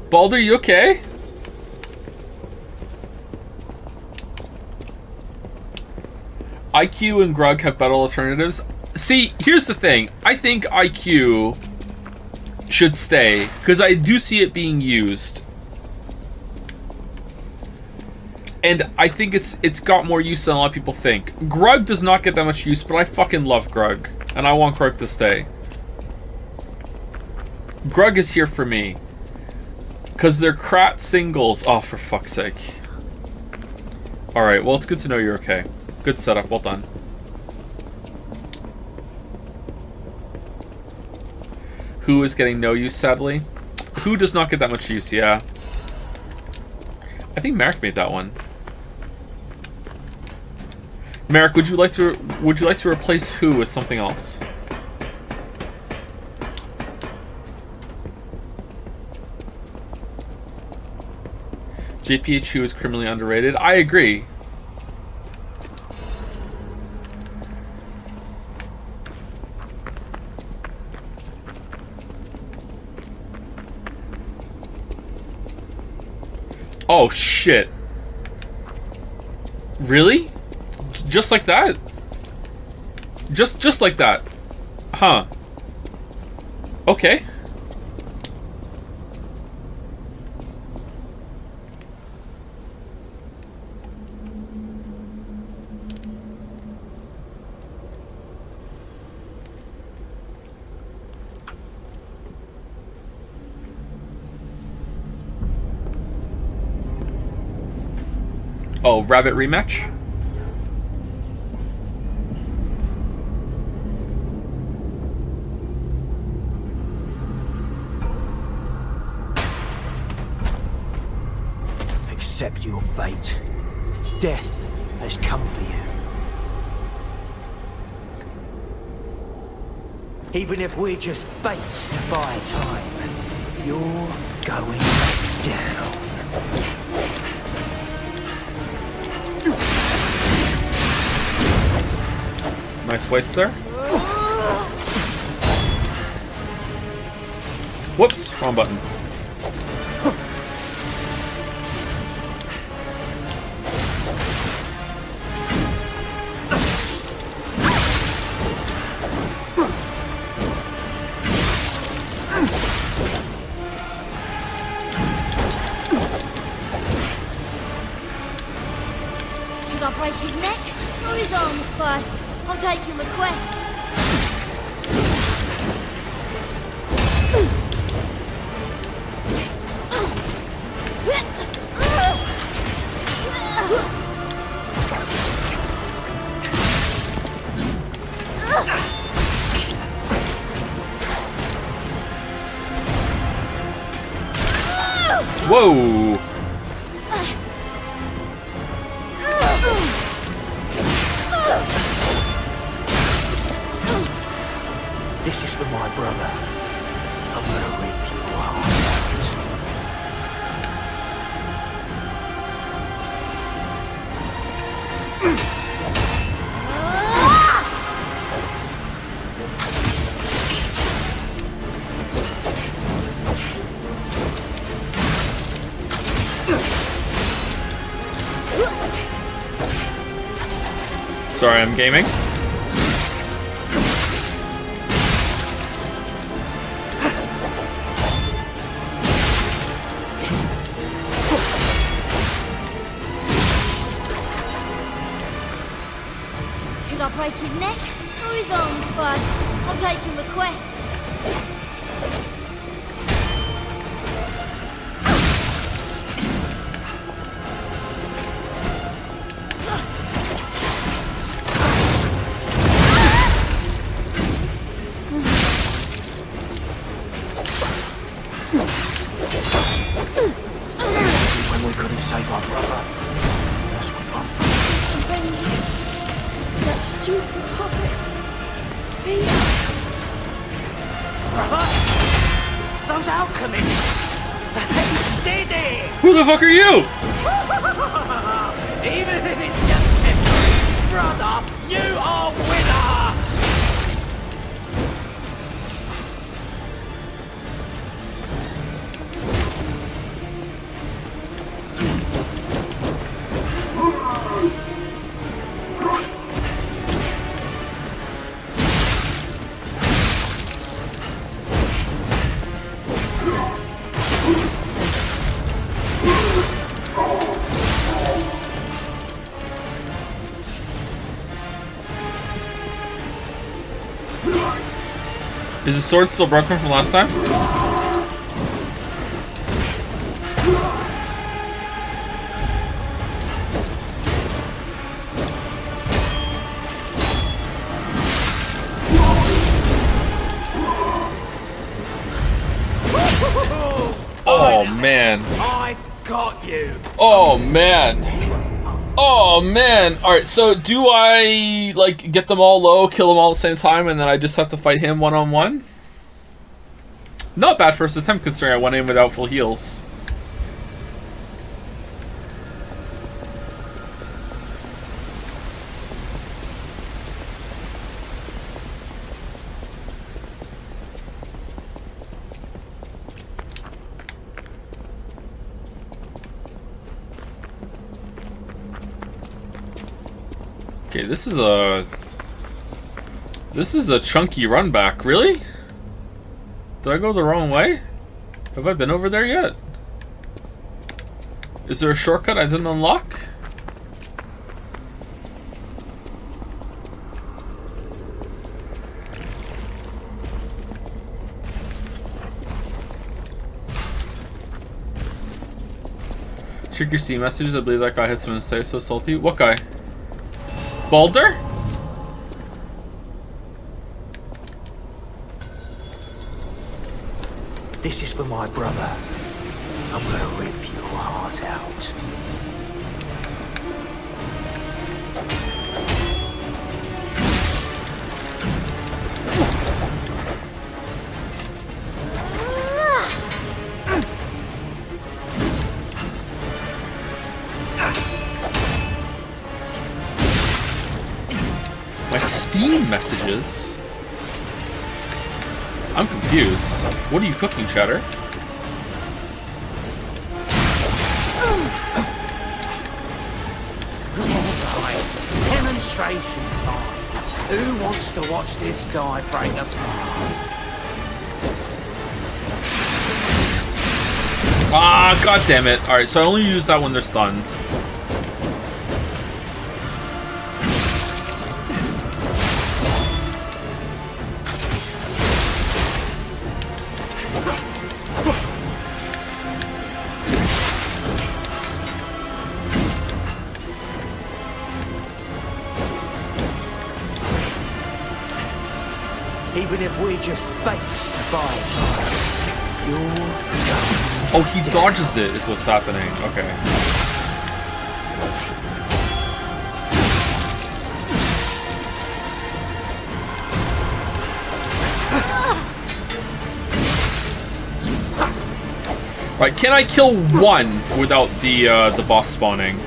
Baldur, you okay? IQ and Grug have better alternatives. See, here's the thing. I think IQ should stay, because I do see it being used. And I think it's got more use than a lot of people think. Grug does not get that much use, but I fucking love Grug. And I want Grug to stay. Grug is here for me. Because they're Krat singles. Oh, for fuck's sake. Alright, well, it's good to know you're okay. Good setup, well done. Who is getting no use, sadly? Who does not get that much use, yeah. I think Merrick made that one. Merrick, would you like to replace Who with something else? JPH Who is criminally underrated. I agree. Oh shit. Really? Just like that? Just like that? Huh. Okay. Oh, rabbit rematch? Accept your fate. Death has come for you. Even if we're just fates to buy time, you're going down. Nice waste there. Whoops, wrong button. Should I break his neck or his arms first? I'll take your request. Whoa! This is for my brother. I'm gonna rip you apart. Sorry, I'm gaming. Should I break his neck or his arms first? I'll take your request. When we couldn't save our brother, that's what I Avenge that stupid puppet. Peter. Brother? Those alchemists! They did it! Who the fuck are you? Even if it's just temporary, brother, you are winner! Is the sword still broken from last time? Oh man. I got you. Oh man. Oh man. Alright, so do I like get them all low, kill them all at the same time, and then I just have to fight him one-on-one? Not bad first attempt considering I went in without full heals. Okay, this is a chunky run back. Really? Did I go the wrong way? Have I been over there yet? Is there a shortcut I didn't unlock? Check your Steam messages. I believe that guy had something to say. So salty. What guy? Balder? This is for my brother. I'm gonna rip your heart out. My Steam messages? I'm confused. What are you cooking, Chatter? Alright, demonstration time. Who wants to watch this guy break apart? Ah, god damn it. Alright, so I only use that when they're stunned. Even if we just face the fire, Oh, he dodges it is what's happening. Okay. Right, can I kill one without the boss spawning?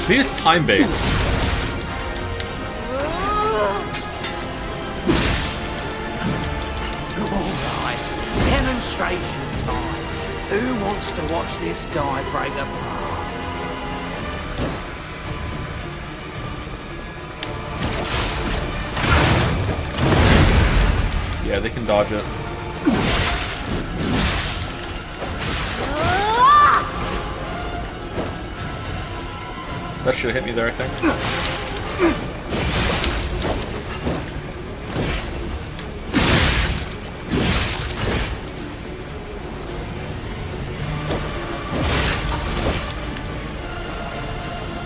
Maybe it's time-based. Alright, demonstration time. Who wants to watch this guy break apart? Yeah, they can dodge it. That should have hit me there, I think.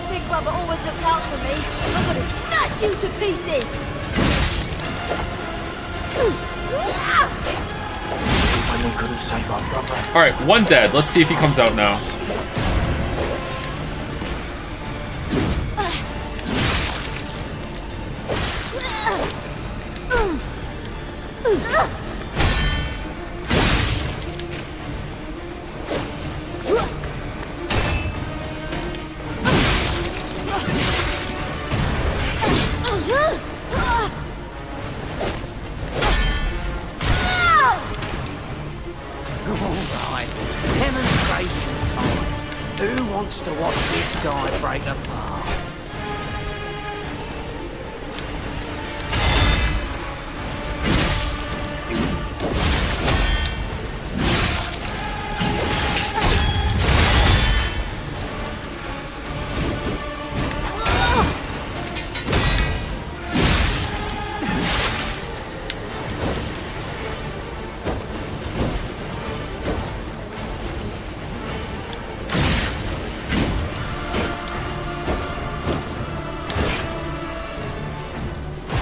Big brother always looks out for me. I'm gonna smash you to pieces! When we couldn't save our brother. Alright, one dead. Let's see if he comes out now. Alright, demonstration time. Who wants to watch this guy break apart?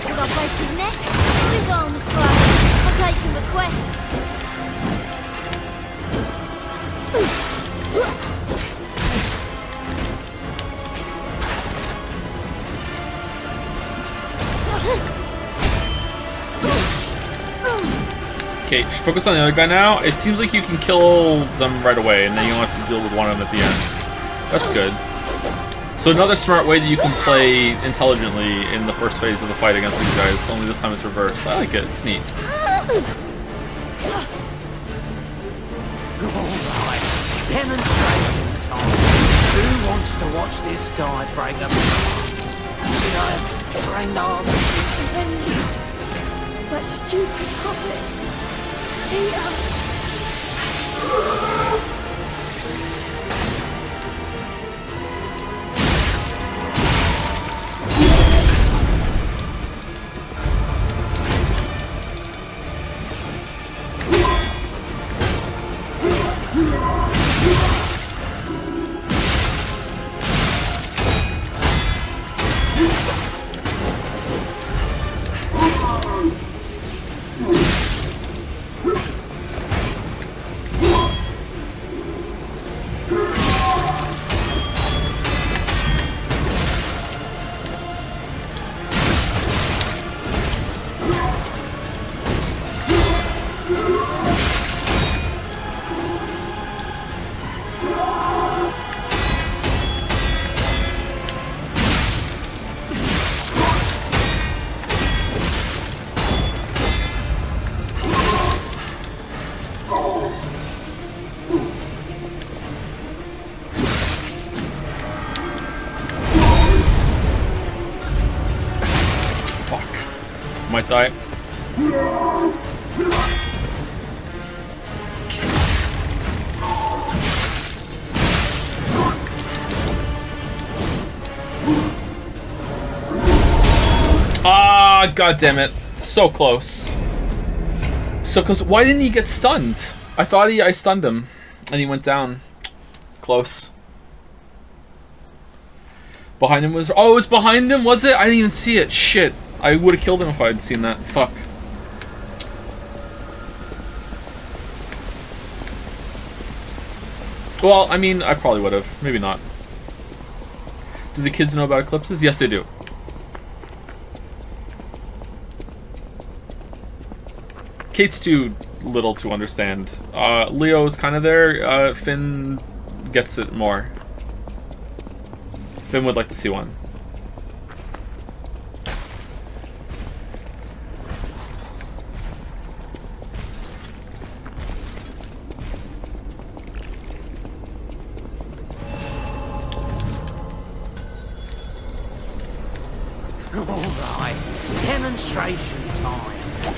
If I break his neck, his arms crack. I'll take him a quest. Okay, just focus on the other guy now. It seems like you can kill them right away, and then you don't have to deal with one of them at the end. That's good. So another smart way that you can play intelligently in the first phase of the fight against these guys, only this time it's reversed. I like it, it's neat. Alright, demonstration time. wants to watch this guy break up? Should I have trained all the Henry, that stupid puppet. He, Might die. Ah, god damn it. So close. So close. Why didn't he get stunned? I thought I stunned him and he went down. Close. Behind him was... Oh, it was behind him, was it? I didn't even see it. Shit. I would have killed him if I had seen that. Fuck. Well, I mean, I probably would have. Maybe not. Do the kids know about eclipses? Yes, they do. Kate's too little to understand. Leo's kind of there. Finn gets it more. Finn would like to see one. Alright, demonstration time.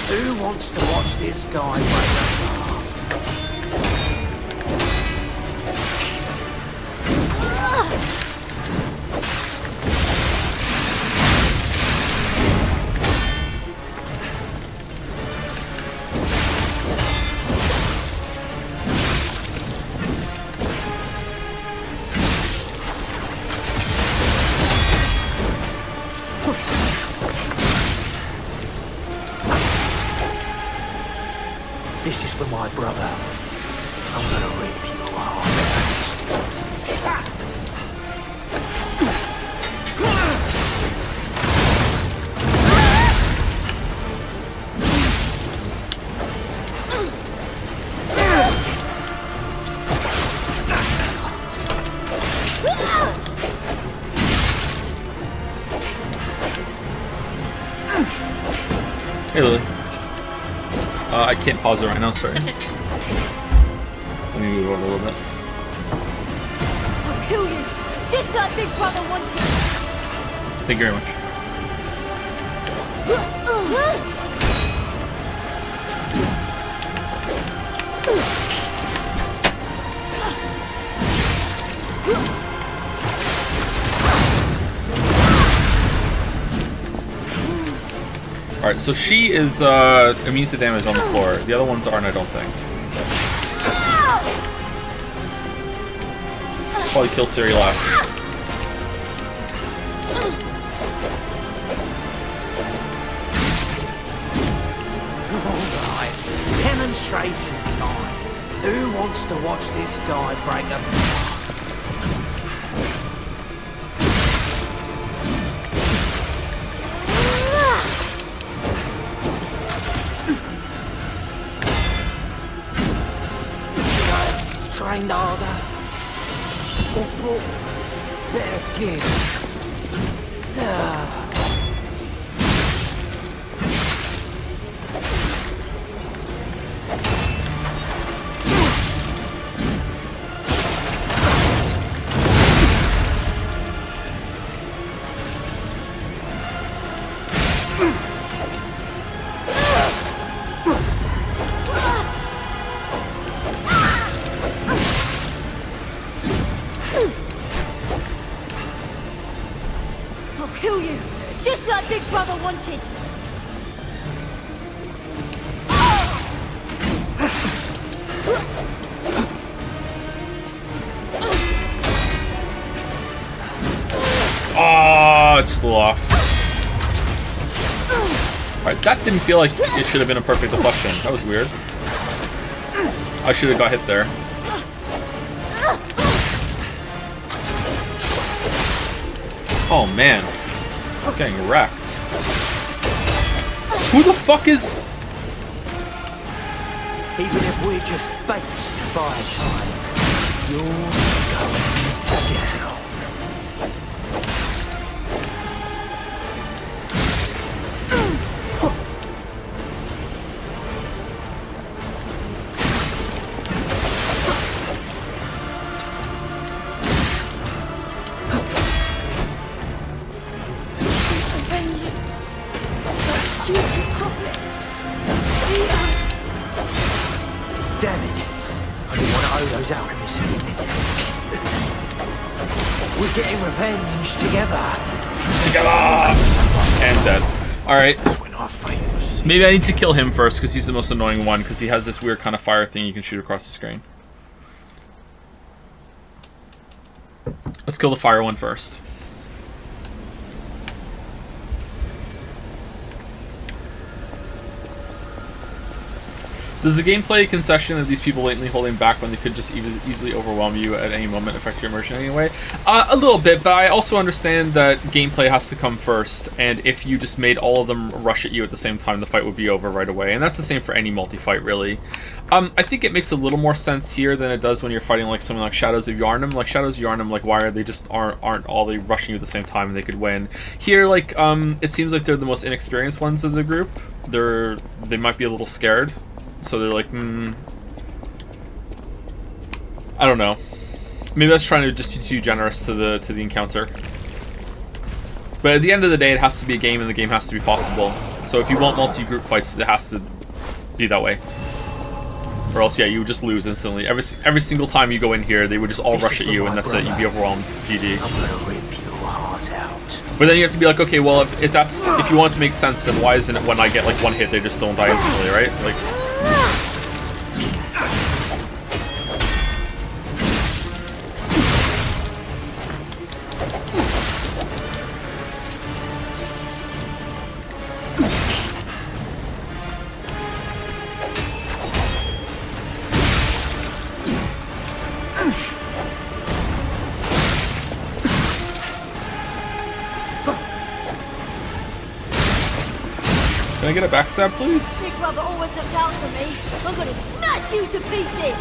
Who wants to watch this guy break up? This is for my brother. I'm gonna rip you Hey, Lily. I can't pause it right now, sorry. Let me move over a little bit. I'll kill you, just like Big Brother wanted. Thank you very much. Alright, so she is immune to damage on the floor. The other ones aren't, I don't think. Probably kill Ciri last. Alright, demonstration time. Who wants to watch this guy break up? Trained harder. Better kid. I'll kill you, just like Big Brother wanted. Ah, just a little off. Alright, that didn't feel like it should have been a perfect deflection. That was weird. I should have got hit there. Oh man. I'm getting wrecked. Who the fuck is... Even if we're just based by time, you're going down. Damn it. I didn't want to owe those alchemists anything. We're getting revenge together. And dead. Alright. Maybe I need to kill him first, because he's the most annoying one, because he has this weird kind of fire thing you can shoot across the screen. Let's kill the fire one first. Does the gameplay concession of these people latently holding back when they could just easily overwhelm you at any moment affect your immersion anyway? A little bit, but I also understand that gameplay has to come first, and if you just made all of them rush at you at the same time, the fight would be over right away, and that's the same for any multi-fight, really. I think it makes a little more sense here than it does when you're fighting like something like Shadows of Yharnam. Like Shadows of Yharnam, like why are they just aren't all they rushing you at the same time and they could win? Here, like it seems like they're the most inexperienced ones of the group. They might be a little scared. So they're like, I don't know. Maybe that's trying to just be too generous to the encounter. But at the end of the day, it has to be a game, and the game has to be possible. So if you want multi-group fights, it has to be that way. Or else, yeah, you would just lose instantly. Every single time you go in here, they would just all rush at you, and that's it. You'd be overwhelmed. GG. But then you have to be like, okay, well, if you want it to make sense, then why isn't it when I get like one hit, they just don't die instantly, right? Like. Can I get a backstab, please? Big Brother always looks out for me. I'm gonna smash you to pieces!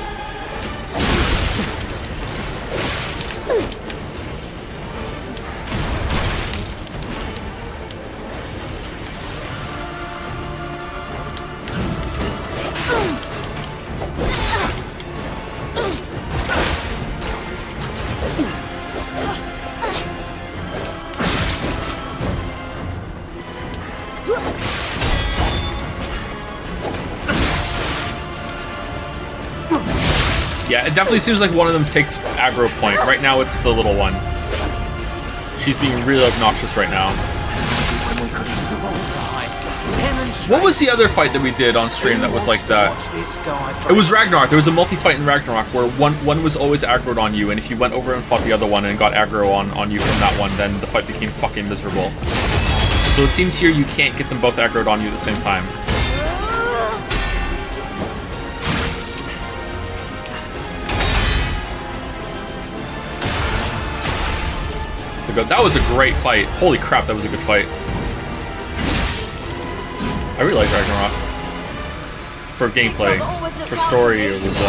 Yeah, it definitely seems like one of them takes aggro point. Right now it's the little one. She's being really obnoxious right now. What was the other fight that we did on stream that was like that? It was Ragnarok. There was a multi-fight in Ragnarok where one was always aggroed on you, and if you went over and fought the other one and got aggro on you from that one, then the fight became fucking miserable. So it seems here you can't get them both aggroed on you at the same time. That was a great fight. Holy crap, that was a good fight. I really like Ragnarok. For gameplay. For story, it was,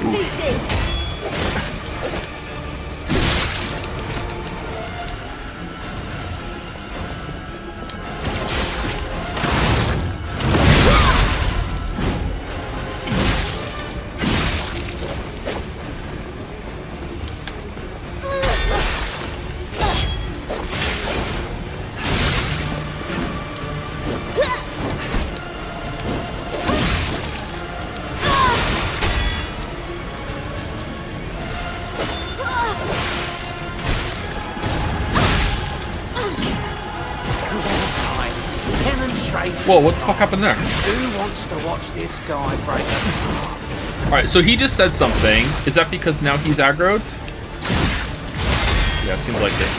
oof. Whoa, what the fuck happened there? Who wants to watch this guy break apart? Alright, so he just said something. Is that because now he's aggroed? Yeah, seems like it.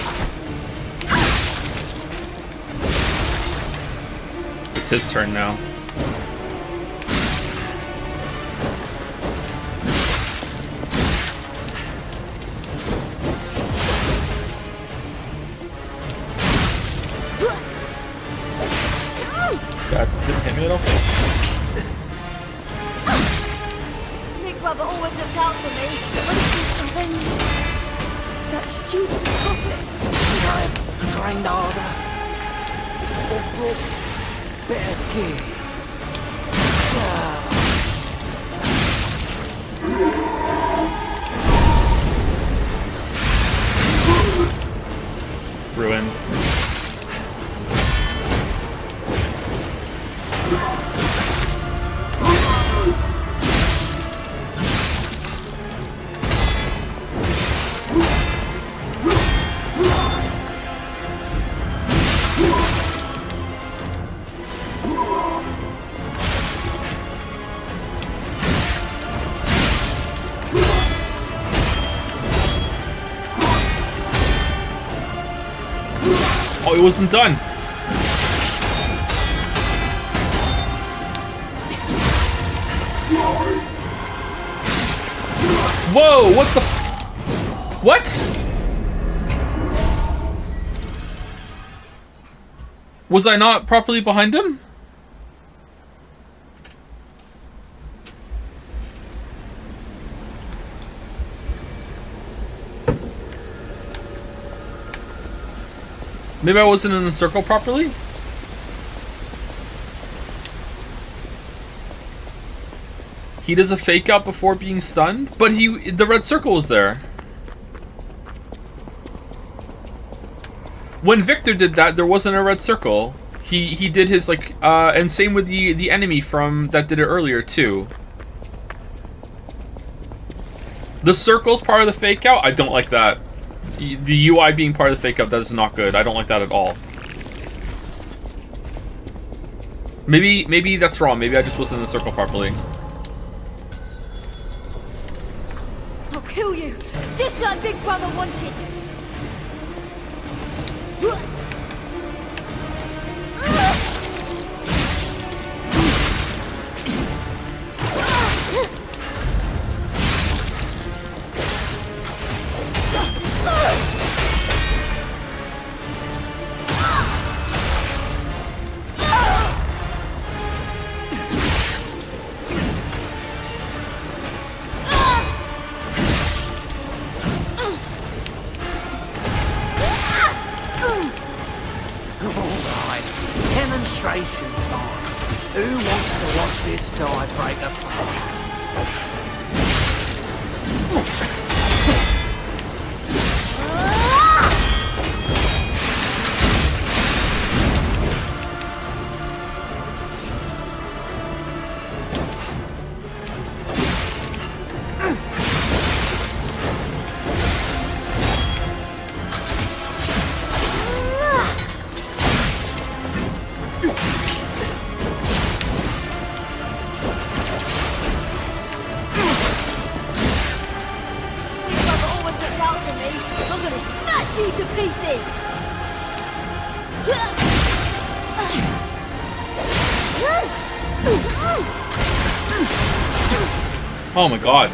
It's his turn now. God, didn't hit me, I don't think. Big Brother always looked out for me. What is this companion? That stupid puppet. Should I have trained harder? Or brought better gear? Ruined. Oh, it wasn't done. Whoa, what the... What? Was I not properly behind him? Maybe I wasn't in the circle properly? He does a fake out before being stunned? But the red circle was there. When Victor did that, there wasn't a red circle. He did his like, and same with the enemy from that did it earlier too. The circle's part of the fake out? I don't like that. The UI being part of the fake out, that is not good. I don't like that at all. Maybe that's wrong. Maybe I just wasn't in the circle properly. I'll kill you, just like Big Brother wanted. Oh my god.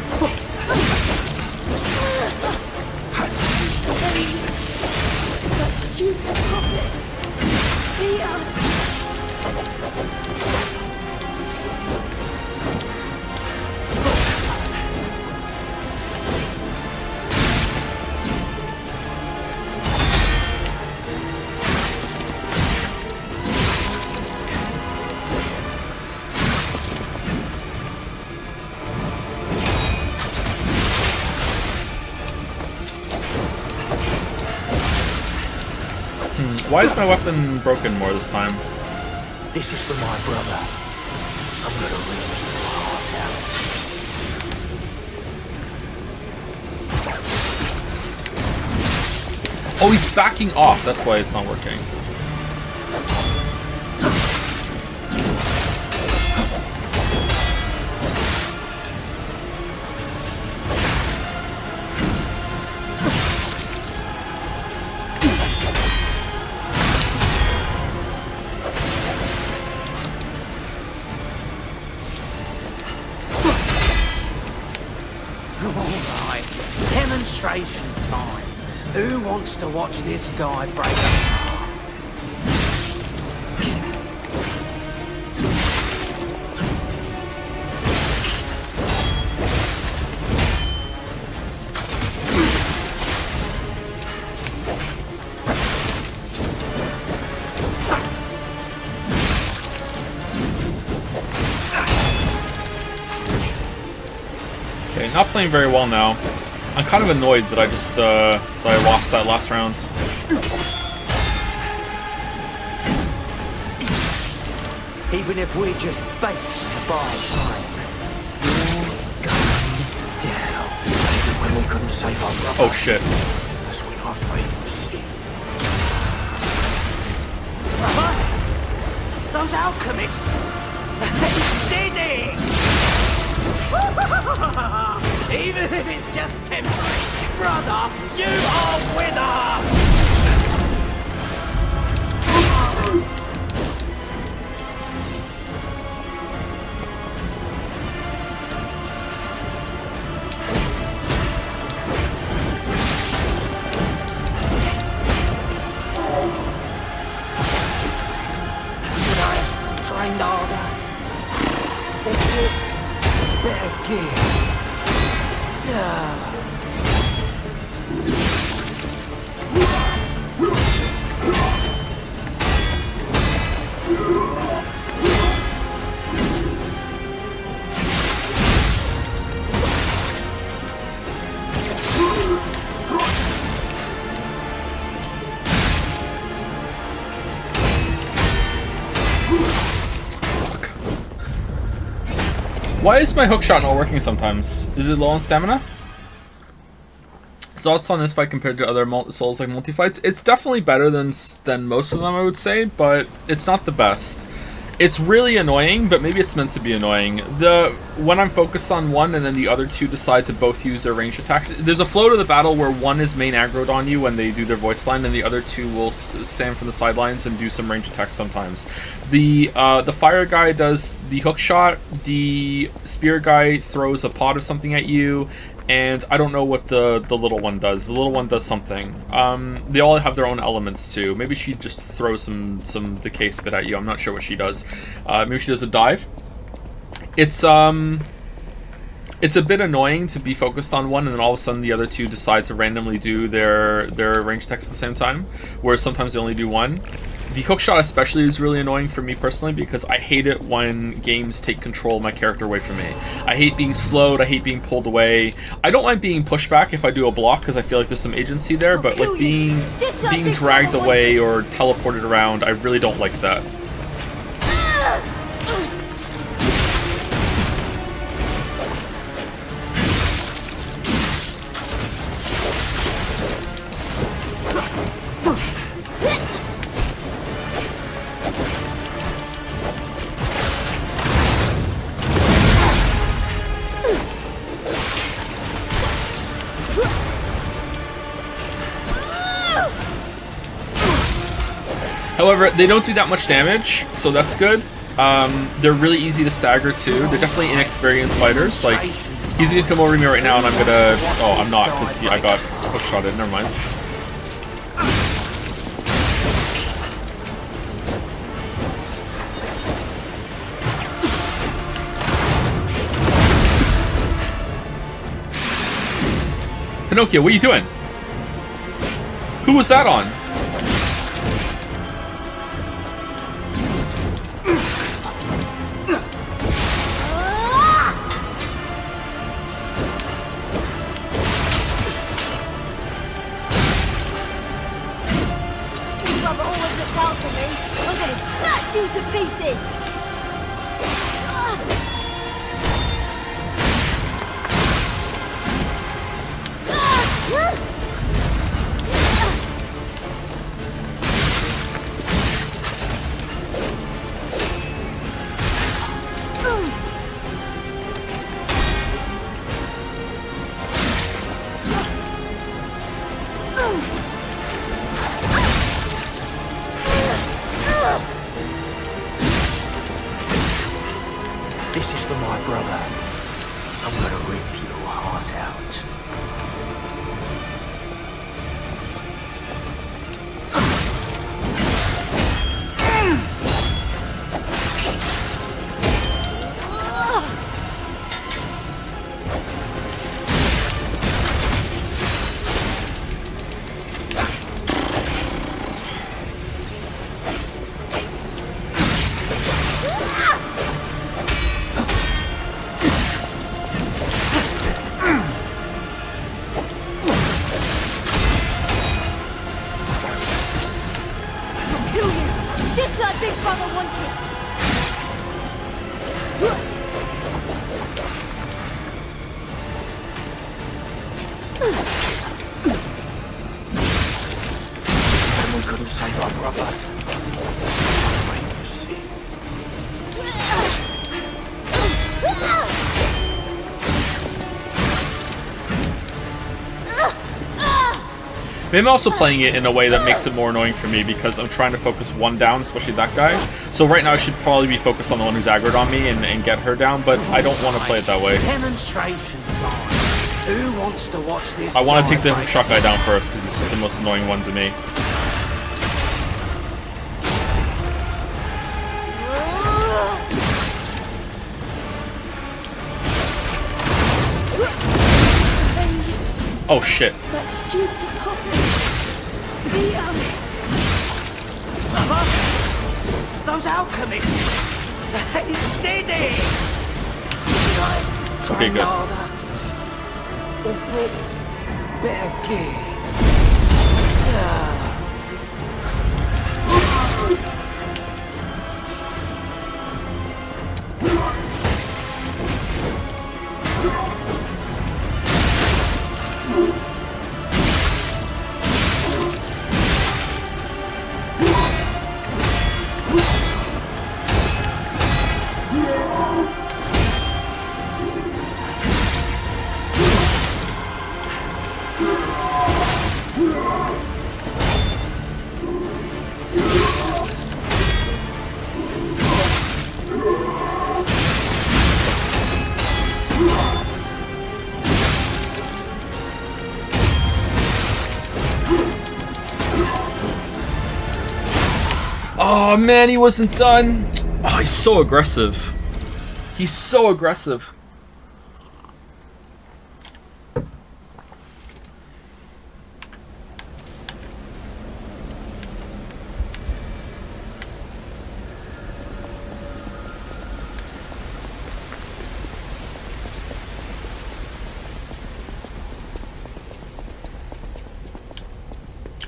Why is my weapon broken more this time? This is for my brother. I'm gonna rip your heart out. Oh, he's backing off. That's why it's not working. just to watch this guy break apart. Okay, not playing very well now. I'm kind of annoyed that I just that I lost that last round. Even if we're just baits to buy time, you're going down. Even when we couldn't save our brother. Oh shit. That's when our fate was sealed. Brother? Those alchemists! They did it! Even if it's just temporary, brother, you are winner! When I trained harder, better gear. Yeah. Why is my hookshot not working sometimes? Is it low on stamina? Thoughts on this fight compared to other Souls-like multi-fights? It's definitely better than most of them, I would say, but it's not the best. It's really annoying, but maybe it's meant to be annoying. When I'm focused on one and then the other two decide to both use their ranged attacks, there's a flow to the battle where one is main aggroed on you when they do their voice line, and the other two will stand from the sidelines and do some ranged attacks sometimes. The fire guy does the hook shot, the spear guy throws a pot of something at you, and I don't know what the little one does. The little one does something. They all have their own elements too. Maybe she just throws some decay spit at you. I'm not sure what she does. Maybe she does a dive. It's a bit annoying to be focused on one and then all of a sudden the other two decide to randomly do their ranged attacks at the same time, whereas sometimes they only do one. The hookshot especially is really annoying for me personally because I hate it when games take control of my character away from me. I hate being slowed, I hate being pulled away. I don't mind being pushed back if I do a block because I feel like there's some agency there, but like being dragged away or teleported around, I really don't like that. However, they don't do that much damage, so that's good. They're really easy to stagger too. They're definitely inexperienced fighters. Like, he's gonna come over to me right now and I'm gonna... Oh, I'm not, because I got hookshotted. Never mind. Pinocchio, what are you doing? Who was that on? This is for my brother. I'm gonna rip your heart out. Big Brother wanted. And we couldn't save our brother. Wait to see. Maybe I'm also playing it in a way that makes it more annoying for me because I'm trying to focus one down, especially that guy. So right now I should probably be focused on the one who's aggroed on me and get her down, but I don't want to play it that way. Demonstration time. Who wants to watch this? I want to take the truck guy down first because it's the most annoying one to me. Oh shit. That stupid puppet. Vito. Mother? Those alchemists! It's steady! Okay, good. Better gear. Oh man, he wasn't done. Oh, he's so aggressive. He's so aggressive.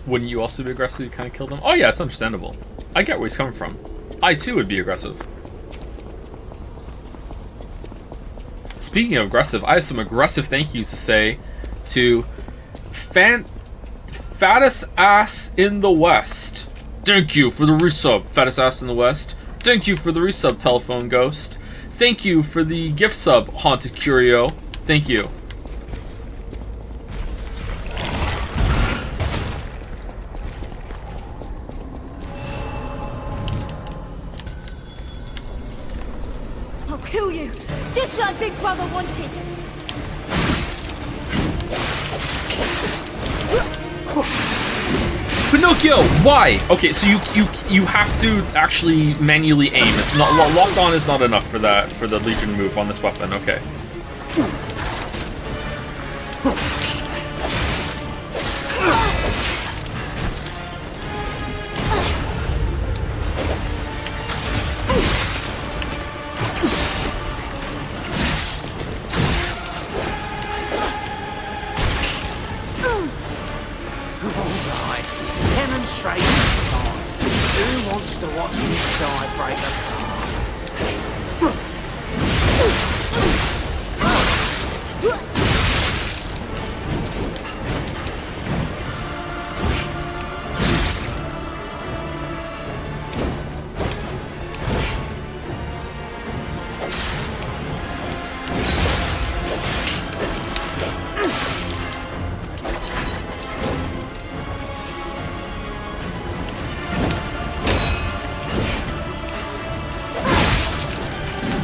Wouldn't you also be aggressive? You kind of kill them? Oh yeah, it's understandable. I get where he's coming from. I too would be aggressive. Speaking of aggressive, I have some aggressive thank yous to say to Fattest Ass in the West. Thank you for the resub, Fattest Ass in the West. Thank you for the resub, Telephone Ghost. Thank you for the gift sub, Haunted Curio. Thank you. I'll kill you, just like Big Brother wanted. Pinocchio, why? Okay, so you have to actually manually aim. It's not locked on is not enough for that for the Legion move on this weapon. Okay.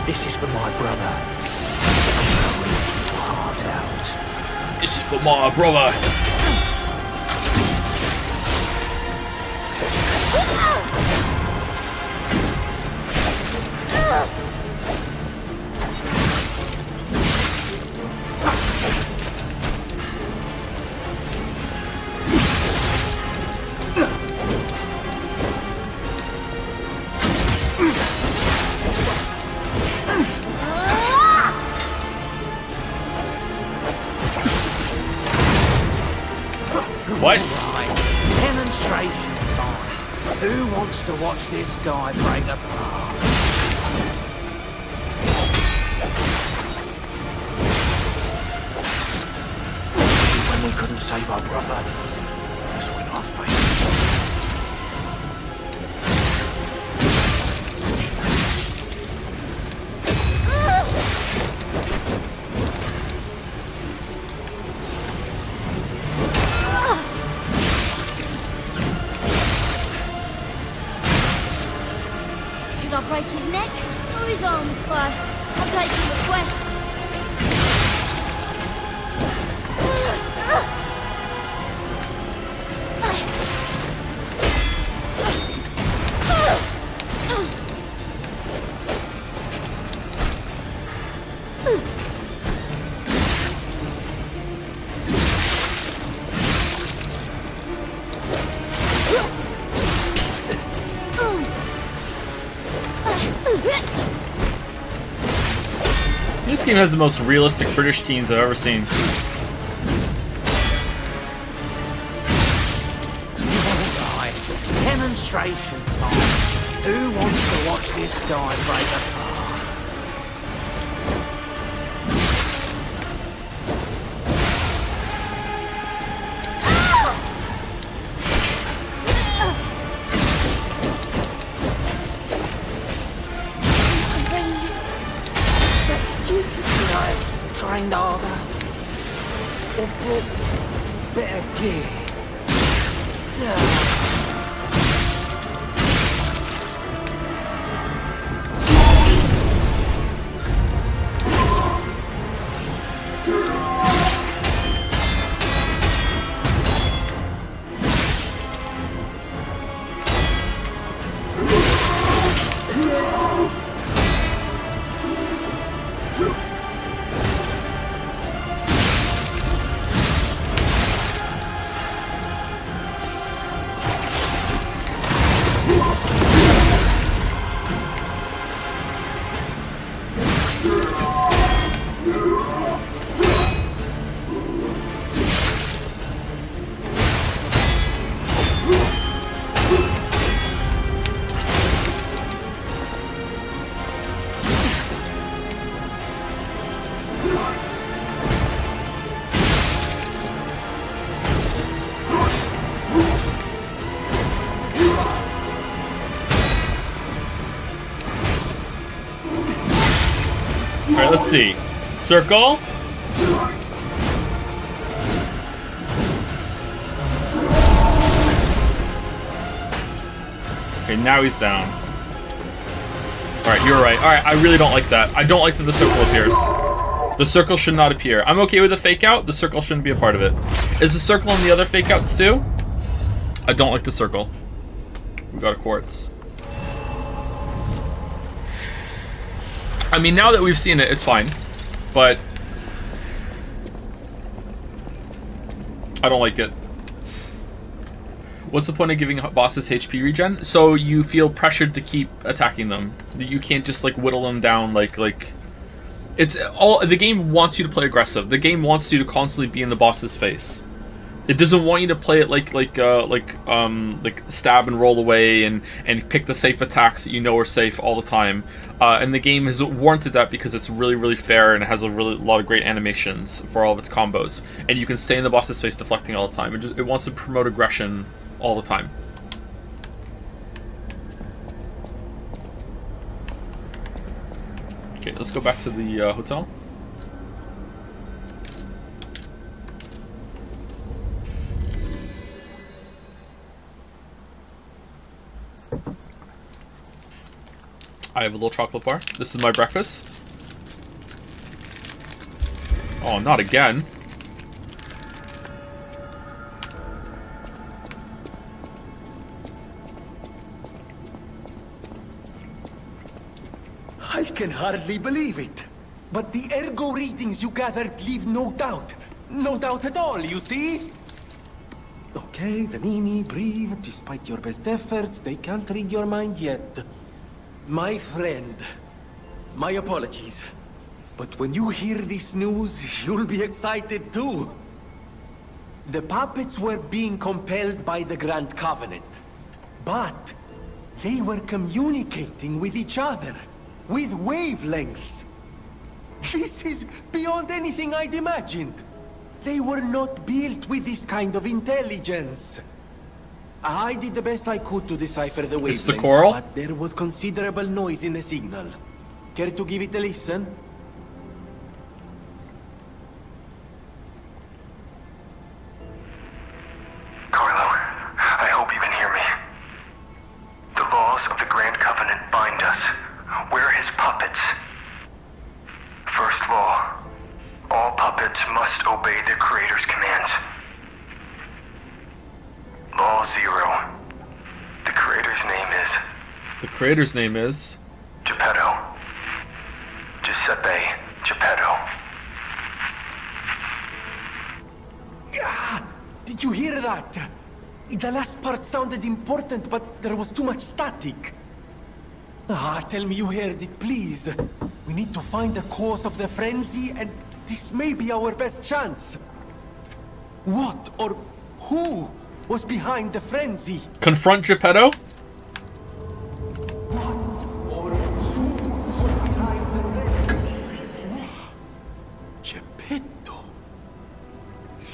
This is for my brother. Heart out. This is for my brother. Who wants to watch this guy break apart? When we couldn't save our brother, that's when I failed. Should I break his neck or his arms first? I'll take the request. This game has the most realistic British teens I've ever seen. Alright, demonstration time. Who wants to watch this guy break apart? Trained harder, or brought better gear. Alright, let's see. Circle. Okay, now he's down. Alright, you're right. Alright, I really don't like that. I don't like that the circle appears. The circle should not appear. I'm okay with the fake out. The circle shouldn't be a part of it. Is the circle in the other fake outs too? I don't like the circle. We got a quartz. I mean, now that we've seen it, it's fine. But I don't like it. What's the point of giving bosses HP regen? So you feel pressured to keep attacking them. You can't just like whittle them down like it's all the game wants you to play aggressive. The game wants you to constantly be in the boss's face. It doesn't want you to play it like stab and roll away and pick the safe attacks that you know are safe all the time. And the game has warranted that because it's really, really fair and it has a lot of great animations for all of its combos. And you can stay in the boss's face deflecting all the time. It wants to promote aggression all the time. Okay, let's go back to the hotel. I have a little chocolate bar. This is my breakfast. Oh, not again. I can hardly believe it. But the ergo readings you gathered leave no doubt. No doubt at all, you see? Okay, Venini, breathe. Despite your best efforts, they can't read your mind yet. My friend, my apologies. But when you hear this news, you'll be excited too. The puppets were being compelled by the Grand Covenant. But they were communicating with each other, with wavelengths. This is beyond anything I'd imagined. They were not built with this kind of intelligence. I did the best I could to decipher the wavelengths, It's the coral? but there was considerable noise in the signal. Care to give it a listen? Carlo, I hope you can hear me. The laws of the Grand Covenant bind us. We're his puppets. First law. All puppets must obey their creator's commands. Law 0. The creator's name is... The creator's name is... Geppetto. Giuseppe Geppetto. Ah, did you hear that? The last part sounded important, but there was too much static. Ah, tell me you heard it, please. We need to find the cause of the frenzy, and this may be our best chance. What or who was behind the frenzy? Confront Geppetto? Geppetto.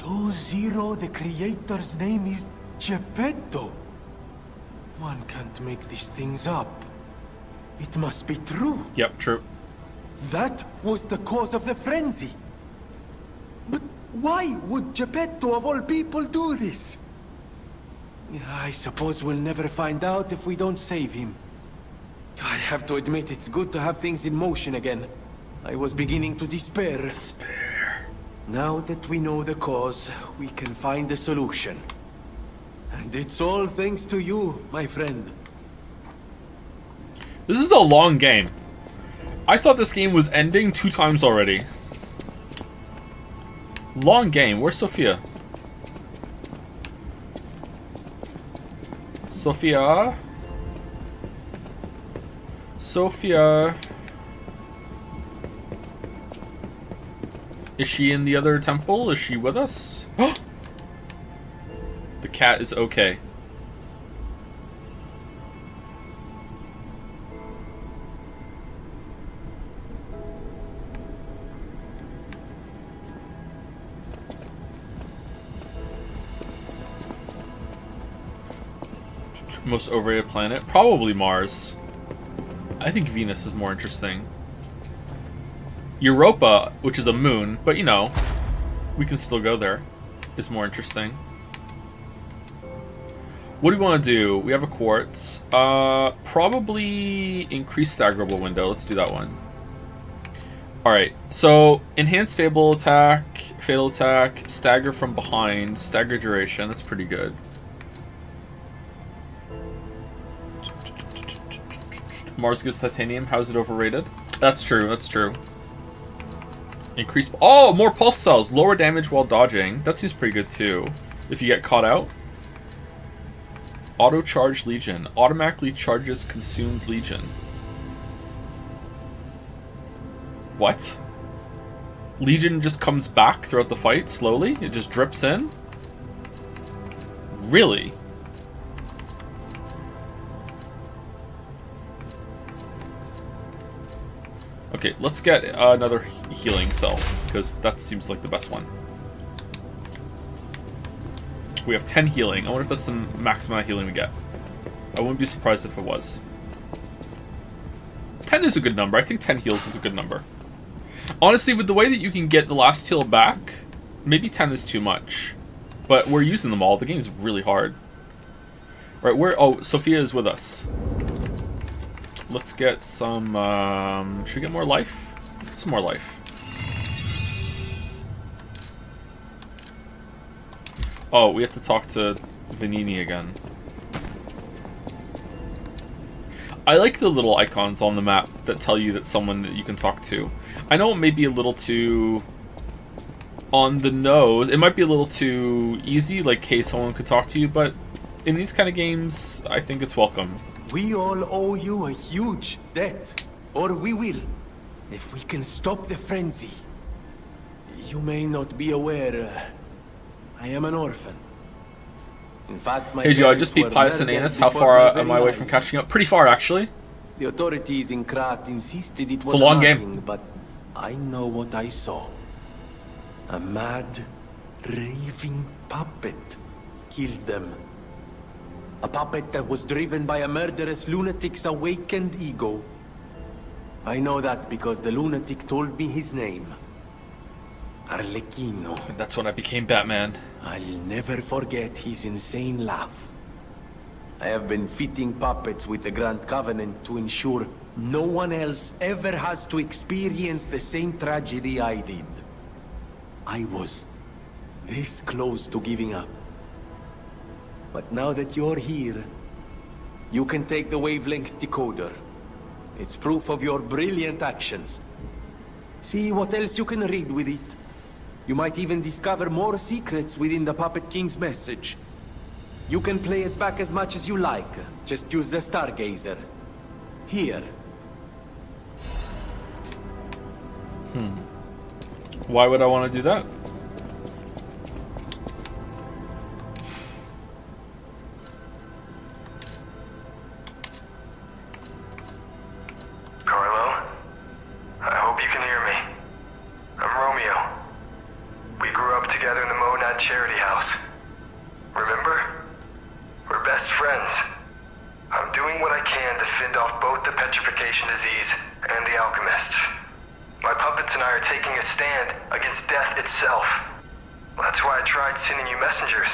Law 0, the creator's name is Geppetto. One can't make these things up. It must be true. Yep, true. That was the cause of the frenzy. But why would Geppetto of all people do this? I suppose we'll never find out if we don't save him. I have to admit it's good to have things in motion again. I was beginning to despair. Now that we know the cause, we can find a solution. And it's all thanks to you, my friend. This is a long game. I thought this game was ending 2 times already. Long game. Where's Sophia? Sophia? Sophia? Is she in the other temple? Is she with us? The cat is okay. Most overrated planet? Probably Mars. I think Venus is more interesting. Europa, which is a moon, but you know, we can still go there, is more interesting. What do we want to do? We have a quartz. Probably increase staggerable window. Let's do that one. Alright, so enhanced fatal attack, stagger from behind, stagger duration. That's pretty good. Mars gives titanium. How's it overrated? That's true. That's true. Increase. Oh, more pulse cells. Lower damage while dodging. That seems pretty good too. If you get caught out. Auto charge Legion. Automatically charges consumed Legion. What? Legion just comes back throughout the fight slowly? It just drips in? Really? Okay, let's get another healing cell, because that seems like the best one. We have 10 healing. I wonder if that's the maximum amount of healing we get. I wouldn't be surprised if it was. 10 is a good number. I think 10 heals is a good number. Honestly, with the way that you can get the last heal back, maybe 10 is too much. But we're using them all. The game's really hard. Right, oh, Sophia is with us. Let's get some, should we get more life? Let's get some more life. Oh, we have to talk to Vanini again. I like the little icons on the map that tell you that someone that you can talk to. I know it may be a little too on the nose. It might be a little too easy, like, hey, someone could talk to you, but in these kind of games, I think it's welcome. We all owe you a huge debt, or we will, if we can stop the frenzy. You may not be aware, I am an orphan. In fact, my Hey Joe, I parents just beat were Pius and murdered Anus. How before far my am I very away from eyes. catching up? Pretty far, actually. The authorities in Krat insisted it It's was a long nothing, game. but I know what I saw. A mad, raving puppet killed them. A puppet that was driven by a murderous lunatic's awakened ego. I know that because the lunatic told me his name. Arlecchino. That's when I became Batman. I'll never forget his insane laugh. I have been fitting puppets with the Grand Covenant to ensure no one else ever has to experience the same tragedy I did. I was this close to giving up. But now that you're here, you can take the wavelength decoder. It's proof of your brilliant actions. See what else you can read with it. You might even discover more secrets within the Puppet King's message. You can play it back as much as you like. Just use the Stargazer. Here. Why would I want to do that? Carlo, I hope you can hear me. I'm Romeo. We grew up together in the Monad Charity House. Remember? We're best friends. I'm doing what I can to fend off both the petrification disease and the alchemists. My puppets and I are taking a stand against death itself. That's why I tried sending you messengers.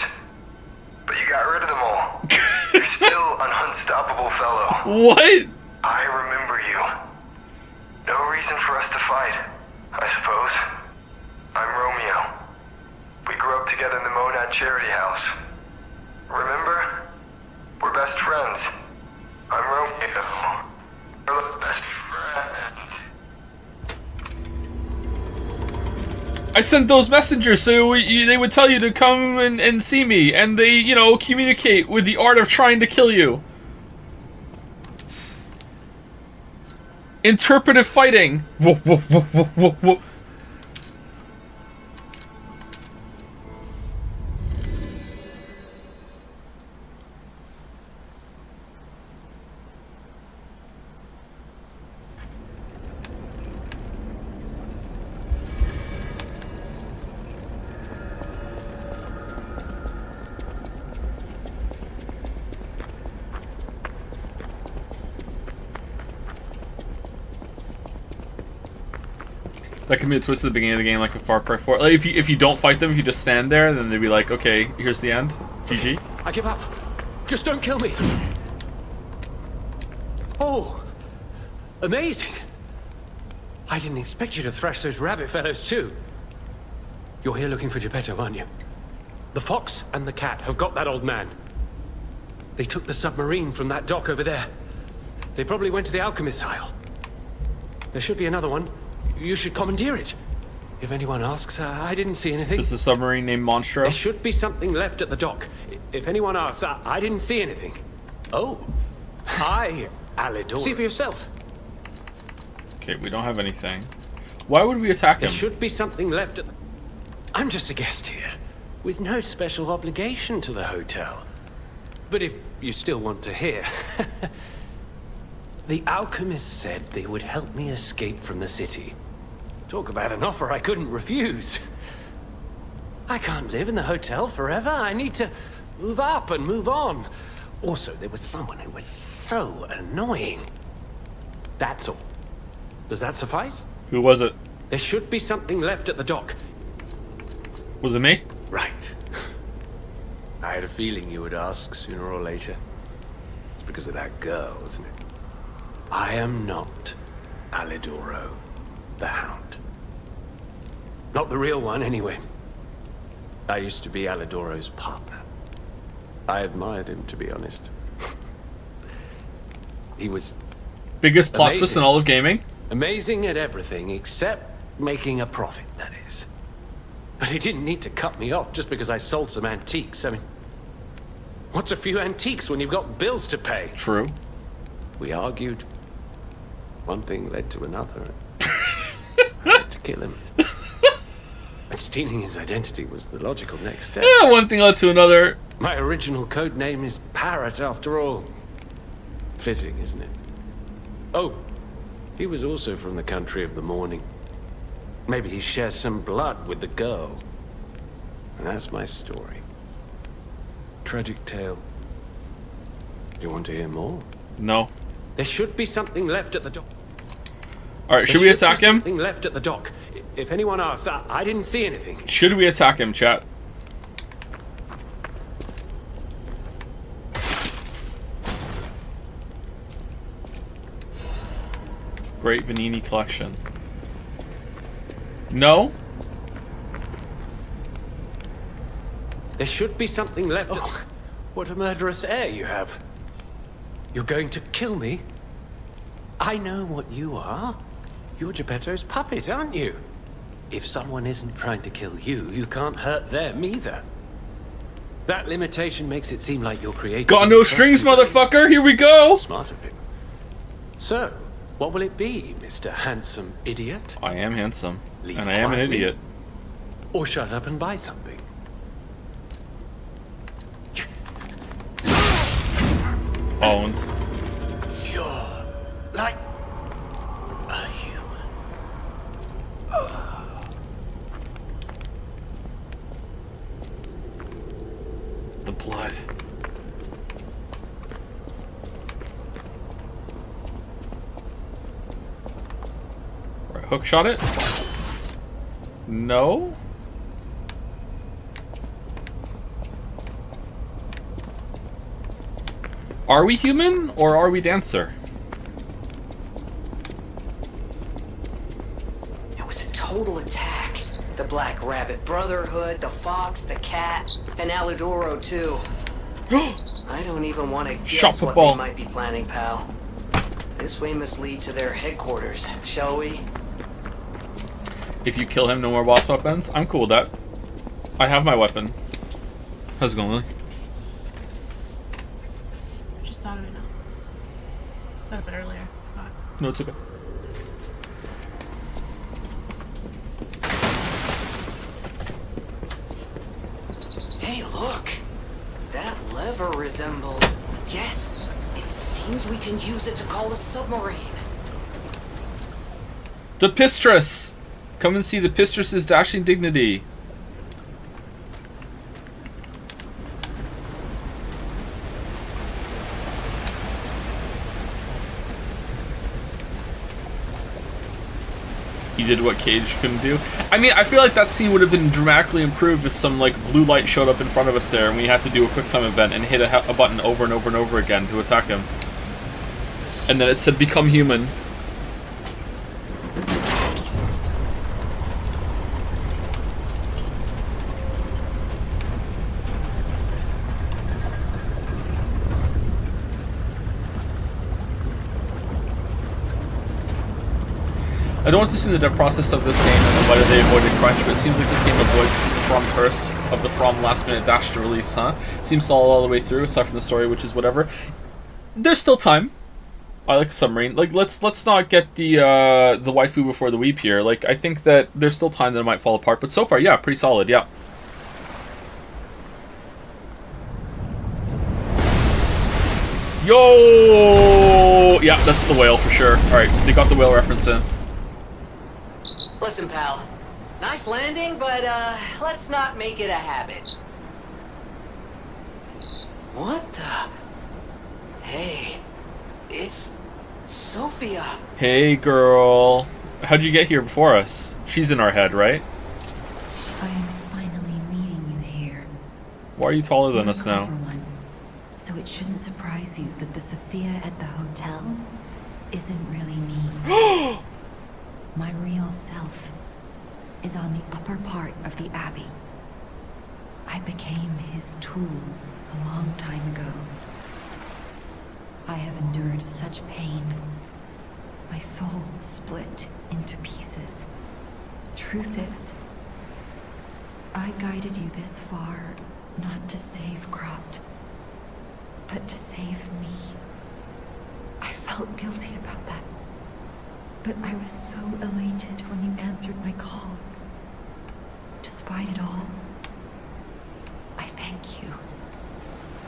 But you got rid of them all. You're still an unstoppable fellow. What? I remember you. No reason for us to fight, I suppose. I'm Romeo. We grew up together in the Monad Charity House. Remember? We're best friends. I'm Romeo. We're the best friends. I sent those messengers so they would tell you to come and see me, and they, you know, communicate with the art of trying to kill you. Interpretive fighting. Whoa, whoa, whoa, whoa, whoa, whoa. That can be a twist at the beginning of the game, like a Far Cry 4. Like if you don't fight them, if you just stand there, then they'd be like, okay, here's the end. GG. I give up. Just don't kill me. Oh, amazing. I didn't expect you to thrash those rabbit fellows too. You're here looking for Geppetto, aren't you? The fox and the cat have got that old man. They took the submarine from that dock over there. They probably went to the Alchemist's Isle. There should be another one. You should commandeer it. If anyone asks, I didn't see anything. This is a submarine named Monstro. There should be something left at the dock. If anyone asks, I didn't see anything. Oh. Hi, Alidor. See for yourself. Okay, we don't have anything. Why would we attack him? There should be something left at... I'm just a guest here, with no special obligation to the hotel. But if you still want to hear... The alchemists said they would help me escape from the city. Talk about an offer I couldn't refuse. I can't live in the hotel forever. I need to move up and move on. Also, there was someone who was so annoying. That's all. Does that suffice? Who was it? There should be something left at the dock. Was it me? Right. I had a feeling you would ask sooner or later. It's because of that girl, isn't it? I am not Alidoro, the Hound. Not the real one, anyway. I used to be Alidoro's partner. I admired him, to be honest. He was... Biggest plot twist in all of gaming? Amazing at everything, except making a profit, that is. But he didn't need to cut me off just because I sold some antiques. I mean, what's a few antiques when you've got bills to pay? True. We argued. One thing led to another. I had to kill him. But stealing his identity was the logical next step. Yeah, one thing led to another. My original code name is Parrot, after all. Fitting, isn't it? Oh, he was also from the country of the morning. Maybe he shares some blood with the girl. And that's my story. Tragic tale. Do you want to hear more? No. There should be something left at the dock. Alright, should we attack him? Something left at the dock. If anyone asks, I didn't see anything. Should we attack him, chat? Great Vanini collection. No? There should be something left. Oh, what a murderous air you have. You're going to kill me? I know what you are. You're Geppetto's puppet, aren't you? If someone isn't trying to kill you, you can't hurt them either. That limitation makes it seem like you're creating... Got no strings, motherfucker! Here we go! Smart of him. So, what will it be, Mr. Handsome Idiot? I am handsome. Leave And I am an quietly? idiot. Or shut up and buy something? Owens. You're like a human. The blood. Right, hook shot it? No? Are we human or are we dancer? It was a total attack. The Black Rabbit Brotherhood, the Fox, the Cat, and Aludoro too. I don't even want to guess what they might be planning, pal. This way must lead to their headquarters, shall we? If you kill him, no more boss weapons? I'm cool with that. I have my weapon. How's it going, Lily? Just thought of it now. Thought of it earlier. No, it's okay. Hey, look! That lever resembles... Yes! It seems we can use it to call a submarine. The Pistress! Come and see the Pistress's dashing dignity. He did what Cage couldn't do. I mean, I feel like that scene would have been dramatically improved if some, like, blue light showed up in front of us there and we had to do a quick time event and hit a button over and over and over again to attack him. And then it said, become human. I don't want to assume the dev process of this game and whether they avoided crunch, but it seems like this game avoids the From curse of the From last minute dash to release, huh? Seems solid all the way through, aside from the story, which is whatever. There's still time. I like Submarine. Like, let's not get the waifu before the weep here. Like, I think that there's still time that it might fall apart, but so far, yeah, pretty solid, yeah. Yo! Yeah, that's the whale for sure. Alright, they got the whale reference in. Listen, pal. Nice landing, but, let's not make it a habit. What the... Hey... It's... Sophia. Hey, girl. How'd you get here before us? She's in our head, right? I am finally meeting you here. Why are you taller than us now? One, so it shouldn't surprise you that the Sophia at the hotel isn't really me. My real self is on the upper part of the Abbey. I became his tool a long time ago. I have endured such pain. My soul split into pieces. Truth is, I guided you this far not to save Cropt, but to save me. I felt guilty about that. But I was so elated when you answered my call. Despite it all, I thank you.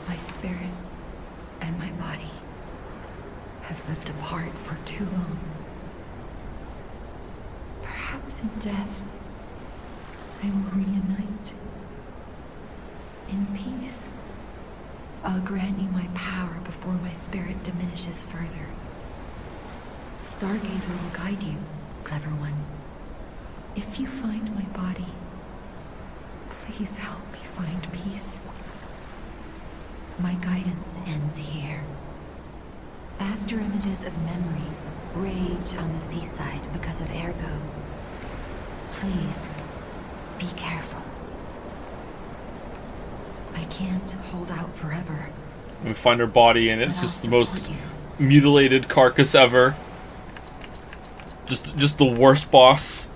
My spirit and my body have lived apart for too long. Perhaps in death, they will reunite. In peace, I'll grant you my power before my spirit diminishes further. Stargazer will guide you, clever one. If you find my body, please help me find peace. My guidance ends here. After images of memories rage on the seaside because of Ergo, please be careful. I can't hold out forever. We find her body, and it's just the most mutilated carcass ever. Just the worst boss.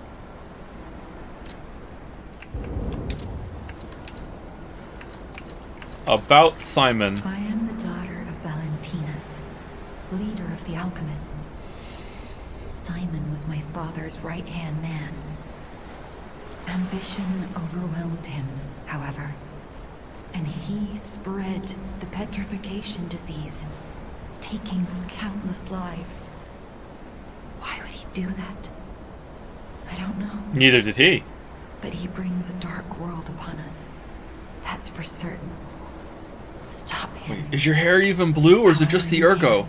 About Simon. I am the daughter of Valentinus, leader of the alchemists. Simon was my father's right-hand man. Ambition overwhelmed him, however, and he spread the petrification disease, taking countless lives. Why would he do that? I don't know. Neither did he. But he brings a dark world upon us. That's for certain. Stop him. Wait, is your hair even blue, or is it just the Ergo?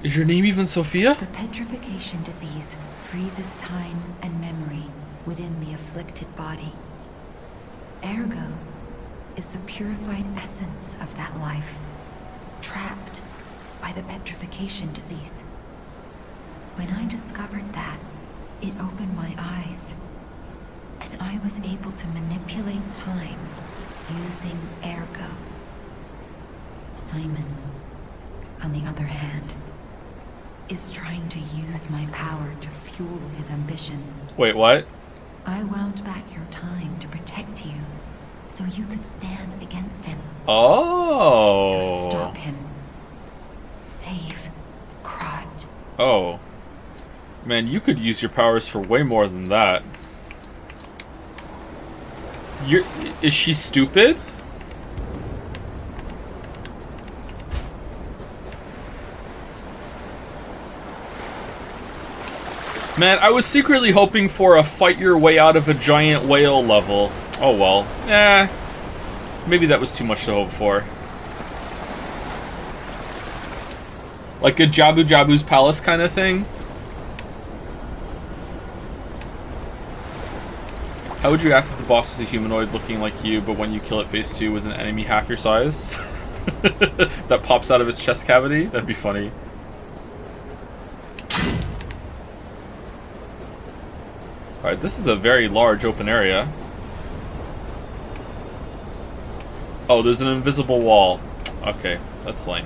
Is your name even Sophia? The petrification disease freezes time and memory within the afflicted body. Ergo is the purified essence of that life, trapped by the petrification disease. When I discovered that, it opened my eyes, and I was able to manipulate time using Ergo. Simon, on the other hand, is trying to use my power to fuel his ambition. Wait, what? I wound back your time to protect you, so you could stand against him. Oh. So stop him. Save Krat. Oh. Man, you could use your powers for way more than that. Is she stupid? Man, I was secretly hoping for a fight your way out of a giant whale level. Oh well. Maybe that was too much to hope for. Like a Jabu Jabu's Palace kind of thing. How would you act if the boss was a humanoid looking like you, but when you kill it phase 2 was an enemy half your size? That pops out of its chest cavity? That'd be funny. Alright, this is a very large open area. Oh, there's an invisible wall. Okay, that's lame.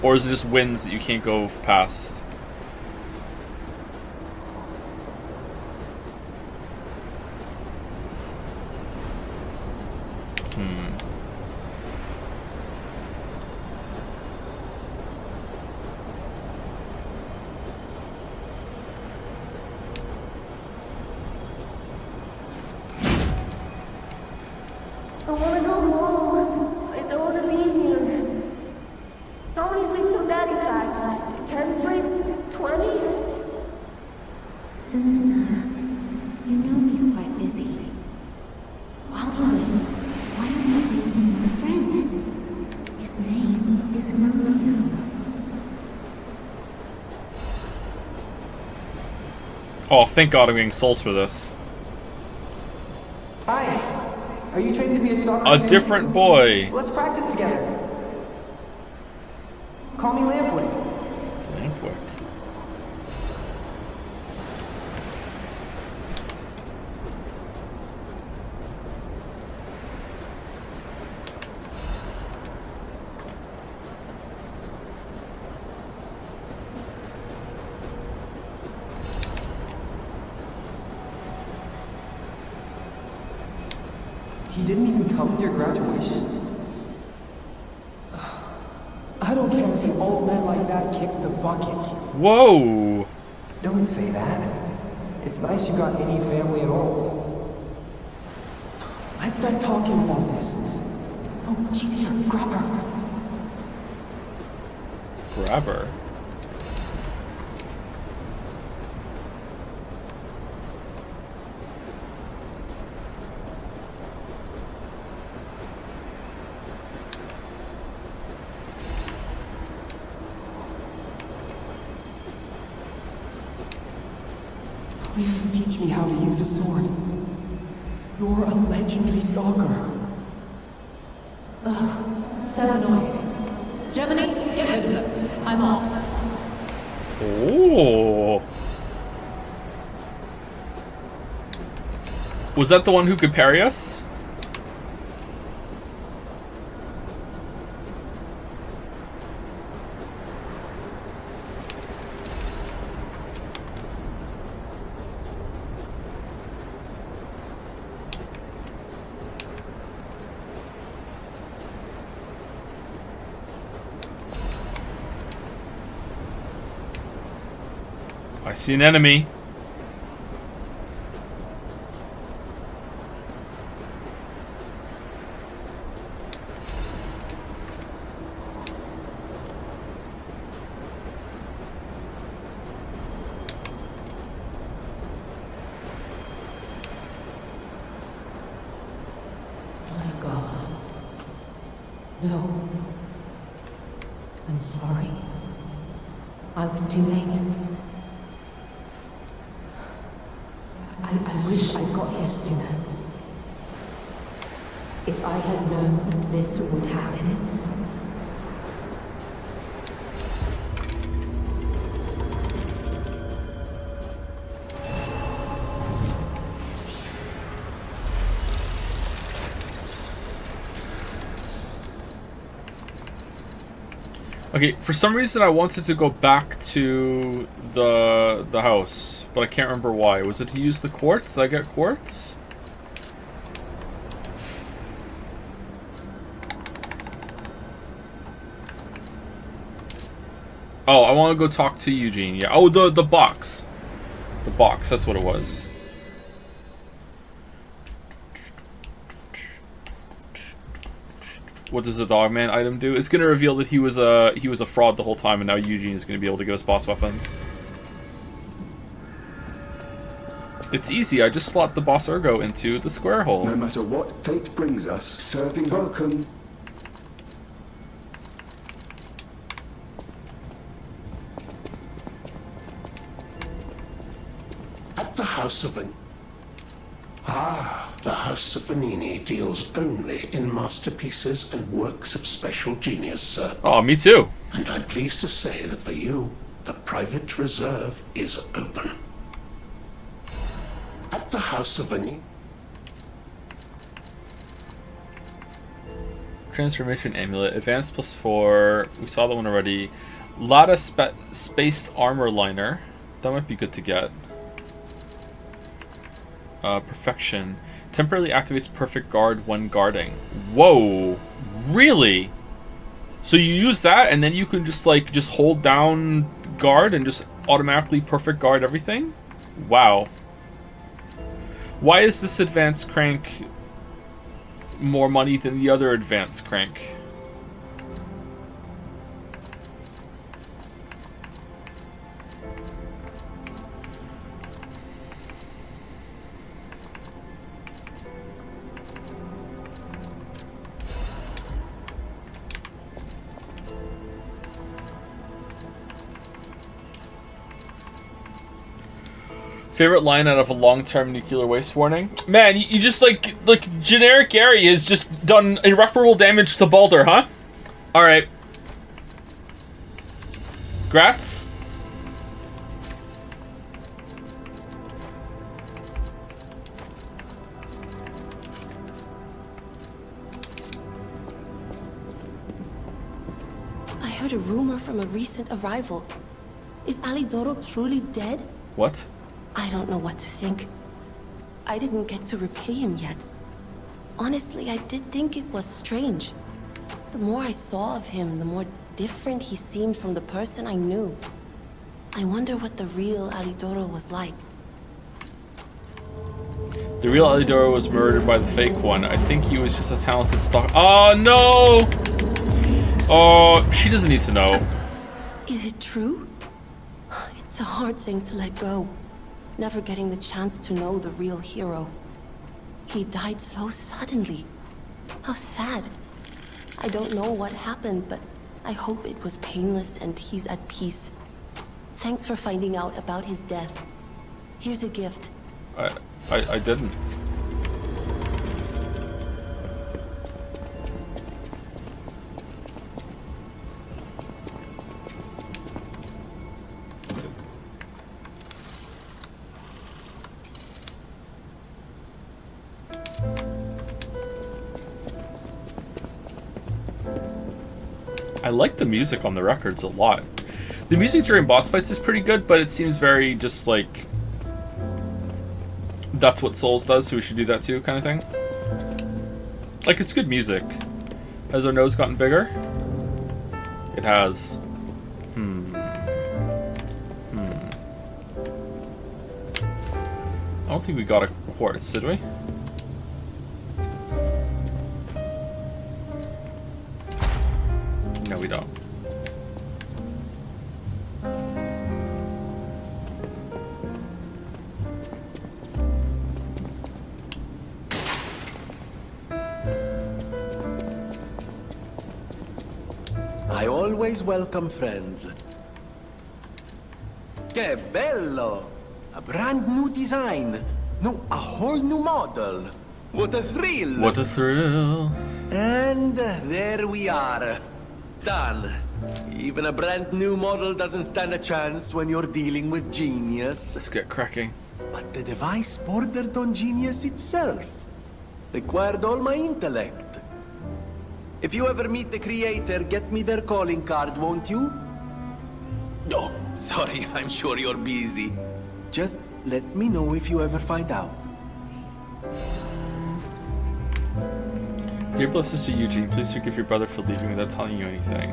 Or is it just winds that you can't go past? I want to go home. I don't want to leave here. How many sleeps till Daddy's back? 10 sleeps? 20? Soon enough. You know he's quite busy. While you wait, why don't you make him a friend? His name is Romeo. Oh, thank God I'm getting souls for this. Hi. Are you trained to be a stalker? A too? different boy. Let's practice together. Call me Lampwick. Lampwick. He didn't even come to your graduation? I don't care if an old man like that kicks the bucket. Whoa! Don't say that. It's nice you got any family at all. Let's start talking about this. Oh, she's here. Grab her. Grab her? Please teach me how to use a sword. You're a legendary stalker. Ugh, so annoying. Germany, get rid of it. I'm off. Oh. Was that the one who could parry us? I see an enemy. My God. No. I'm sorry. I was too late. I wish I'd got here sooner. If I had known this would happen. Okay, for some reason I wanted to go back to the house, but I can't remember why. Was it to use the quartz? Did I get quartz? Oh, I want to go talk to Eugene. Yeah. Oh, the box. The box, that's what it was. What does the Dogman item do? It's going to reveal that he was a fraud the whole time, and now Eugene is going to be able to give us boss weapons. It's easy. I just slot the boss ergo into the square hole. No matter what fate brings us, serving welcome. At the House of the House of Vanini deals only in masterpieces and works of special genius, sir. Oh, me too. And I'm pleased to say that for you, the private reserve is open. At the House of Vanini. Transformation Amulet. Advanced +4. We saw that one already. Lada Spaced Armor Liner. That might be good to get. Perfection. Temporarily activates perfect guard when guarding. Whoa. Really? So you use that and then you can just hold down guard and just automatically perfect guard everything? Wow. Why is this advanced crank more money than the other advanced crank? Favorite line out of a long-term nuclear waste warning? Man, you just like generic Gary has just done irreparable damage to Baldur, huh? Alright. Grats? I heard a rumor from a recent arrival. Is Alidoro truly dead? What? I don't know what to think. I didn't get to repay him yet. Honestly, I did think it was strange. The more I saw of him, the more different he seemed from the person I knew. I wonder what the real Alidoro was like. The real Alidoro was murdered by the fake one. I think he was just a talented stalker. Oh, no! Oh, she doesn't need to know. Is it true? It's a hard thing to let go. Never getting the chance to know the real hero. He died so suddenly. How sad. I don't know what happened, but I hope it was painless and he's at peace. Thanks for finding out about his death. Here's a gift. I didn't. I like the music on the records a lot. The music during boss fights is pretty good, but it seems very just like that's what Souls does, so we should do that too, kind of thing. Like, it's good music. Has our nose gotten bigger? It has. I don't think we got a quartz, did we? No, we don't. I always welcome friends. Que bello! A brand new design. No, a whole new model. What a thrill! What a thrill! And there we are. Done. Even a brand new model doesn't stand a chance when you're dealing with genius. Let's get cracking. But the device bordered on genius itself. Required all my intellect. If you ever meet the creator, get me their calling card, won't you? Oh, sorry, I'm sure you're busy. Just let me know if you ever find out. Dear beloved sister Eugene, please forgive your brother for leaving without telling you anything.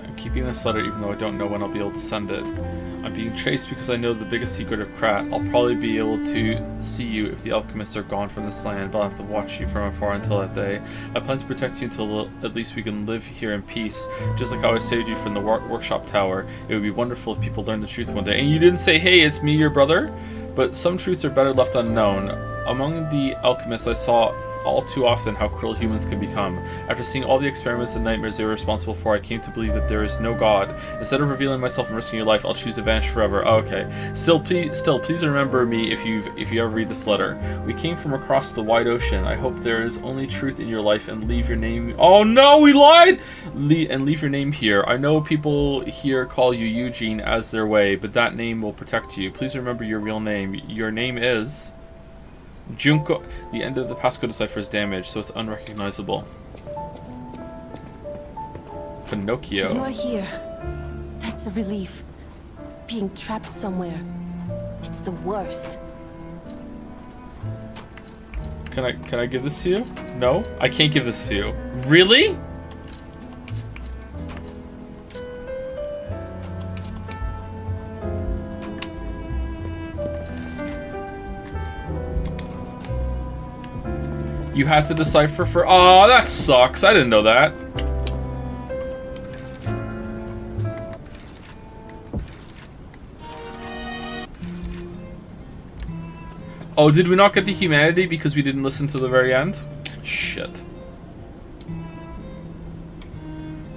I'm keeping this letter even though I don't know when I'll be able to send it. I'm being chased because I know the biggest secret of Krat. I'll probably be able to see you if the alchemists are gone from this land, but I'll have to watch you from afar until that day. I plan to protect you until at least we can live here in peace, just like how I saved you from the workshop tower. It would be wonderful if people learned the truth one day. And you didn't say, hey, it's me, your brother? But some truths are better left unknown. Among the alchemists, I saw all too often how cruel humans can become. After seeing all the experiments and nightmares they were responsible for, I came to believe that there is no God. Instead of revealing myself and risking your life, I'll choose to vanish forever. Oh, okay. Still, please remember me if you ever read this letter. We came from across the wide ocean. I hope there is only truth in your life, and leave your name. Oh no, we lied! And leave your name here. I know people here call you Eugene as their way, but that name will protect you. Please remember your real name. Your name is Junko. The end of the passcode decipher is damaged, so it's unrecognizable. Pinocchio. You're here. That's a relief. Being trapped somewhere. It's the worst. Can I give this to you? No? I can't give this to you. Really? You had to decipher for... Aw, that sucks. I didn't know that. Oh, did we not get the humanity because we didn't listen to the very end? Shit.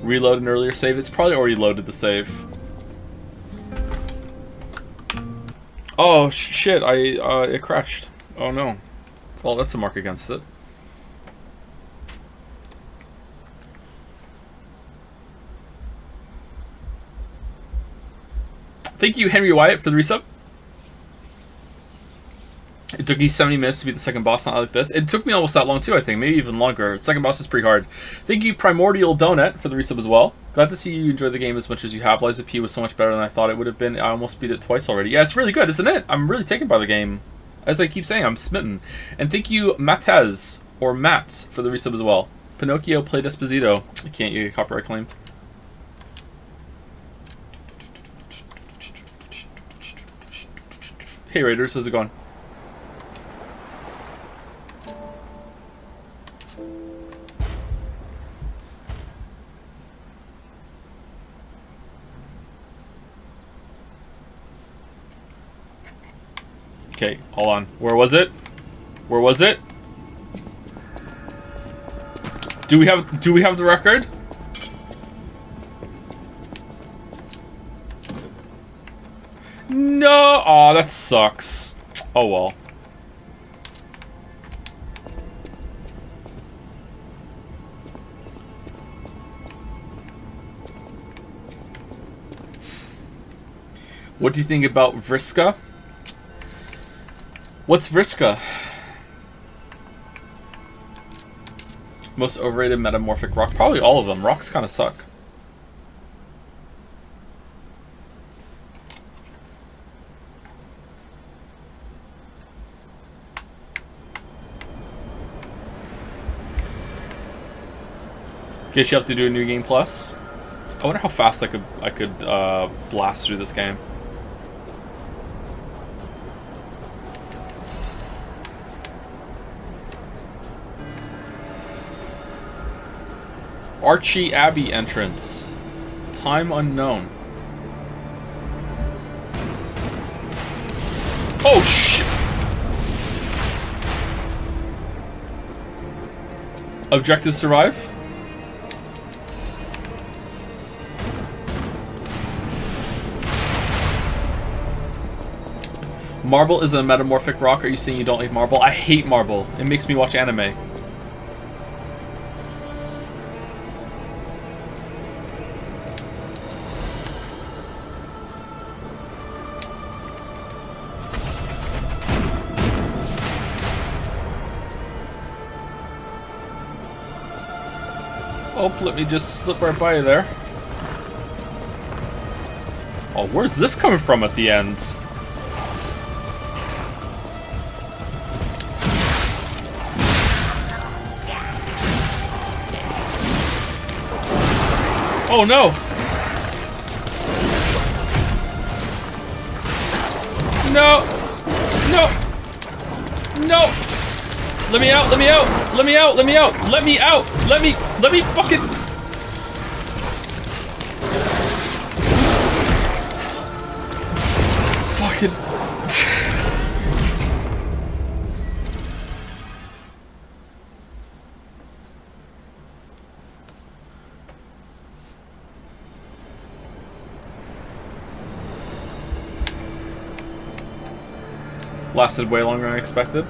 Reload an earlier save. It's probably already loaded the save. Oh, shit. It crashed. Oh, no. Well, that's a mark against it. Thank you, Henry Wyatt, for the resub. It took me 70 minutes to beat the second boss, not like this. It took me almost that long too, I think. Maybe even longer. The second boss is pretty hard. Thank you, Primordial Donut, for the resub as well. Glad to see you enjoy the game as much as you have. Liza P was so much better than I thought it would have been. I almost beat it twice already. Yeah, it's really good, isn't it? I'm really taken by the game. As I keep saying, I'm smitten. And thank you, Matez, or Mats, for the resub as well. Pinocchio played Esposito. I can't get copyright claimed. Hey Raiders, how's it going? Okay, hold on. Where was it? Where was it? Do we have the record? No. Oh, that sucks. Oh well. What do you think about Vriska? What's Vriska? Most overrated metamorphic rock? Probably all of them. Rocks kind of suck. Guess you have to do a new game plus. I wonder how fast I could blast through this game. Archie Abbey entrance. Time unknown. Oh shit! Objective survive? Marble is a metamorphic rock. Are you saying you don't like marble? I hate marble. It makes me watch anime. Oh, let me just slip right by you there. Oh, where's this coming from at the ends? Oh no! No! No! No! Let me out! Let me out! Let me out! Let me out! Let me out! Let me fucking... Fucking... Lasted way longer than I expected.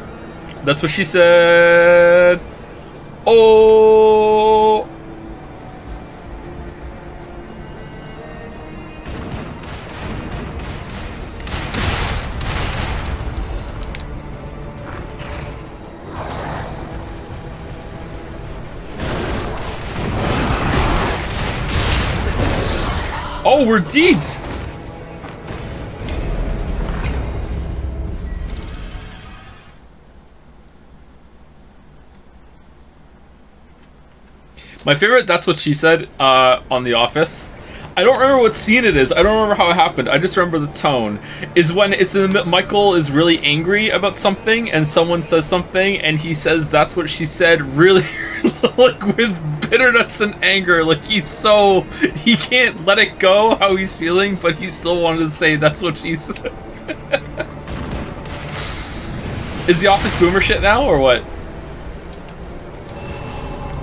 That's what she said. Oh. Oh, we're deed. My favorite, that's what she said on The Office. I don't remember what scene it is. I don't remember how it happened. I just remember the tone. Is when it's in the, Michael is really angry about something and someone says something and he says that's what she said really like with bitterness and anger. Like he can't let it go how he's feeling, but he still wanted to say that's what she said. Is The Office boomer shit now or what?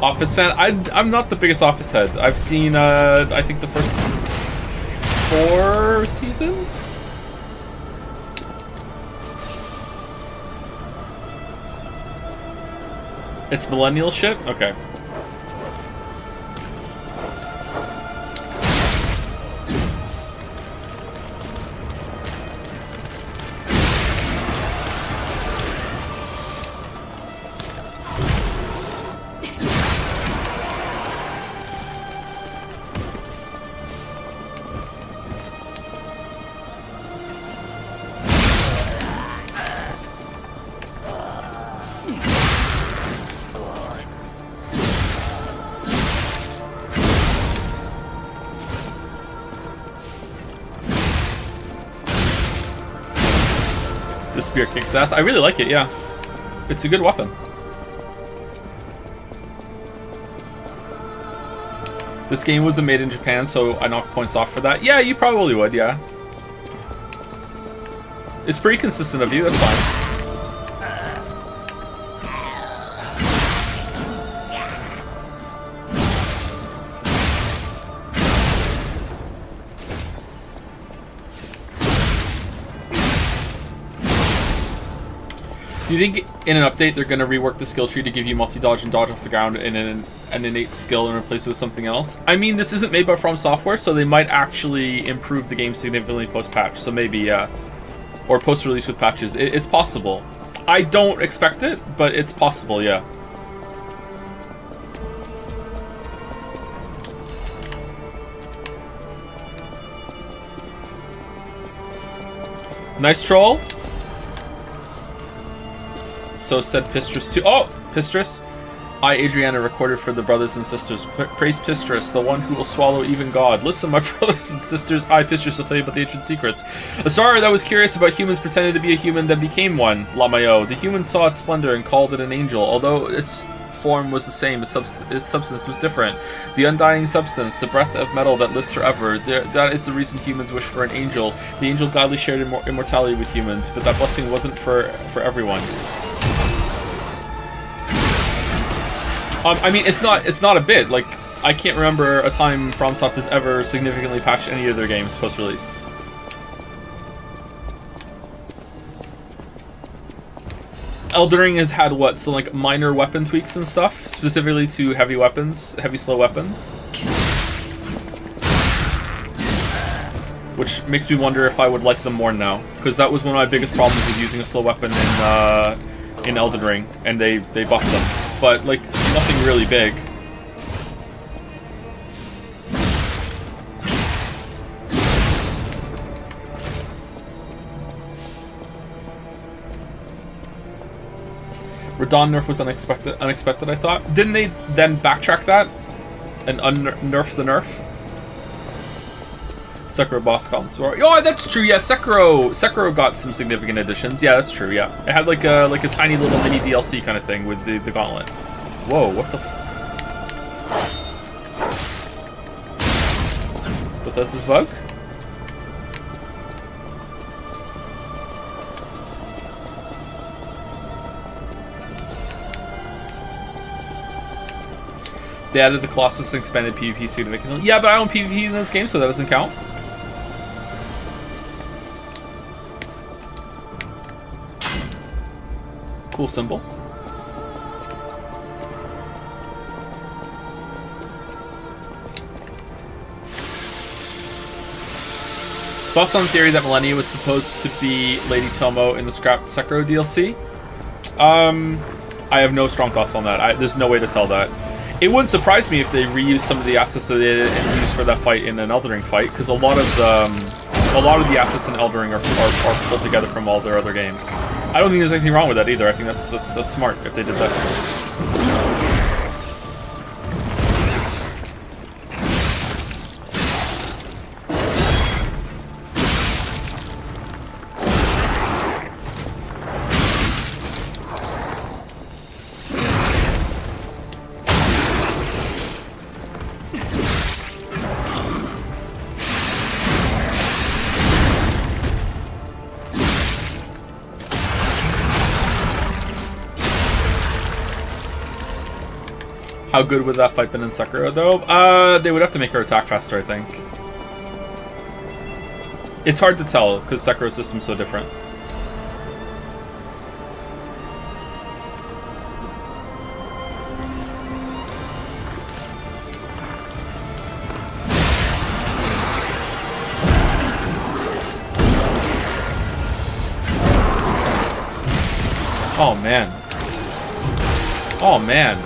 Office fan? I'm not the biggest Office head. I've seen, I think the first 4 seasons? It's millennial shit? Okay. The spear kicks ass. I really like it, yeah. It's a good weapon. This game wasn't made in Japan, so I knock points off for that. Yeah, you probably would, yeah. It's pretty consistent of you, that's fine. Do you think in an update they're going to rework the skill tree to give you multi-dodge and dodge off the ground and an innate skill and replace it with something else? I mean, this isn't made by From Software, so they might actually improve the game significantly post-patch, so maybe, yeah. Or post-release with patches. It's possible. I don't expect it, but it's possible, yeah. Nice troll. So said Pistrus too. Oh, Pistrus. I, Adriana, recorded for the brothers and sisters. Praise Pistrus, the one who will swallow even God. Listen, my brothers and sisters. I, Pistrus, will tell you about the ancient secrets. A star that was curious about humans pretended to be a human, then became one. Lamayo. The human saw its splendor and called it an angel, although its form was the same, its substance was different. The undying substance, the breath of metal that lives forever, that is the reason humans wish for an angel. The angel gladly shared immortality with humans, but that blessing wasn't for everyone. I mean, it's not a bit. Like, I can't remember a time FromSoft has ever significantly patched any of their games post-release. Elden Ring has had what, so like minor weapon tweaks and stuff, specifically to heavy weapons, heavy slow weapons. Which makes me wonder if I would like them more now, because that was one of my biggest problems with using a slow weapon in Elden Ring, and they buffed them. But like nothing really big. Radon nerf was unexpected, I thought. Didn't they then backtrack that and nerf the nerf? Sekiro boss columns. Oh, that's true. Yeah, Sekiro got some significant additions. Yeah, that's true. Yeah, it had like a tiny little mini DLC kind of thing with the gauntlet. Whoa, what the? Bethesda's bug? They added the Colossus and expanded PvP significantly. Yeah, but I don't PvP in those games, so that doesn't count. Cool symbol. Thoughts on the theory that Millennia was supposed to be Lady Tomo in the scrapped Sekiro DLC? I have no strong thoughts on that. There's no way to tell that. It wouldn't surprise me if they reused some of the assets that they didn't use for that fight in an Elden Ring fight, because a lot of the assets in Elden Ring are pulled together from all their other games. I don't think there's anything wrong with that either. I think that's smart if they did that. How good would that fight been in Sekiro, though? They would have to make her attack faster, I think. It's hard to tell, because Sekiro's system's so different. Oh, man. Oh, man.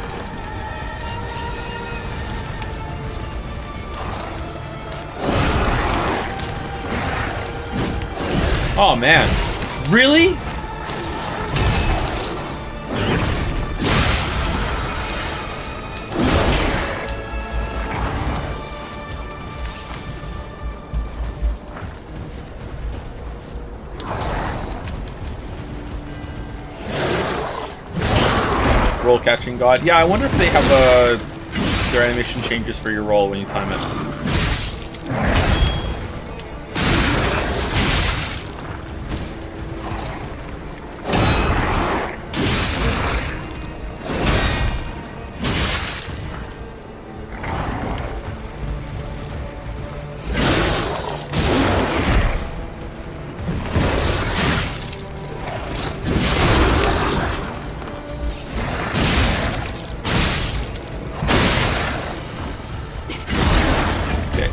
Oh man, really? Roll catching god. Yeah, I wonder if they have their animation changes for your roll when you time it.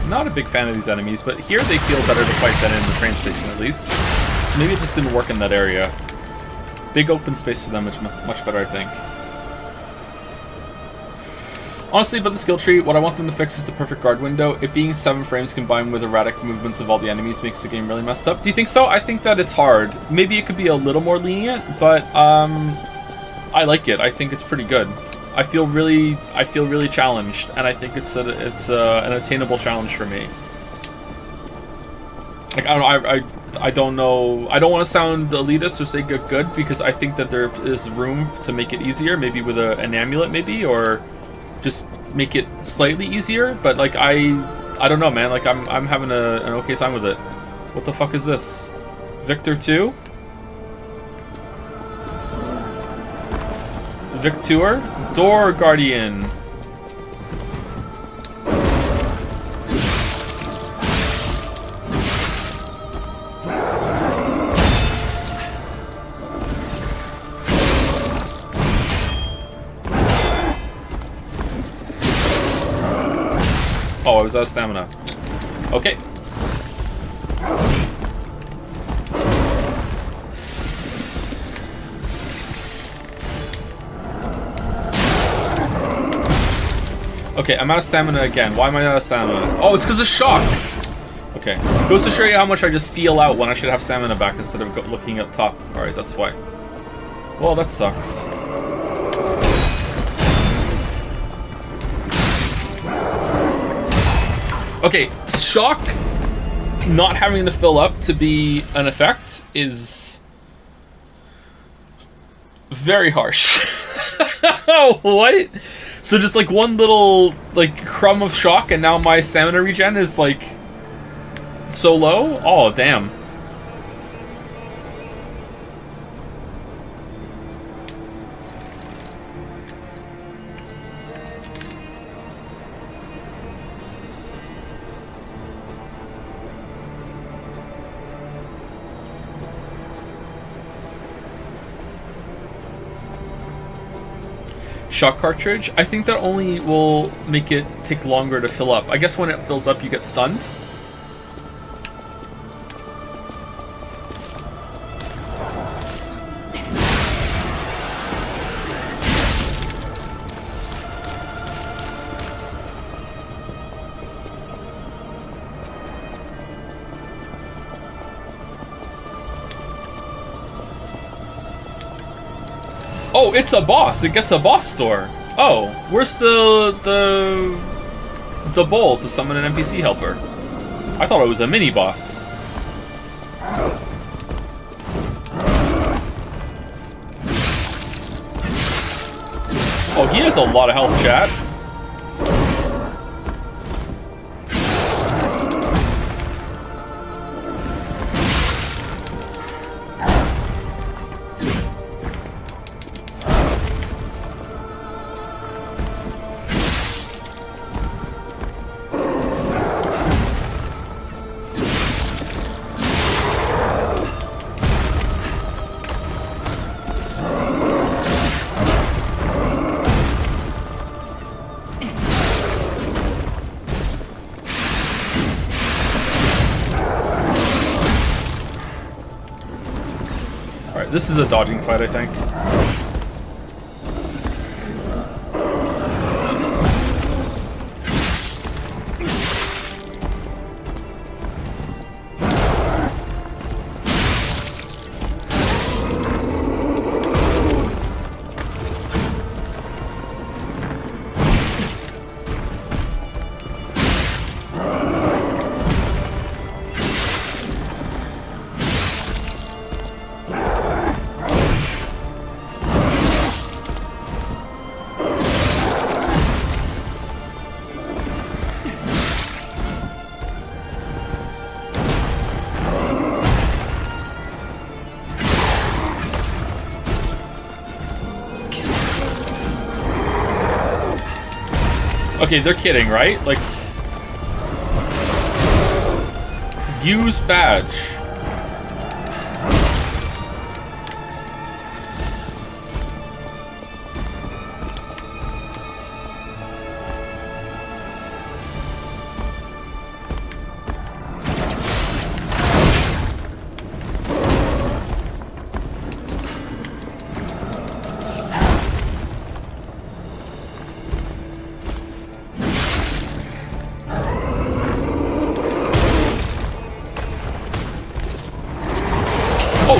not a big fan of these enemies, but here they feel better to fight than in the train station at least. So maybe it just didn't work in that area. Big open space for them is much better, I think. Honestly, about the skill tree, what I want them to fix is the perfect guard window. It being 7 frames combined with erratic movements of all the enemies makes the game really messed up. Do you think so? I think that it's hard. Maybe it could be a little more lenient, but I like it. I think it's pretty good. I feel really challenged, and I think it's an attainable challenge for me. Like, I don't know. I don't want to sound elitist or say good because I think that there is room to make it easier, maybe with an amulet, maybe, or just make it slightly easier. But like, I don't know, man. Like, I'm having an okay time with it. What the fuck is this? Victor 2? Victor? Door Guardian. Oh, I was out of stamina. Okay. Okay, I'm out of stamina again. Why am I out of stamina? Oh, it's because of shock! Okay. Goes to show you how much I just feel out when I should have stamina back instead of looking up top. Alright, that's why. Well, that sucks. Okay, shock not having to fill up to be an effect is very harsh. What? So just like one little like crumb of shock and now my stamina regen is like so low? Oh, damn. Shock cartridge? I think that only will make it take longer to fill up. I guess when it fills up, you get stunned. Oh, it's a boss. It gets a boss store. Oh, where's the bowl to summon an NPC helper? I thought it was a mini boss. Oh, he has a lot of health, chat. This is a dodging fight, I think. Okay, they're kidding, right? Like, use badge.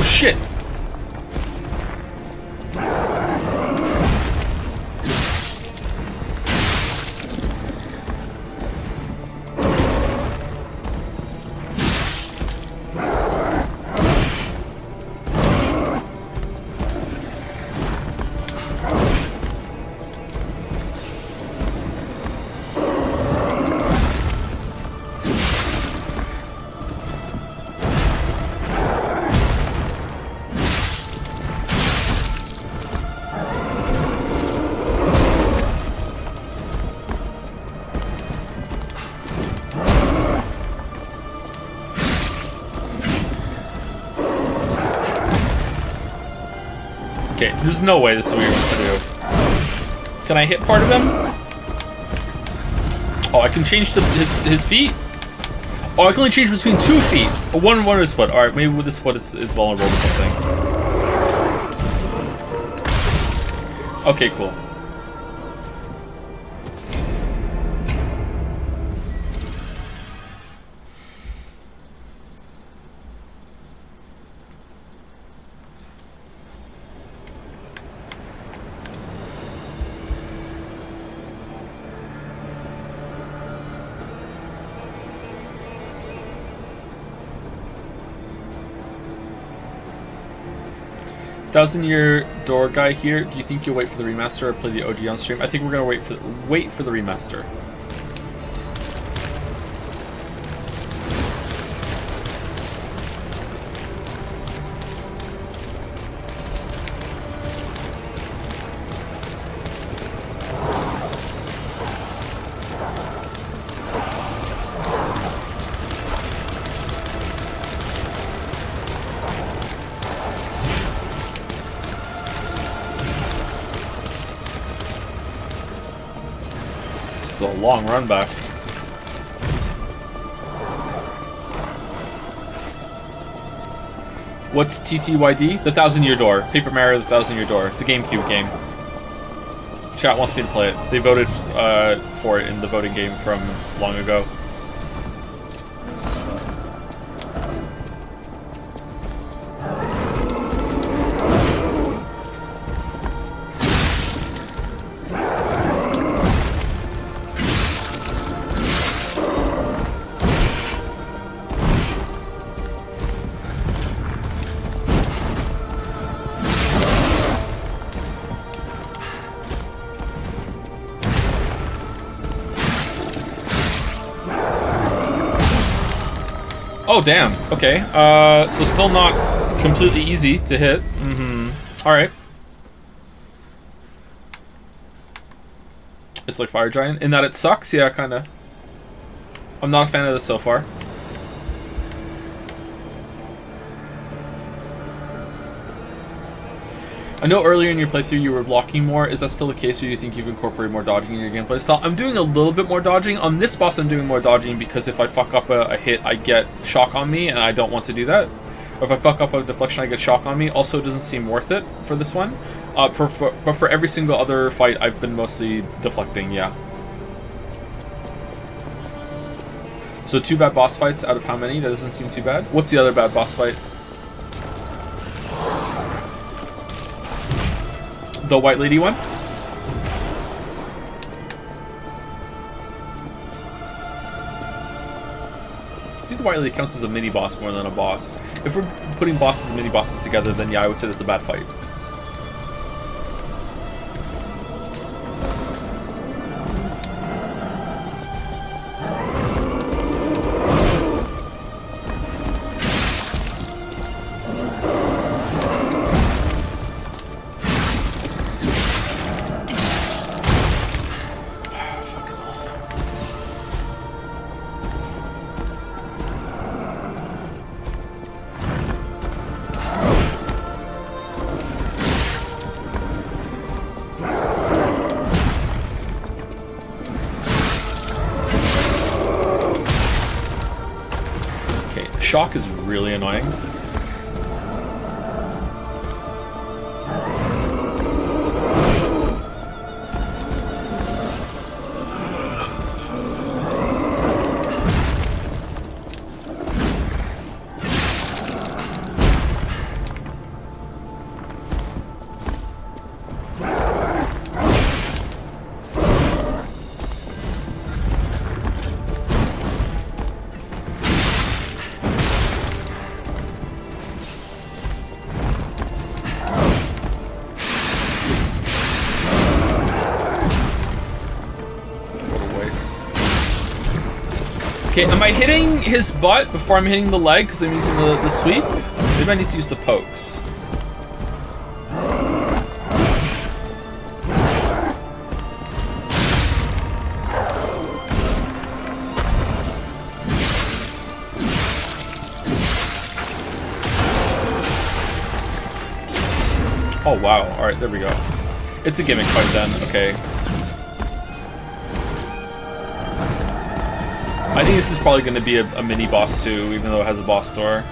shit! Okay, there's no way this is what you're going to do. Can I hit part of him? Oh, I can change his feet? Oh, I can only change between 2 feet. Oh, one of his foot. Alright, maybe this foot is vulnerable to something. Okay, cool. Thousand-Year Door guy here. Do you think you'll wait for the remaster or play the OG on stream? I think we're gonna wait for the remaster. This is a long run back. What's TTYD? The Thousand-Year Door. Paper Mario: The Thousand-Year Door. It's a GameCube game. Chat wants me to play it. They voted for it in the voting game from long ago. Oh, damn. Okay. So still not completely easy to hit. Alright. It's like Fire Giant. In that it sucks? Yeah, kinda. I'm not a fan of this so far. I know earlier in your playthrough you were blocking more. Is that still the case, or do you think you've incorporated more dodging in your gameplay style? I'm doing a little bit more dodging. On this boss I'm doing more dodging because if I fuck up a hit, I get shock on me, and I don't want to do that. Or if I fuck up a deflection, I get shock on me. Also, it doesn't seem worth it for this one. But for every single other fight, I've been mostly deflecting, yeah. So 2 bad boss fights out of how many? That doesn't seem too bad. What's the other bad boss fight? The white lady one? I think the white lady counts as a mini boss more than a boss. If we're putting bosses and mini bosses together, then yeah, I would say that's a bad fight. Shock is really annoying. Okay, am I hitting his butt before I'm hitting the leg because I'm using the sweep? Maybe I need to use the pokes. Oh wow, alright, there we go. It's a gimmick fight then, okay. I think this is probably going to be a mini boss too, even though it has a boss door.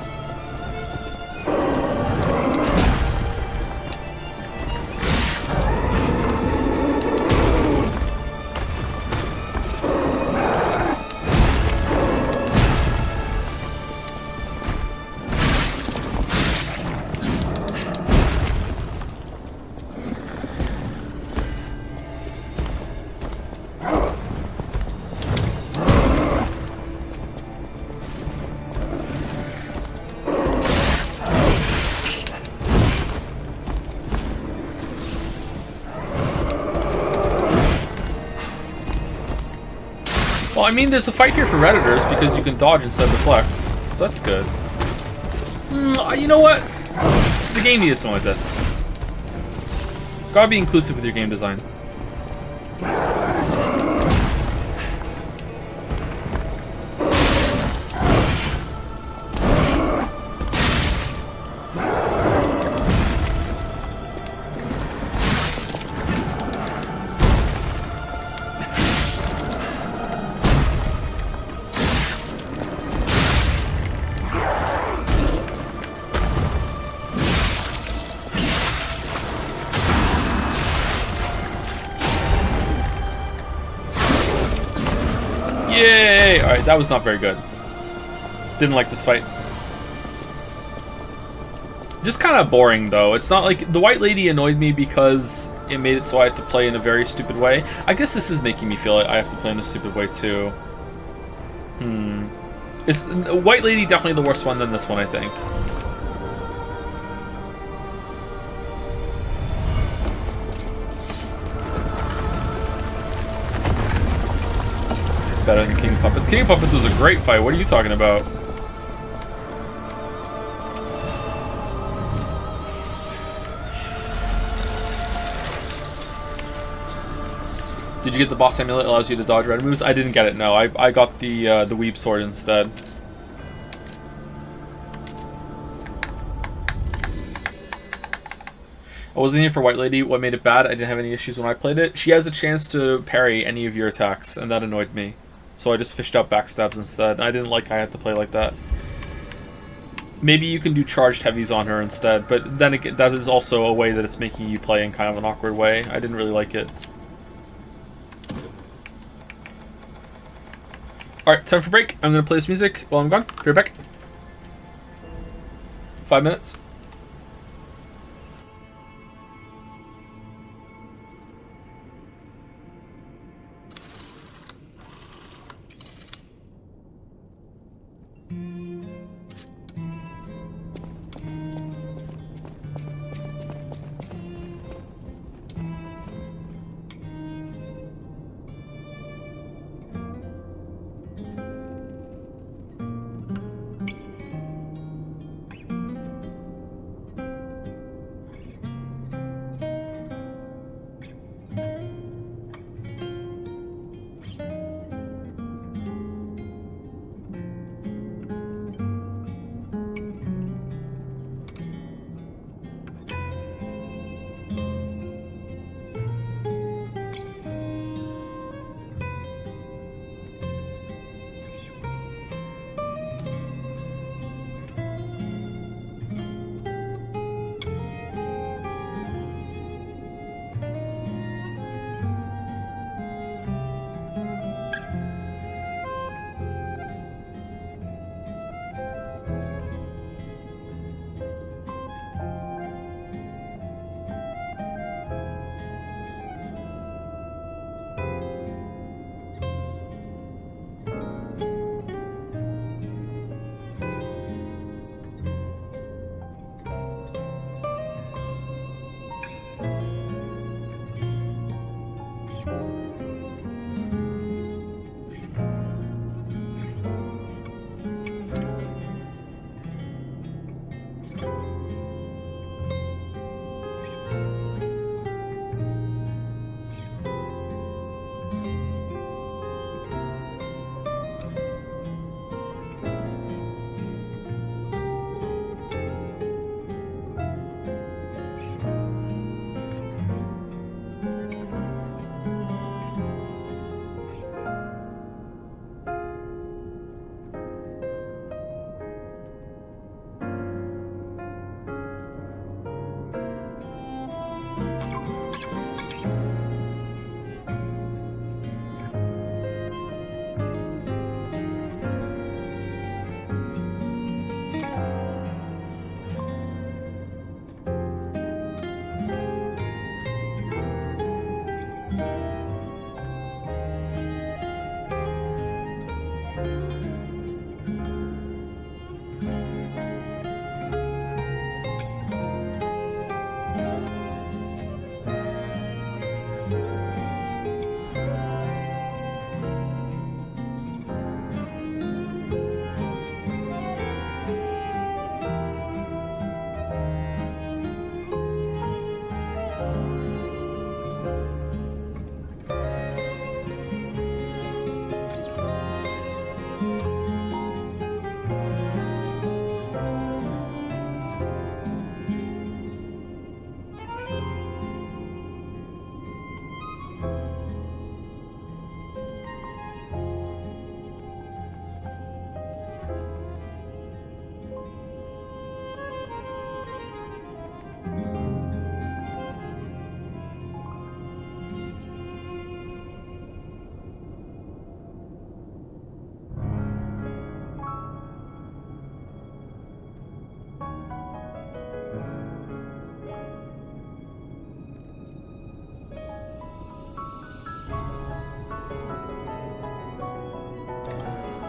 Well, I mean, there's a fight here for Redditors because you can dodge instead of deflect, so that's good. You know what? The game needed something like this. Gotta be inclusive with your game design. Yay! Alright, that was not very good. Didn't like this fight. Just kind of boring, though. It's not like... The White Lady annoyed me because it made it so I have to play in a very stupid way. I guess this is making me feel like I have to play in a stupid way, too. It's White Lady definitely the worst one than this one, I think. Better than King of Puppets. King of Puppets was a great fight. What are you talking about? Did you get the boss amulet that allows you to dodge red moves? I didn't get it, no. I got the Weeb sword instead. I wasn't here for White Lady. What made it bad? I didn't have any issues when I played it. She has a chance to parry any of your attacks, and that annoyed me. So I just fished out backstabs instead. I didn't like I had to play like that. Maybe you can do charged heavies on her instead, but then again, that is also a way that it's making you play in kind of an awkward way. I didn't really like it. Alright, time for break. I'm going to play this music while I'm gone. Be right back. 5 minutes.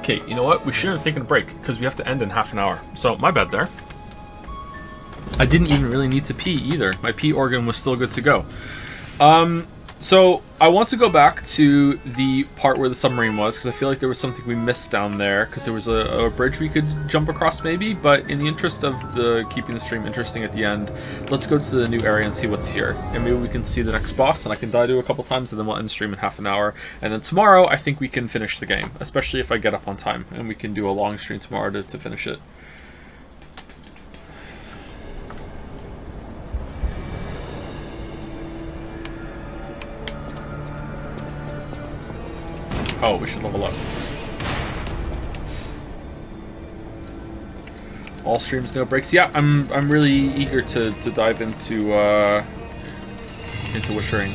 Okay, you know what? We shouldn't have taken a break because we have to end in half an hour. So, my bad there. I didn't even really need to pee either. My pee organ was still good to go. So, I want to go back to the part where the submarine was, because I feel like there was something we missed down there, because there was a bridge we could jump across maybe, but in the interest of keeping the stream interesting at the end, let's go to the new area and see what's here. And maybe we can see the next boss, and I can die to a couple times, and then we'll end the stream in half an hour. And then tomorrow, I think we can finish the game, especially if I get up on time, and we can do a long stream tomorrow to finish it. Oh, we should level up. All streams, no breaks. Yeah, I'm really eager to dive into Wishing.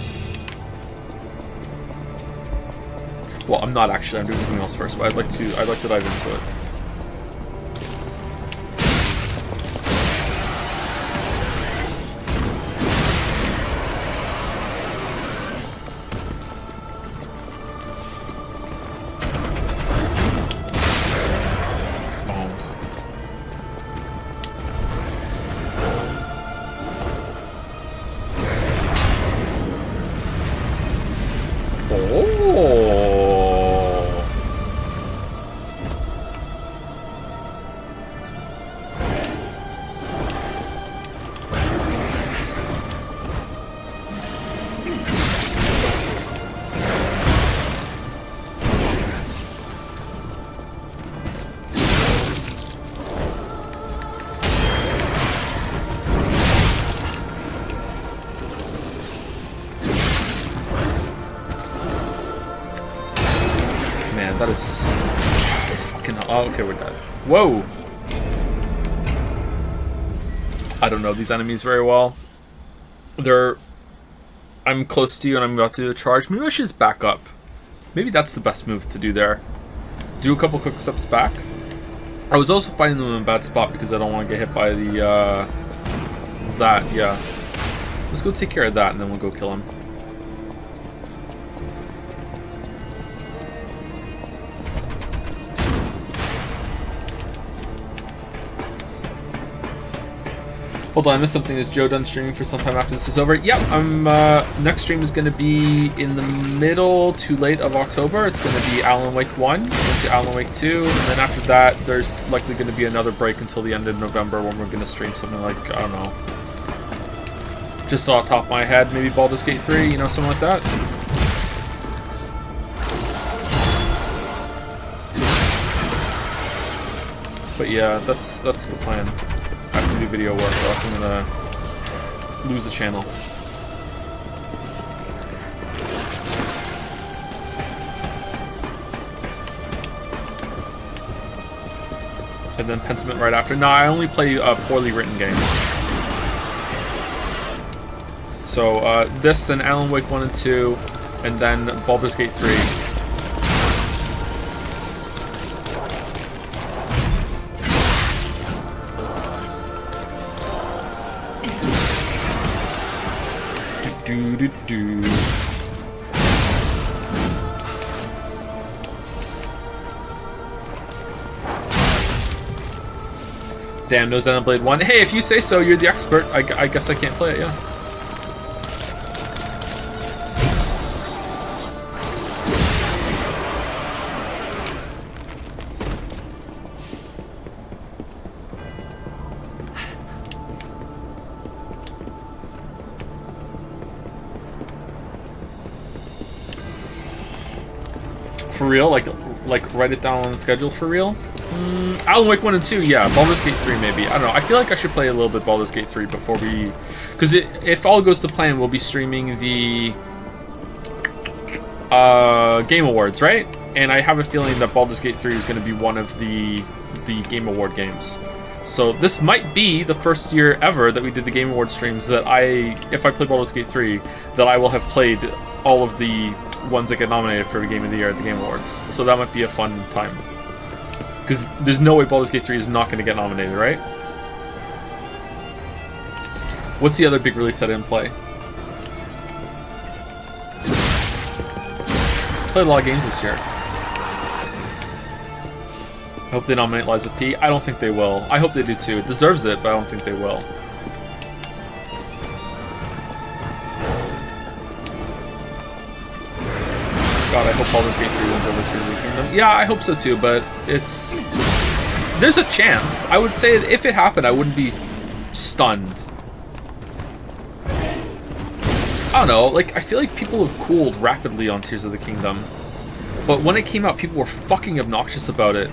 Well, I'm not actually. I'm doing something else first, but I'd like to dive into it. That is fucking. Oh, okay, we're dead. Whoa! I don't know these enemies very well. I'm close to you and I'm about to do a charge. Maybe I should just back up. Maybe that's the best move to do there. Do a couple quick steps back. I was also fighting them in a bad spot because I don't want to get hit by the that. Yeah. Let's go take care of that and then we'll go kill him. Hold on, I missed something. Is Joe done streaming for some time after this is over? Yep, next stream is going to be in the middle to late of October. It's going to be Alan Wake 1, into Alan Wake 2, and then after that, there's likely going to be another break until the end of November when we're going to stream something like, I don't know, just off the top of my head, maybe Baldur's Gate 3, you know, something like that. But yeah, that's the plan. I have to do video work, or else I'm gonna lose the channel. And then Pentiment right after. No, I only play poorly written games. So this, then Alan Wake 1 and 2, and then Baldur's Gate 3. Damn, no Xenoblade 1. Hey, if you say so, you're the expert. I guess I can't play it, yeah. For real? Like write it down on the schedule for real? Alan Wake 1 and 2, yeah. Baldur's Gate 3, maybe. I don't know. I feel like I should play a little bit Baldur's Gate 3 before we... Because if all goes to plan, we'll be streaming the Game Awards, right? And I have a feeling that Baldur's Gate 3 is going to be one of the Game Award games. So this might be the first year ever that we did the Game Award streams that if I play Baldur's Gate 3, that I will have played all of the ones that get nominated for the Game of the Year at the Game Awards. So that might be a fun time. Because there's no way Baldur's Gate 3 is not going to get nominated, right? What's the other big release I didn't play? Played a lot of games this year. I hope they nominate Liza P. I don't think they will. I hope they do too. It deserves it, but I don't think they will. God, I hope Baldur's Gate 3 wins over Tears of the Kingdom. Yeah, I hope so too, but it's... There's a chance. I would say that if it happened, I wouldn't be stunned. I don't know, like, I feel like people have cooled rapidly on Tears of the Kingdom. But when it came out, people were fucking obnoxious about it.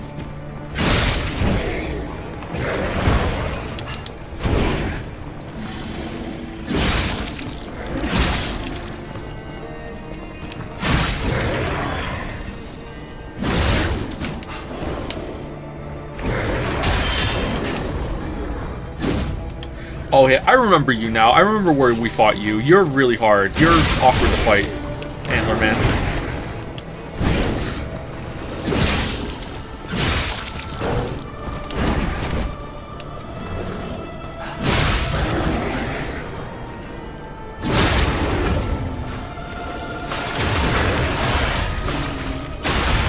Oh yeah, I remember you now. I remember where we fought you. You're really hard. You're awkward to fight, Antler Man.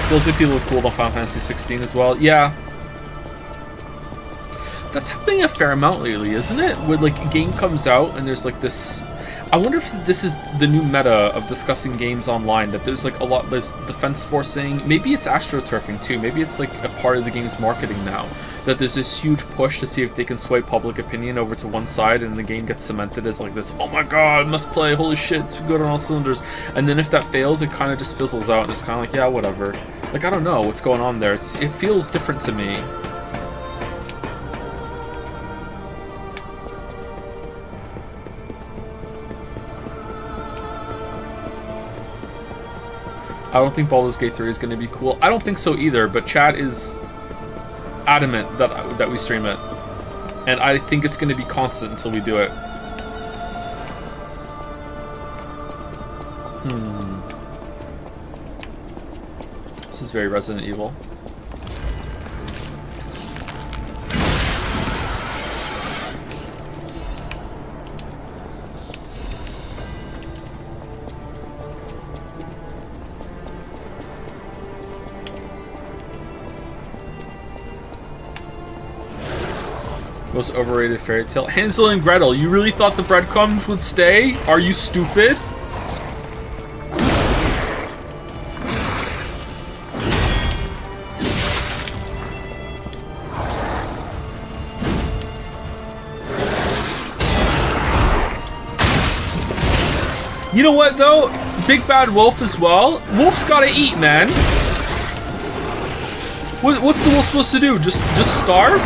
Feels like people are cool on Final Fantasy 16 as well. Yeah. That's happening a fair amount lately, isn't it? When like a game comes out and there's like this... I wonder if this is the new meta of discussing games online, that there's like a lot, there's defense forcing, maybe it's astroturfing too, maybe it's like a part of the game's marketing now, that there's this huge push to see if they can sway public opinion over to one side and the game gets cemented as like this, oh my god, must play, holy shit, it's good on all cylinders, and then if that fails, it kind of just fizzles out and it's kind of like, yeah, whatever. Like, I don't know what's going on there, it feels different to me. I don't think Baldur's Gate 3 is going to be cool. I don't think so either, but chat is adamant that we stream it. And I think it's going to be constant until we do it. This is very Resident Evil. Most overrated fairy tale. Hansel and Gretel. You really thought the breadcrumbs would stay? Are you stupid? You know what though? Big Bad Wolf as well. Wolf's gotta eat, man. What's the wolf supposed to do? Just starve?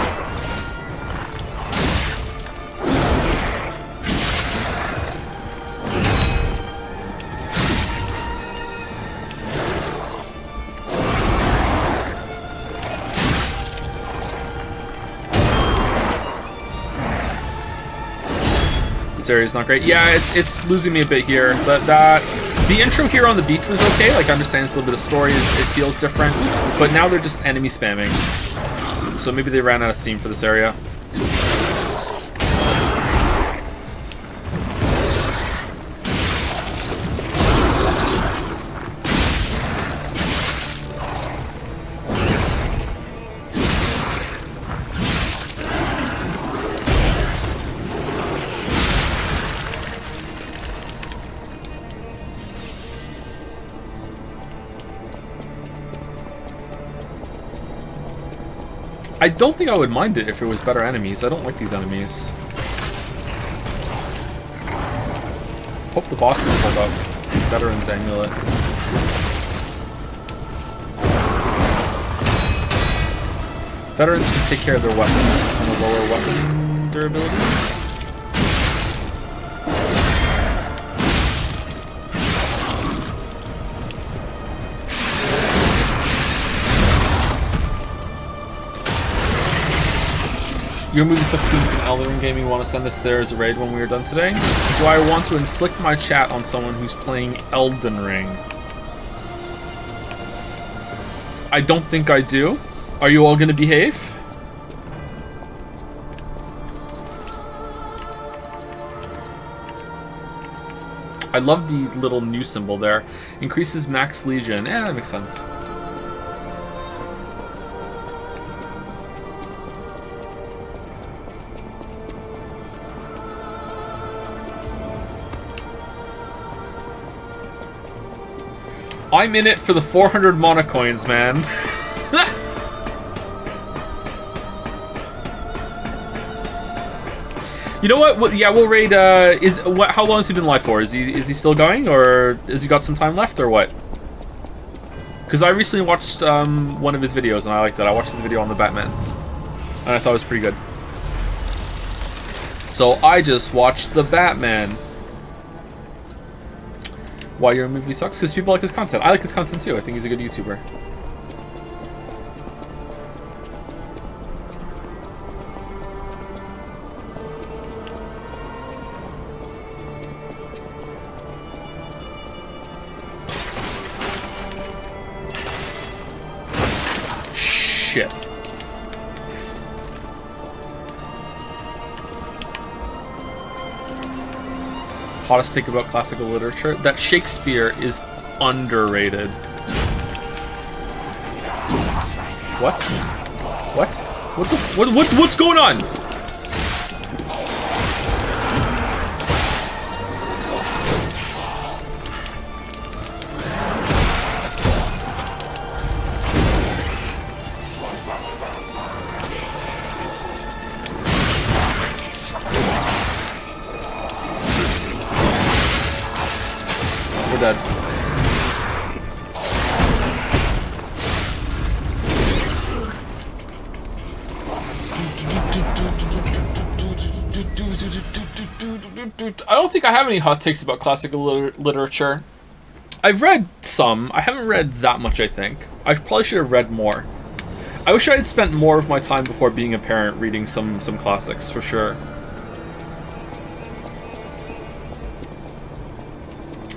This area is not great. Yeah, it's losing me a bit here. The intro here on the beach was okay. Like, I understand it's a little bit of story. It feels different. But now they're just enemy spamming. So maybe they ran out of steam for this area. I don't think I would mind it if it was better enemies. I don't like these enemies. Hope the bosses hold up. Veteran's Amulet. Veterans can take care of their weapons on a lower weapon durability. Your movie sucks in Elden Ring Gaming. Want to send us there as a raid when we are done today? Do I want to inflict my chat on someone who's playing Elden Ring? I don't think I do. Are you all going to behave? I love the little new symbol there. Increases max legion. Eh, that makes sense. I'm in it for the 400 mana coins, man. You know what? Well, yeah, we'll raid. How long has he been live for? Is he still going, or has he got some time left, or what? Because I recently watched one of his videos and I liked it. I watched his video on the Batman, and I thought it was pretty good. So I just watched the Batman. Why your movie sucks? Because people like his content. I like his content too. I think he's a good YouTuber. Shit. Hottest take about classical literature? That Shakespeare is underrated. What? What? What's going on? We're dead. I don't think I have any hot takes about classical literature. I've read some. I haven't read that much, I think. I probably should have read more. I wish I had spent more of my time before being a parent reading some classics, for sure.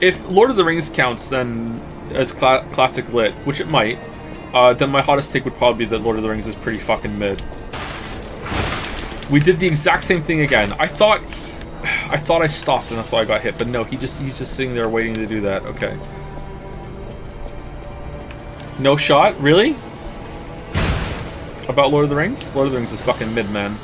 If Lord of the Rings counts then as classic lit, which it might, then my hottest take would probably be that Lord of the Rings is pretty fucking mid. We did the exact same thing again. I thought I stopped and that's why I got hit, but no, he's just sitting there waiting to do that. Okay. No shot? Really? About Lord of the Rings? Lord of the Rings is fucking mid, man.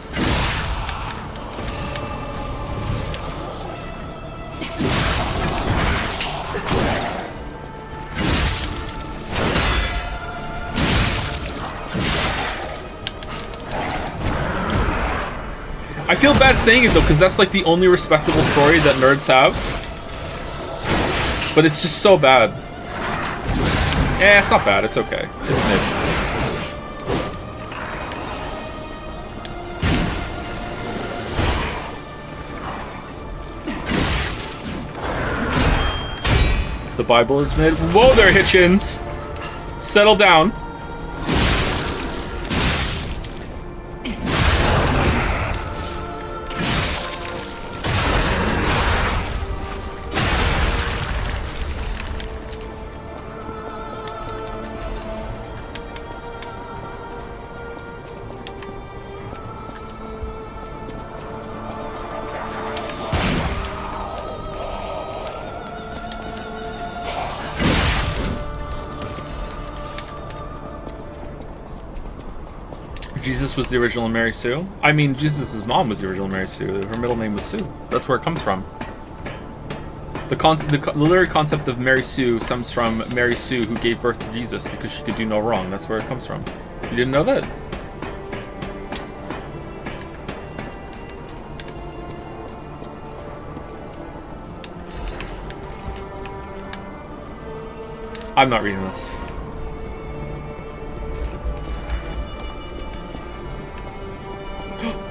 I feel bad saying it though, because that's like the only respectable story that nerds have. But it's just so bad. Eh, it's not bad, it's okay. It's mid. The Bible is mid. Whoa there, Hitchens! Settle down. Jesus was the original Mary Sue? I mean, Jesus' mom was the original Mary Sue. Her middle name was Sue. That's where it comes from. The literary concept of Mary Sue stems from Mary Sue, who gave birth to Jesus because she could do no wrong. That's where it comes from. You didn't know that? I'm not reading this.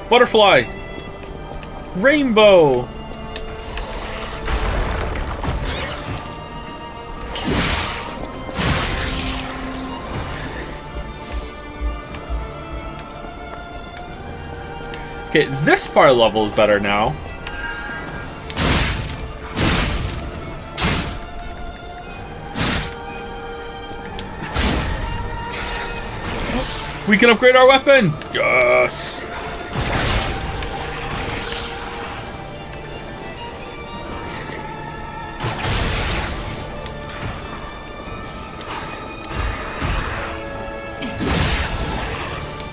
Butterfly! Rainbow! Okay, this part of the level is better now. We can upgrade our weapon! Yes!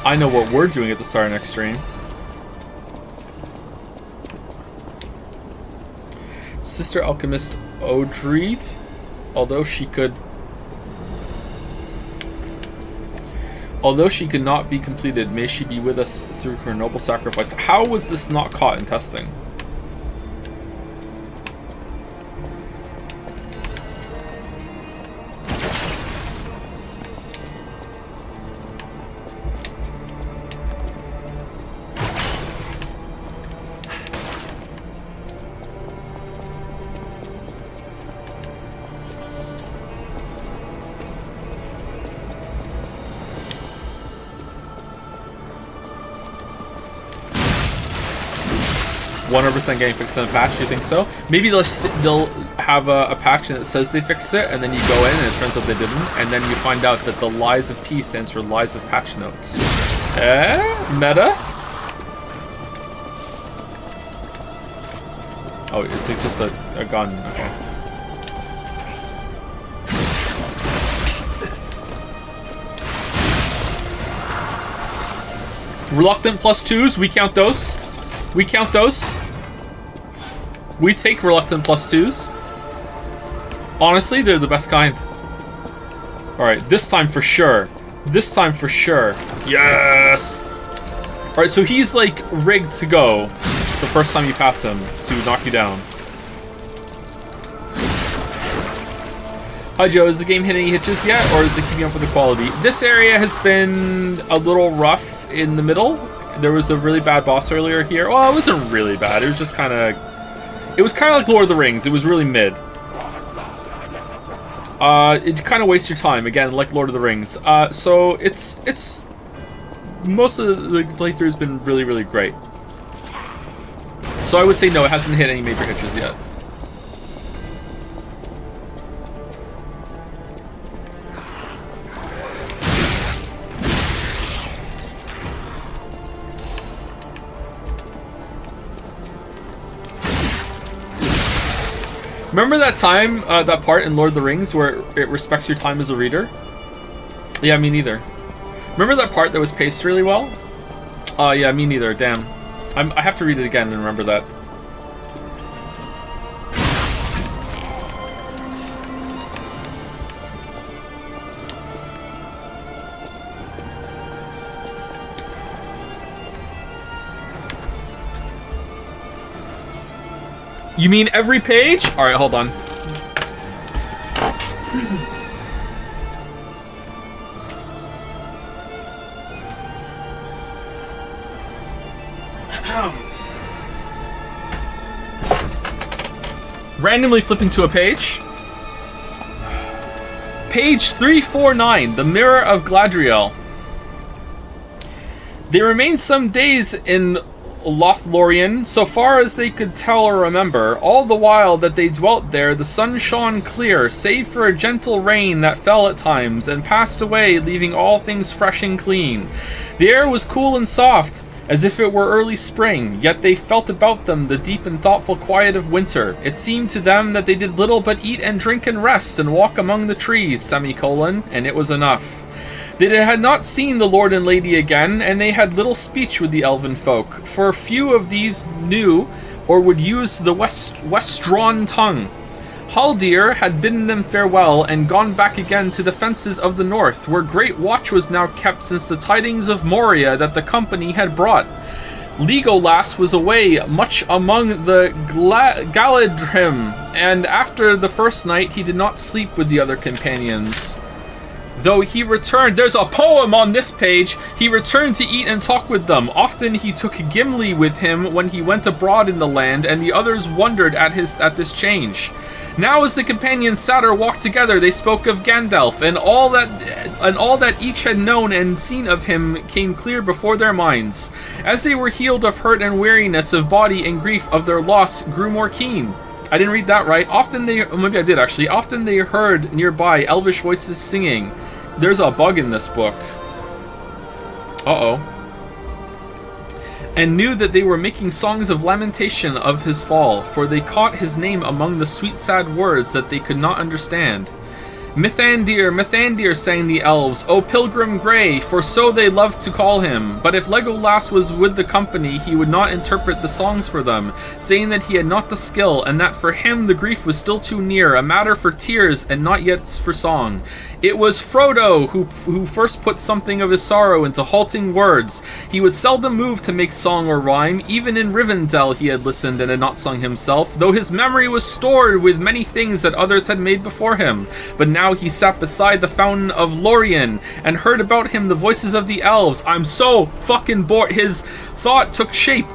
I know what we're doing at the start of next stream. Sister Alchemist Odreed, although she could Although she could not be completed, may she be with us through her noble sacrifice. How was this not caught in testing? Getting fixed in a patch. Do you think so? Maybe they'll have a patch that says they fixed it, and then you go in and it turns out they didn't, and then you find out that the Lies of P stands for Lies of Patch Notes. Meta? Oh, it's like just a gun. Okay. Reluctant +2s, we count those. We count those. We take Reluctant +2s. Honestly, they're the best kind. Alright, this time for sure. This time for sure. Yes! Alright, so he's like rigged to go the first time you pass him to knock you down. Hi Joe, is the game hitting any hitches yet, or is it keeping up with the quality? This area has been a little rough in the middle. There was a really bad boss earlier here. Well, it wasn't really bad. It was just kind of... It was kind of like Lord of the Rings. It was really mid. It kind of wastes your time, again, like Lord of the Rings. So it's... Most of the playthrough has been really, really great. So I would say no, it hasn't hit any major hitches yet. Remember that time, that part in Lord of the Rings where it respects your time as a reader? Yeah, me neither. Remember that part that was paced really well? Yeah, me neither, damn. I have to read it again and remember that. You mean every page? Alright, hold on. Randomly flipping to a page. Page 349, The Mirror of Gladriel. They remained some days in Lothlorien, so far as they could tell or remember. All the while that they dwelt there, the sun shone clear, save for a gentle rain that fell at times, and passed away, leaving all things fresh and clean. The air was cool and soft, as if it were early spring, yet they felt about them the deep and thoughtful quiet of winter. It seemed to them that they did little but eat and drink and rest, and walk among the trees, and it was enough. They had not seen the Lord and Lady again, and they had little speech with the elven folk, for few of these knew or would use the Westron tongue. Haldir had bidden them farewell and gone back again to the fences of the north, where great watch was now kept since the tidings of Moria that the company had brought. Legolas was away much among the Galadrim, and after the first night he did not sleep with the other companions. Though he returned, there's a poem on this page, he returned to eat and talk with them. Often he took Gimli with him when he went abroad in the land, and the others wondered at this change. Now as the companions sat or walked together, they spoke of Gandalf, and all that each had known and seen of him came clear before their minds. As they were healed of hurt and weariness of body, and grief of their loss grew more keen. I didn't read that right. Maybe I did actually. Often they heard nearby elvish voices singing. There's a bug in this book. Uh-oh. And knew that they were making songs of lamentation of his fall, for they caught his name among the sweet sad words that they could not understand. Mithandir, Mithandir, sang the elves, O pilgrim grey, for so they loved to call him. But if Legolas was with the company, he would not interpret the songs for them, saying that he had not the skill, and that for him the grief was still too near, a matter for tears and not yet for song. It was Frodo who first put something of his sorrow into halting words. He was seldom moved to make song or rhyme. Even in Rivendell he had listened and had not sung himself, though his memory was stored with many things that others had made before him. But now he sat beside the fountain of Lorien and heard about him the voices of the elves. I'm so fucking bored. His thought took shape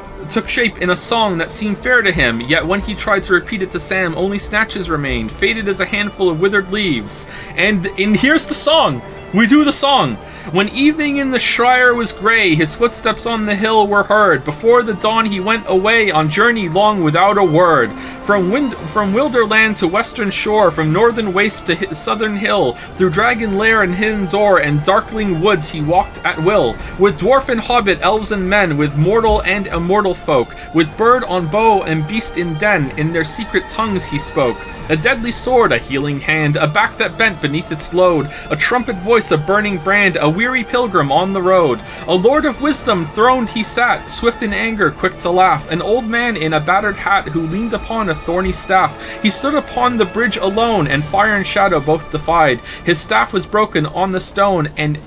in a song that seemed fair to him, yet when he tried to repeat it to Sam, only snatches remained, faded as a handful of withered leaves. And here's the song! We do the song! When evening in the Shire was grey, his footsteps on the hill were heard. Before the dawn he went away on journey long without a word. From Wilderland to western shore, from northern waste to southern hill, through dragon lair and hidden door and darkling woods he walked at will. With dwarf and hobbit, elves and men, with mortal and immortal folk, with bird on bow and beast in den, in their secret tongues he spoke. A deadly sword, a healing hand, a back that bent beneath its load, a trumpet voice, a burning brand, a weary pilgrim on the road. A lord of wisdom throned he sat, swift in anger, quick to laugh, an old man in a battered hat who leaned upon a thorny staff. He stood upon the bridge alone, and fire and shadow both defied. His staff was broken on the stone, and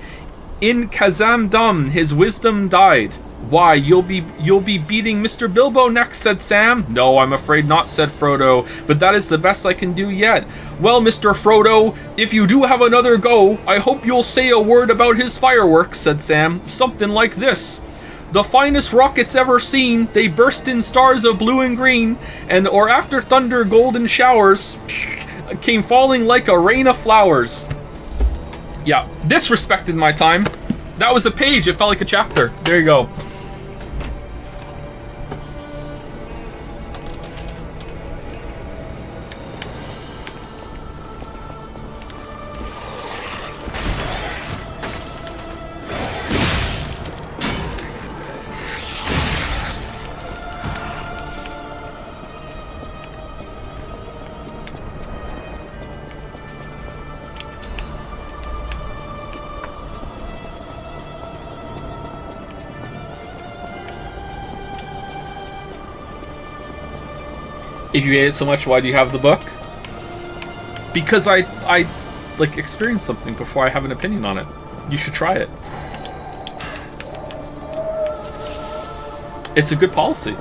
in Khazad Dûm his wisdom died. Why, you'll be beating Mr. Bilbo next, said Sam. No, I'm afraid not, said Frodo, but that is the best I can do yet. Well, Mr. Frodo, if you do have another go, I hope you'll say a word about his fireworks, said Sam. Something like this. The finest rockets ever seen, they burst in stars of blue and green, and or after thunder golden showers came falling like a rain of flowers. Yeah, this respected my time. That was a page, it felt like a chapter. There you go. If you hate it so much, why do you have the book? Because I like experienced something before I have an opinion on it. You should try it. It's a good policy.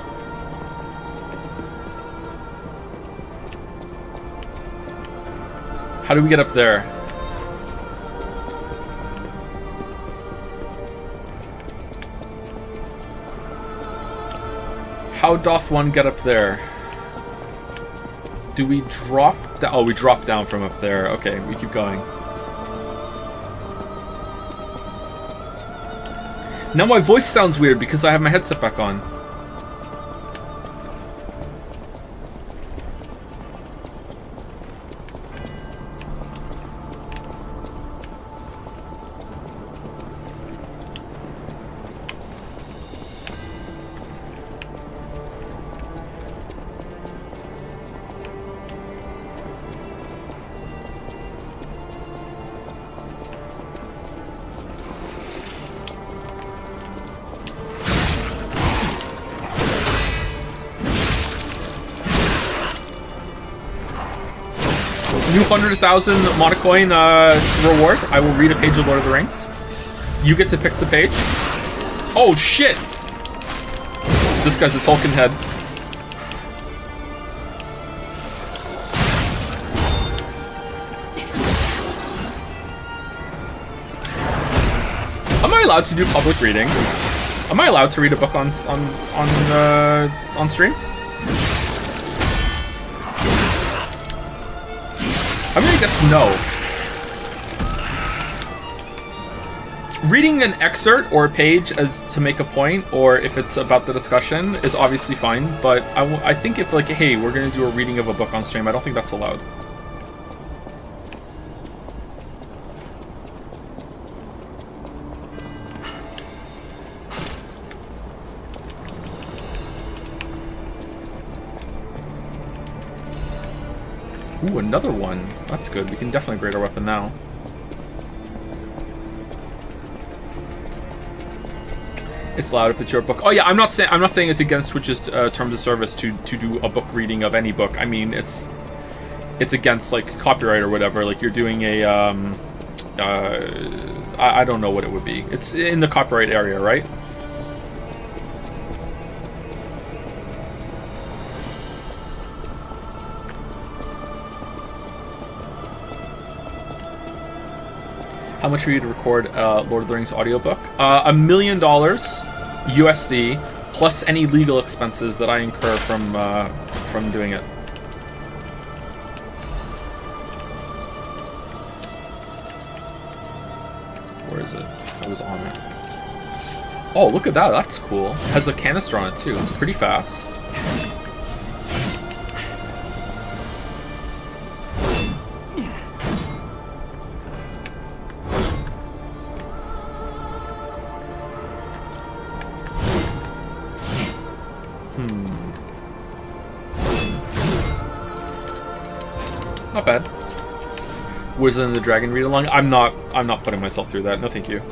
How do we get up there? How doth one get up there? Do we drop down? Oh, we drop down from up there. Okay, we keep going. Now my voice sounds weird because I have my headset back on. New 100,000 Monocoin reward. I will read a page of Lord of the Rings. You get to pick the page. Oh shit! This guy's a Tolkien head. Am I allowed to do public readings? Am I allowed to read a book on stream? I'm gonna guess no. Reading an excerpt or a page as to make a point, or if it's about the discussion, is obviously fine, but I think if, like, hey, we're gonna do a reading of a book on stream, I don't think that's allowed. Ooh, another one. That's good. We can definitely grade our weapon now. It's loud if it's your book. Oh yeah, I'm not saying it's against Twitch's terms of service to do a book reading of any book. I mean, it's against like copyright or whatever. Like you're doing a I don't know what it would be. It's in the copyright area, right? How much for you to record Lord of the Rings audiobook? $1 million USD plus any legal expenses that I incur from doing it. Where is it? I was on it. Oh, look at that. That's cool. It has a canister on it too. Pretty fast. Not bad. Wizard and the Dragon read along. I'm not putting myself through that. No, thank you.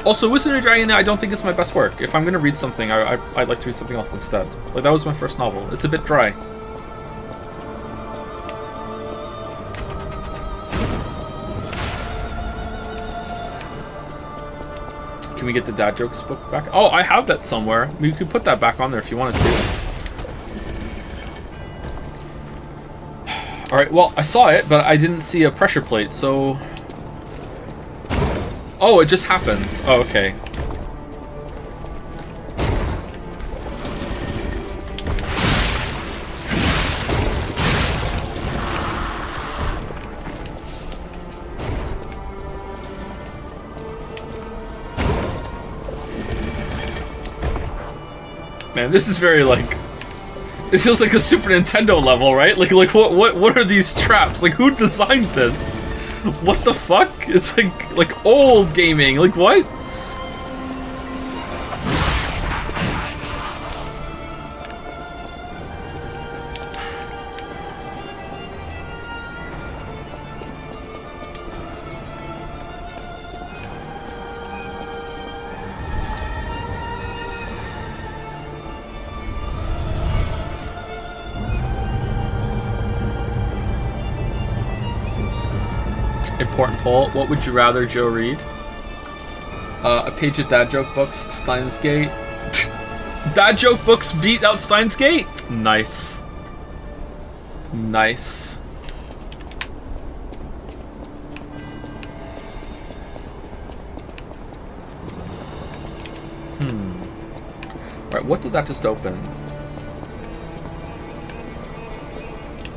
Also, Wizard and the Dragon, I don't think it's my best work. If I'm gonna read something, I'd like to read something else instead. Like, that was my first novel. It's a bit dry. Can we get the Dad Jokes book back? Oh, I have that somewhere. You could put that back on there if you wanted to. Alright, well, I saw it, but I didn't see a pressure plate, so... Oh, it just happens. Oh, okay. Man, this is very, like... This feels like a Super Nintendo level, right? Like what are these traps? Like, who designed this? What the fuck? It's like old gaming. Like, what? Important poll. What would you rather Joe read? A page of Dad Joke books, Steins Gate. Dad Joke books beat out Steins Gate? Nice. Nice. Alright, what did that just open?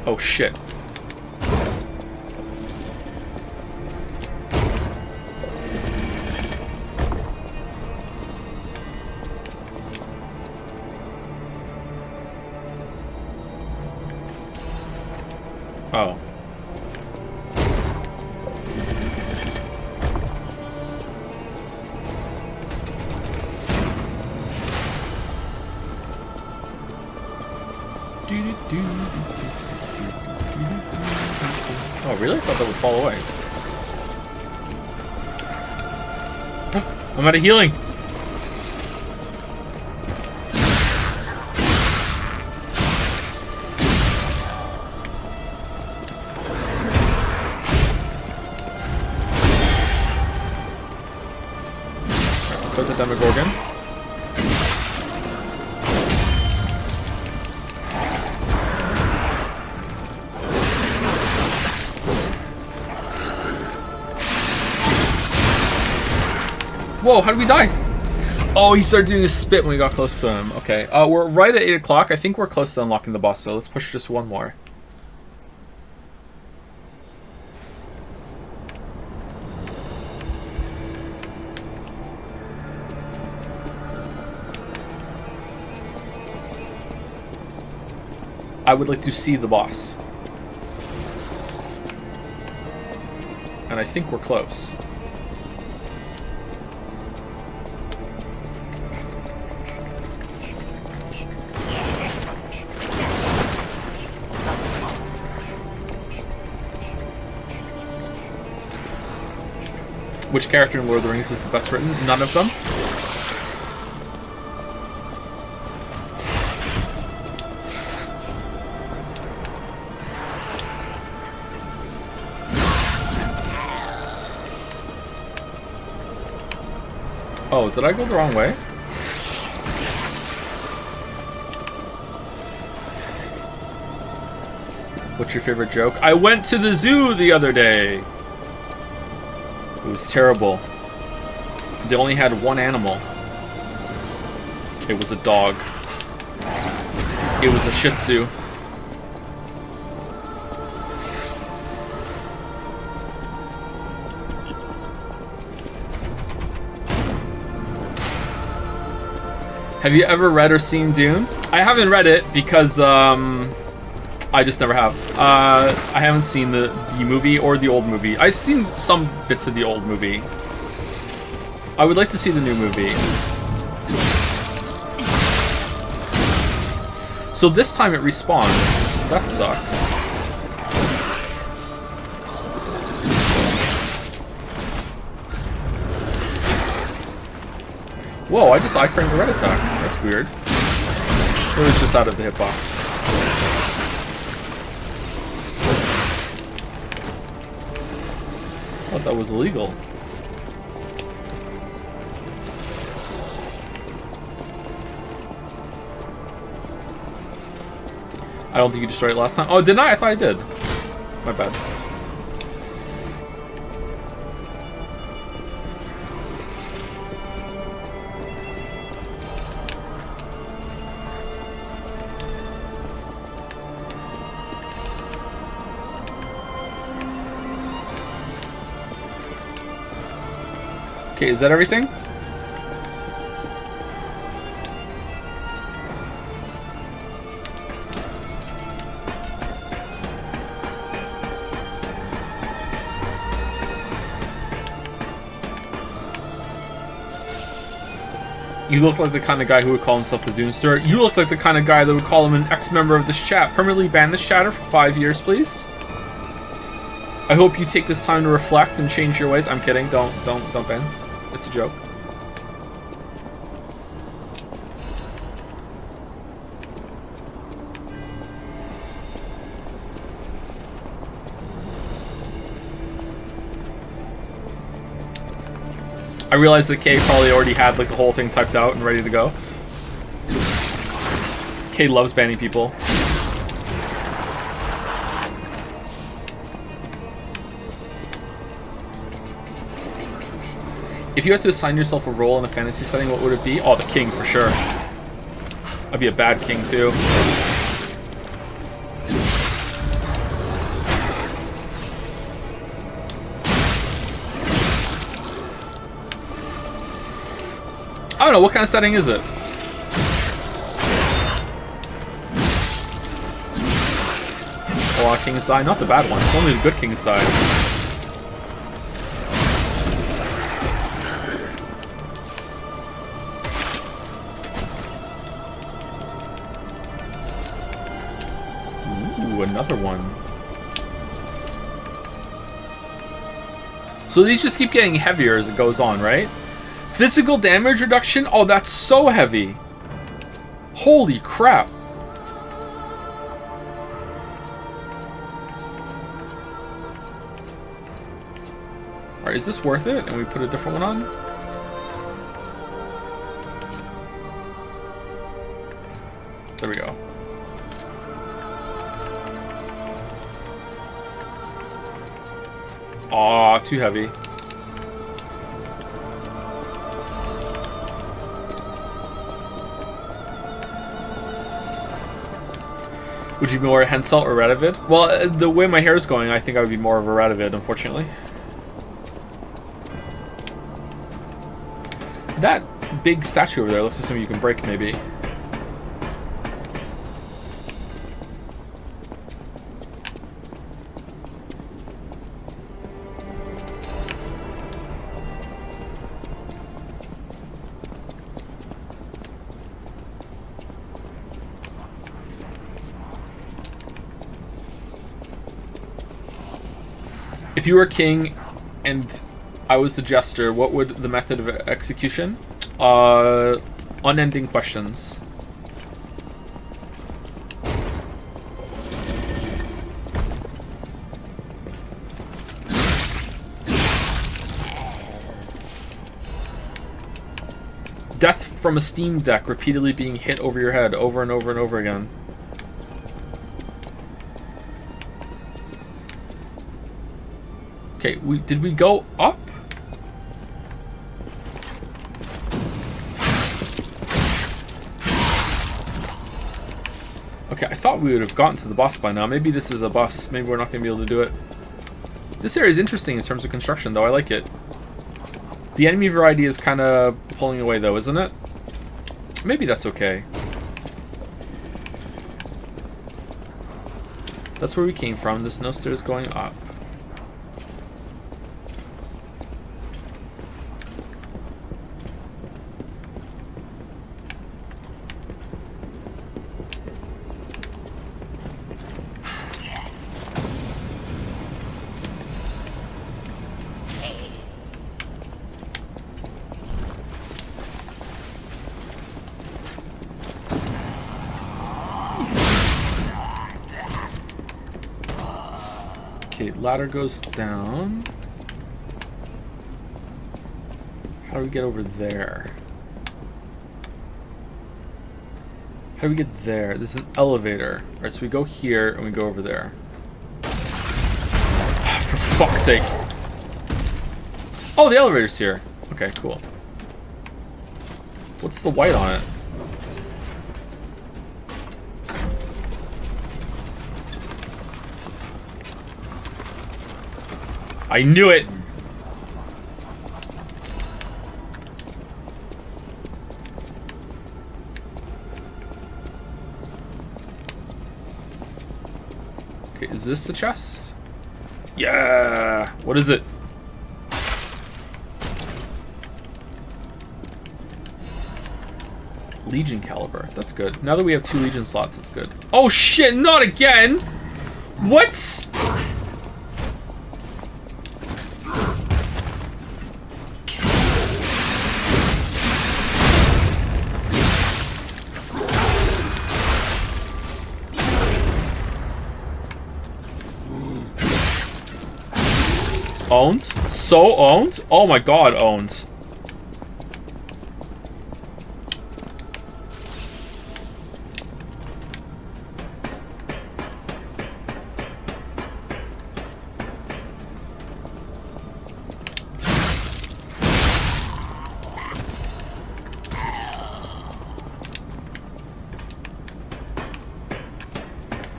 Oh shit. Oh. Oh, really? I thought that would fall away. I'm out of healing. Let's go to Demogorgon. Whoa, how did we die? Oh, he started doing a spit when we got close to him. Okay, we're right at 8 o'clock. I think we're close to unlocking the boss, so let's push just one more. I would like to see the boss. And I think we're close. Which character in Lord of the Rings is the best written? None of them. Oh, did I go the wrong way? What's your favorite joke? I went to the zoo the other day. It was terrible. They only had one animal. It was a dog. It was a Shih Tzu. Have you ever read or seen Dune? I haven't read it because I just never have. I haven't seen the movie or the old movie. I've seen some bits of the old movie. I would like to see the new movie. So this time it respawns. That sucks. Whoa, I just iframed the red attack. That's weird. It was just out of the hitbox. I thought that was illegal. I don't think you destroyed it last time. Oh, didn't I? I thought I did. My bad. Okay, is that everything? You look like the kind of guy who would call himself the Doomster. You look like the kind of guy that would call him an ex-member of this chat. Permanently ban this chatter for 5 years, please. I hope you take this time to reflect and change your ways. I'm kidding. Don't ban. It's a joke. I realized that Kay probably already had like the whole thing typed out and ready to go. Kay loves banning people. If you had to assign yourself a role in a fantasy setting, what would it be? Oh, the king for sure. I'd be a bad king too. I don't know, what kind of setting is it? A lot of kings die, not the bad ones, only the good kings die. Ooh, another one. So these just keep getting heavier as it goes on, right? Physical damage reduction? Oh, that's so heavy. Holy crap. Alright, is this worth it? And we put a different one on? There we go. Aw, too heavy. Would you be more a Henselt or Radovid? Well, the way my hair is going, I think I would be more of a Radovid, unfortunately. That big statue over there looks like something you can break, maybe. If you were king and I was the jester, what would the method of execution? Unending questions. Death from a Steam Deck repeatedly being hit over your head over and over and over again. Okay, did we go up? Okay, I thought we would have gotten to the boss by now. Maybe this is a boss. Maybe we're not going to be able to do it. This area is interesting in terms of construction, though. I like it. The enemy variety is kind of pulling away, though, isn't it? Maybe that's okay. That's where we came from. There's no stairs going up. Okay, ladder goes down. How do we get over there? How do we get there? There's an elevator. Alright, so we go here and we go over there. For fuck's sake. Oh, the elevator's here. Okay, cool. What's the white on it? I knew it! Okay, is this the chest? Yeah! What is it? Legion caliber. That's good. Now that we have 2 Legion slots, that's good. Oh shit, not again! What? Owns? So owns? Oh my god, owns.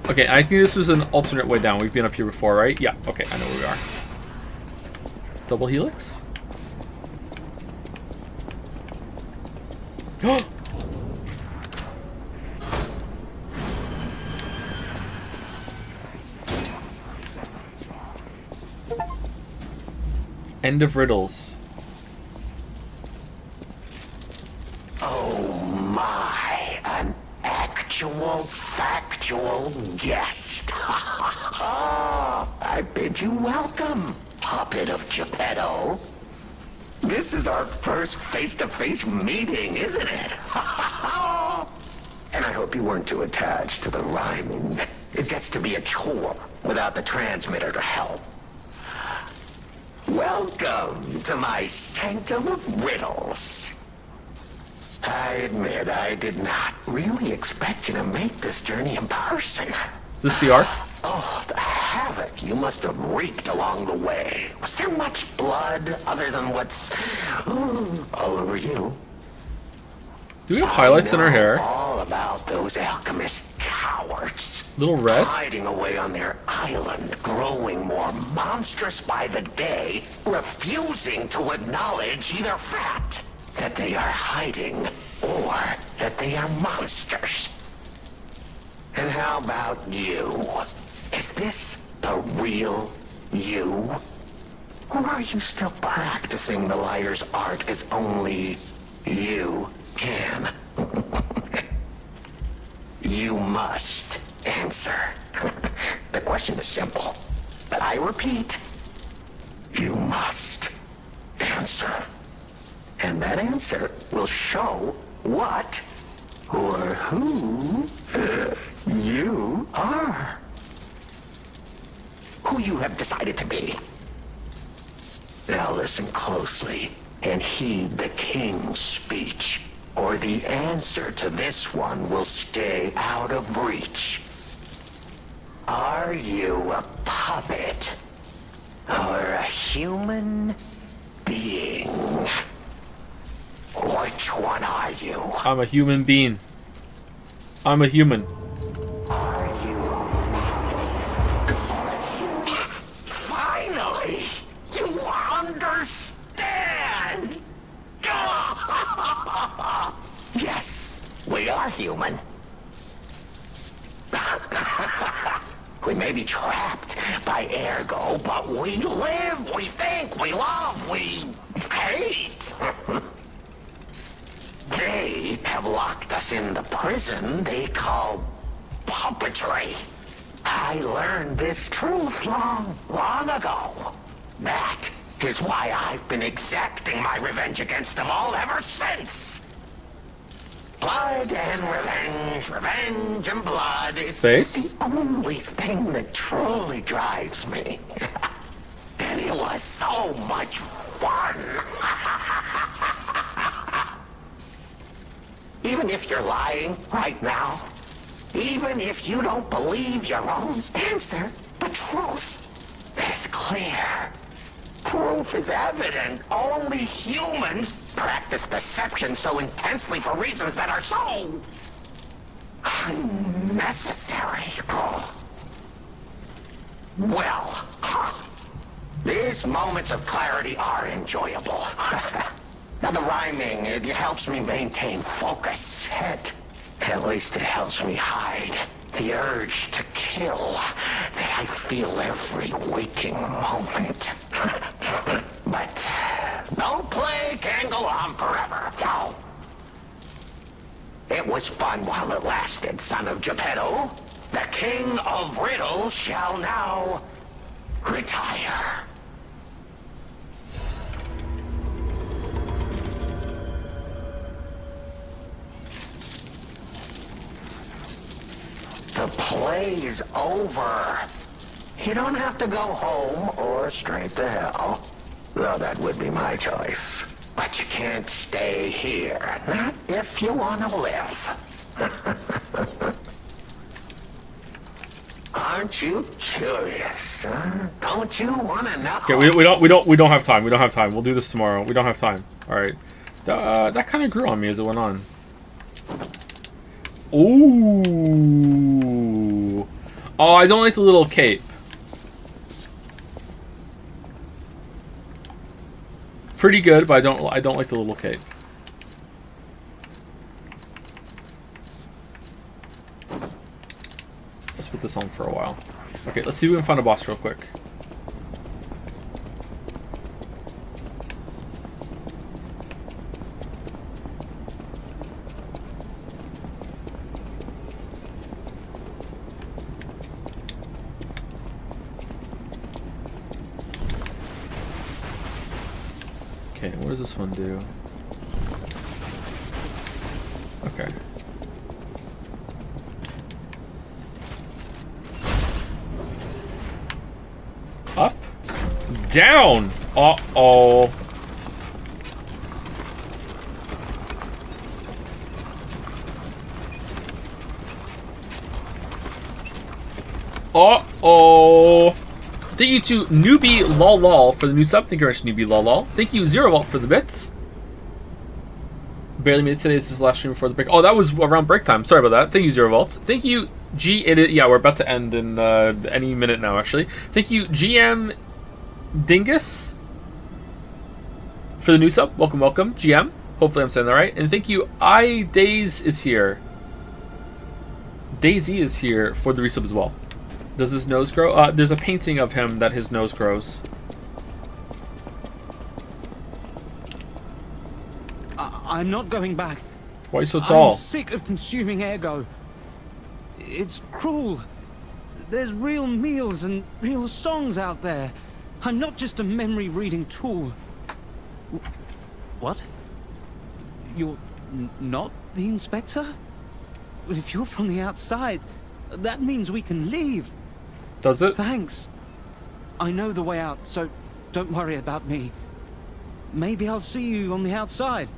Okay, I think this was an alternate way down. We've been up here before, right? Yeah, okay, I know where we are. Double helix? End of riddles. Oh my, an actual factual guest. I bid you welcome, puppet of Geppetto. This is our first face-to-face meeting, isn't it? And I hope you weren't too attached to the rhyming. It gets to be a chore without the transmitter to help. Welcome to my sanctum of riddles. I admit I did not really expect you to make this journey in person. Is this the arc? Oh, the havoc you must have wreaked along the way. Was there much blood other than what's all over you? Do we have highlights in our hair? All about those alchemist cowards. Little red? Hiding away on their island, growing more monstrous by the day, refusing to acknowledge either fact that they are hiding or that they are monsters. And how about you? Is this the real you? Or are you still practicing the liar's art as only you can? You must answer. The question is simple, but I repeat, you must answer. And that answer will show what or who you are. Who you have decided to be. Now listen closely and heed the king's speech. or the answer to this one will stay out of reach. Are you a puppet or a human being? Which one are you? I'm a human being. I'm a human. Finally, you understand. Yes, we are human. We may be trapped by Ergo, but we live, we think, we love, we hate. They have locked us in the prison they call puppetry. I learned this truth long ago. That is why I've been exacting my revenge against them all ever since. Blood and revenge, revenge and blood. It's Face? the only thing that truly drives me. And it was so much fun. Even if you're lying right now, even if you don't believe your own answer, the truth is clear. Proof is evident. Only humans practice deception so intensely for reasons that are so unnecessary. Well, these moments of clarity are enjoyable. Now the rhyming, it helps me maintain focus. At least it helps me hide the urge to kill that I feel every waking moment. But no play can go on forever. No. It was fun while it lasted, son of Geppetto. The king of riddles shall now retire. The play's over. You don't have to go home or straight to hell. Though that would be my choice. But you can't stay here. Not if you want to live. Aren't you curious, huh? Don't you want to know? Okay, we don't have time. We don't have time. We'll do this tomorrow. We don't have time. All right. That kind of grew on me as it went on. Ooh. Oh, I don't like the little cape. Pretty good, but I don't like the little cape. Let's put this on for a while. Okay, let's see if we can find a boss real quick. Okay, what does this one do? Okay. Up? Down! Uh-oh. Uh-oh. Thank you to Newbie Lol for the new sub. Thank you very much, Newbie Lol. Thank you, Zero Vault, for the bits. Barely made it today. This is the last stream before the break. Oh, that was around break time. Sorry about that. Thank you, Zero Vaults. Thank you, yeah, we're about to end in any minute now, actually. Thank you, GM Dingus, for the new sub. Welcome, welcome, GM. Hopefully I'm saying that right. And thank you, Daze is here. Daisy is here for the resub as well. Does his nose grow? There's a painting of him that his nose grows. I'm not going back. Why are you so tall? I'm sick of consuming Ergo. It's cruel. There's real meals and real songs out there. I'm not just a memory-reading tool. What? You're not the Inspector? Well, if you're from the outside, that means we can leave. Does it? Thanks. I know the way out, so don't worry about me. Maybe I'll see you on the outside.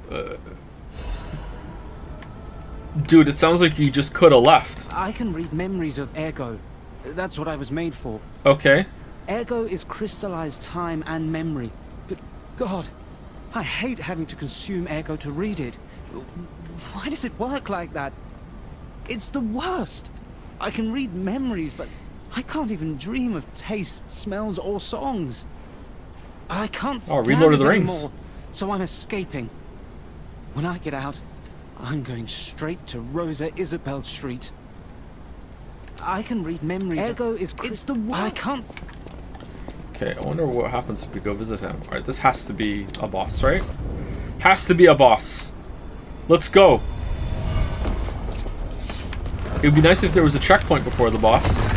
Dude, it sounds like you just could have left. I can read memories of Ergo. That's what I was made for. Okay. Ergo is crystallized time and memory. But, God, I hate having to consume Ergo to read it. Why does it work like that? It's the worst. I can read memories, but I can't even dream of tastes, smells, or songs. I can't stand read Lord of it the Rings. anymore, so I'm escaping. When I get out, I'm going straight to Rosa Isabel Street. I can read memories. Ergo is it's the one. I can't. Okay, I wonder what happens if we go visit him. Alright, this has to be a boss, right? Has to be a boss. Let's go. It would be nice if there was a checkpoint before the boss.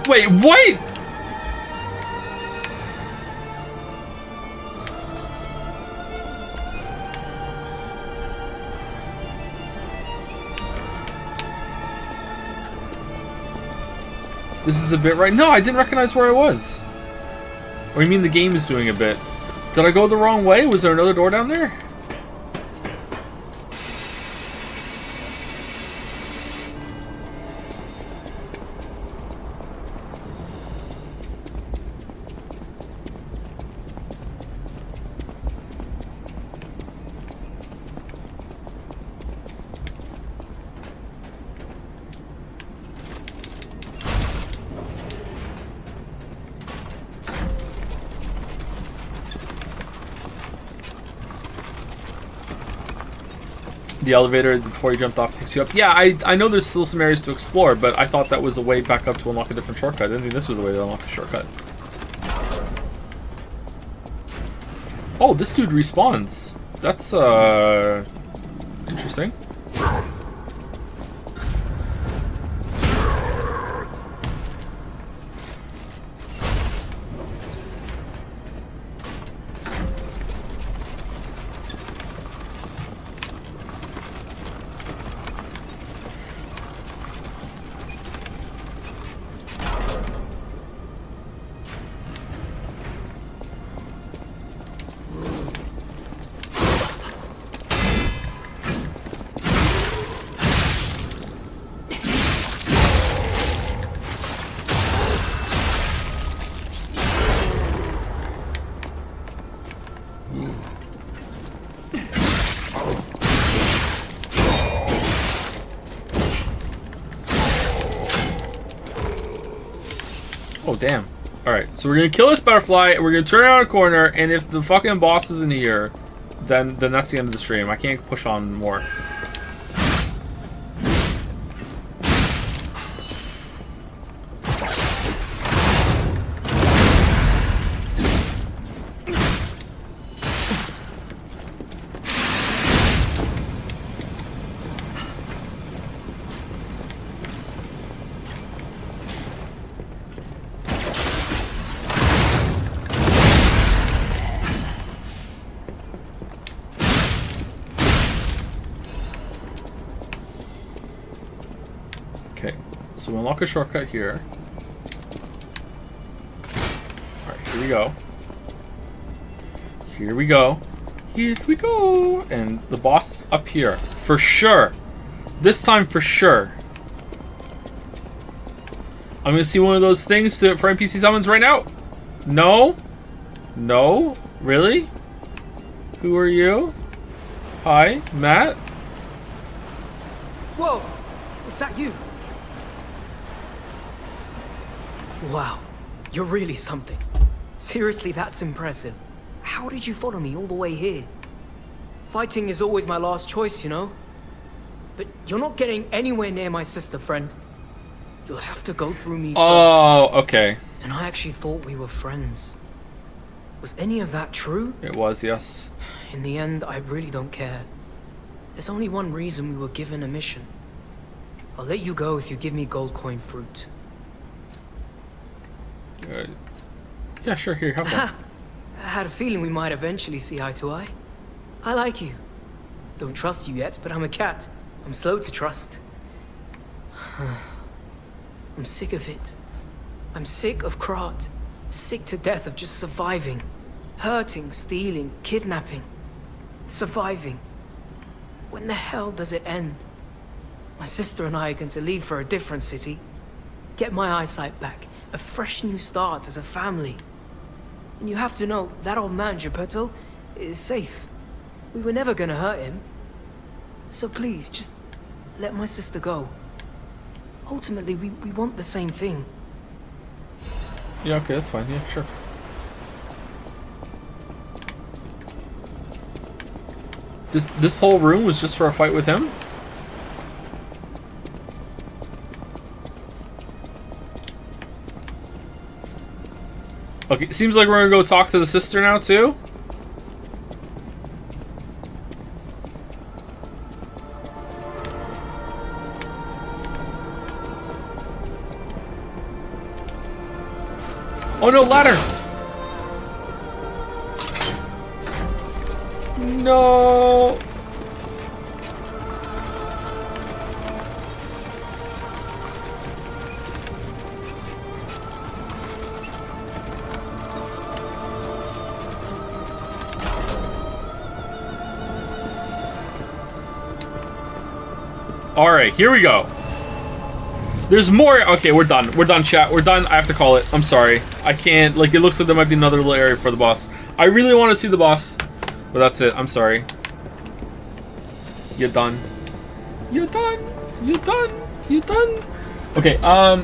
Wait, what? This is a bit right. No, I didn't recognize where I was. Or you mean the game is doing a bit? Did I go the wrong way? Was there another door down there? The elevator before you jumped off takes you up. Yeah, I know there's still some areas to explore, but I thought that was a way back up to unlock a different shortcut. I didn't think this was a way to unlock a shortcut. Oh, this dude respawns. That's interesting. Oh, damn. Alright, so we're gonna kill this butterfly, and we're gonna turn around a corner, and if the fucking boss isn't here, then that's the end of the stream. I can't push on more. Okay, so we'll unlock a shortcut here. Alright, here we go. Here we go. Here we go. And the boss is up here. For sure. This time for sure. I'm gonna see one of those things for NPC summons right now. No? No? Really? Who are you? Hi, Matt? Whoa! Is that you? Wow, you're really something. Seriously, that's impressive. How did you follow me all the way here? Fighting is always my last choice, you know? But you're not getting anywhere near my sister, friend. You'll have to go through me first. Okay. And I actually thought we were friends. Was any of that true? It was, yes. In the end, I really don't care. There's only one reason we were given a mission. I'll let you go if you give me gold coin fruit. Yeah, sure. Here, have one. I had a feeling we might eventually see eye to eye. I like you. Don't trust you yet, but I'm a cat. I'm slow to trust. I'm sick of it. I'm sick of Krat. Sick to death of just surviving. Hurting, stealing, kidnapping. Surviving. When the hell does it end? My sister and I are going to leave for a different city. Get my eyesight back. A fresh new start as a family. And you have to know, that old man, Geppetto, is safe. We were never gonna hurt him. So please, just let my sister go. Ultimately, we want the same thing. Yeah, okay, that's fine. Yeah, sure. This whole room was just for a fight with him? Okay, seems like we're gonna go talk to the sister now, too. Oh no, ladder! No! Alright, here we go. There's more. Okay, we're done. We're done, chat. We're done. I have to call it. I'm sorry. I can't. Like, it looks like there might be another little area for the boss. I really want to see the boss. But that's it. I'm sorry. You're done. You're done. You're done. You're done. Okay,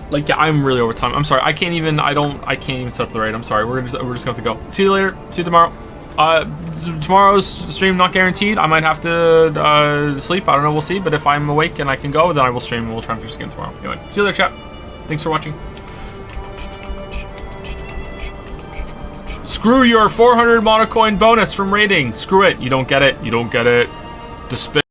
like, yeah, I'm really over time. I'm sorry. I can't even set up the raid. I'm sorry. We're just gonna have to go. See you later. See you tomorrow. Tomorrow's stream not guaranteed. I might have to sleep. I don't know. We'll see. But if I'm awake and I can go, then I will stream and we'll try and finish the game tomorrow. Anyway, see you later, chat. Thanks for watching. Screw your 400 monocoin bonus from raiding. Screw it. You don't get it. You don't get it. Despair.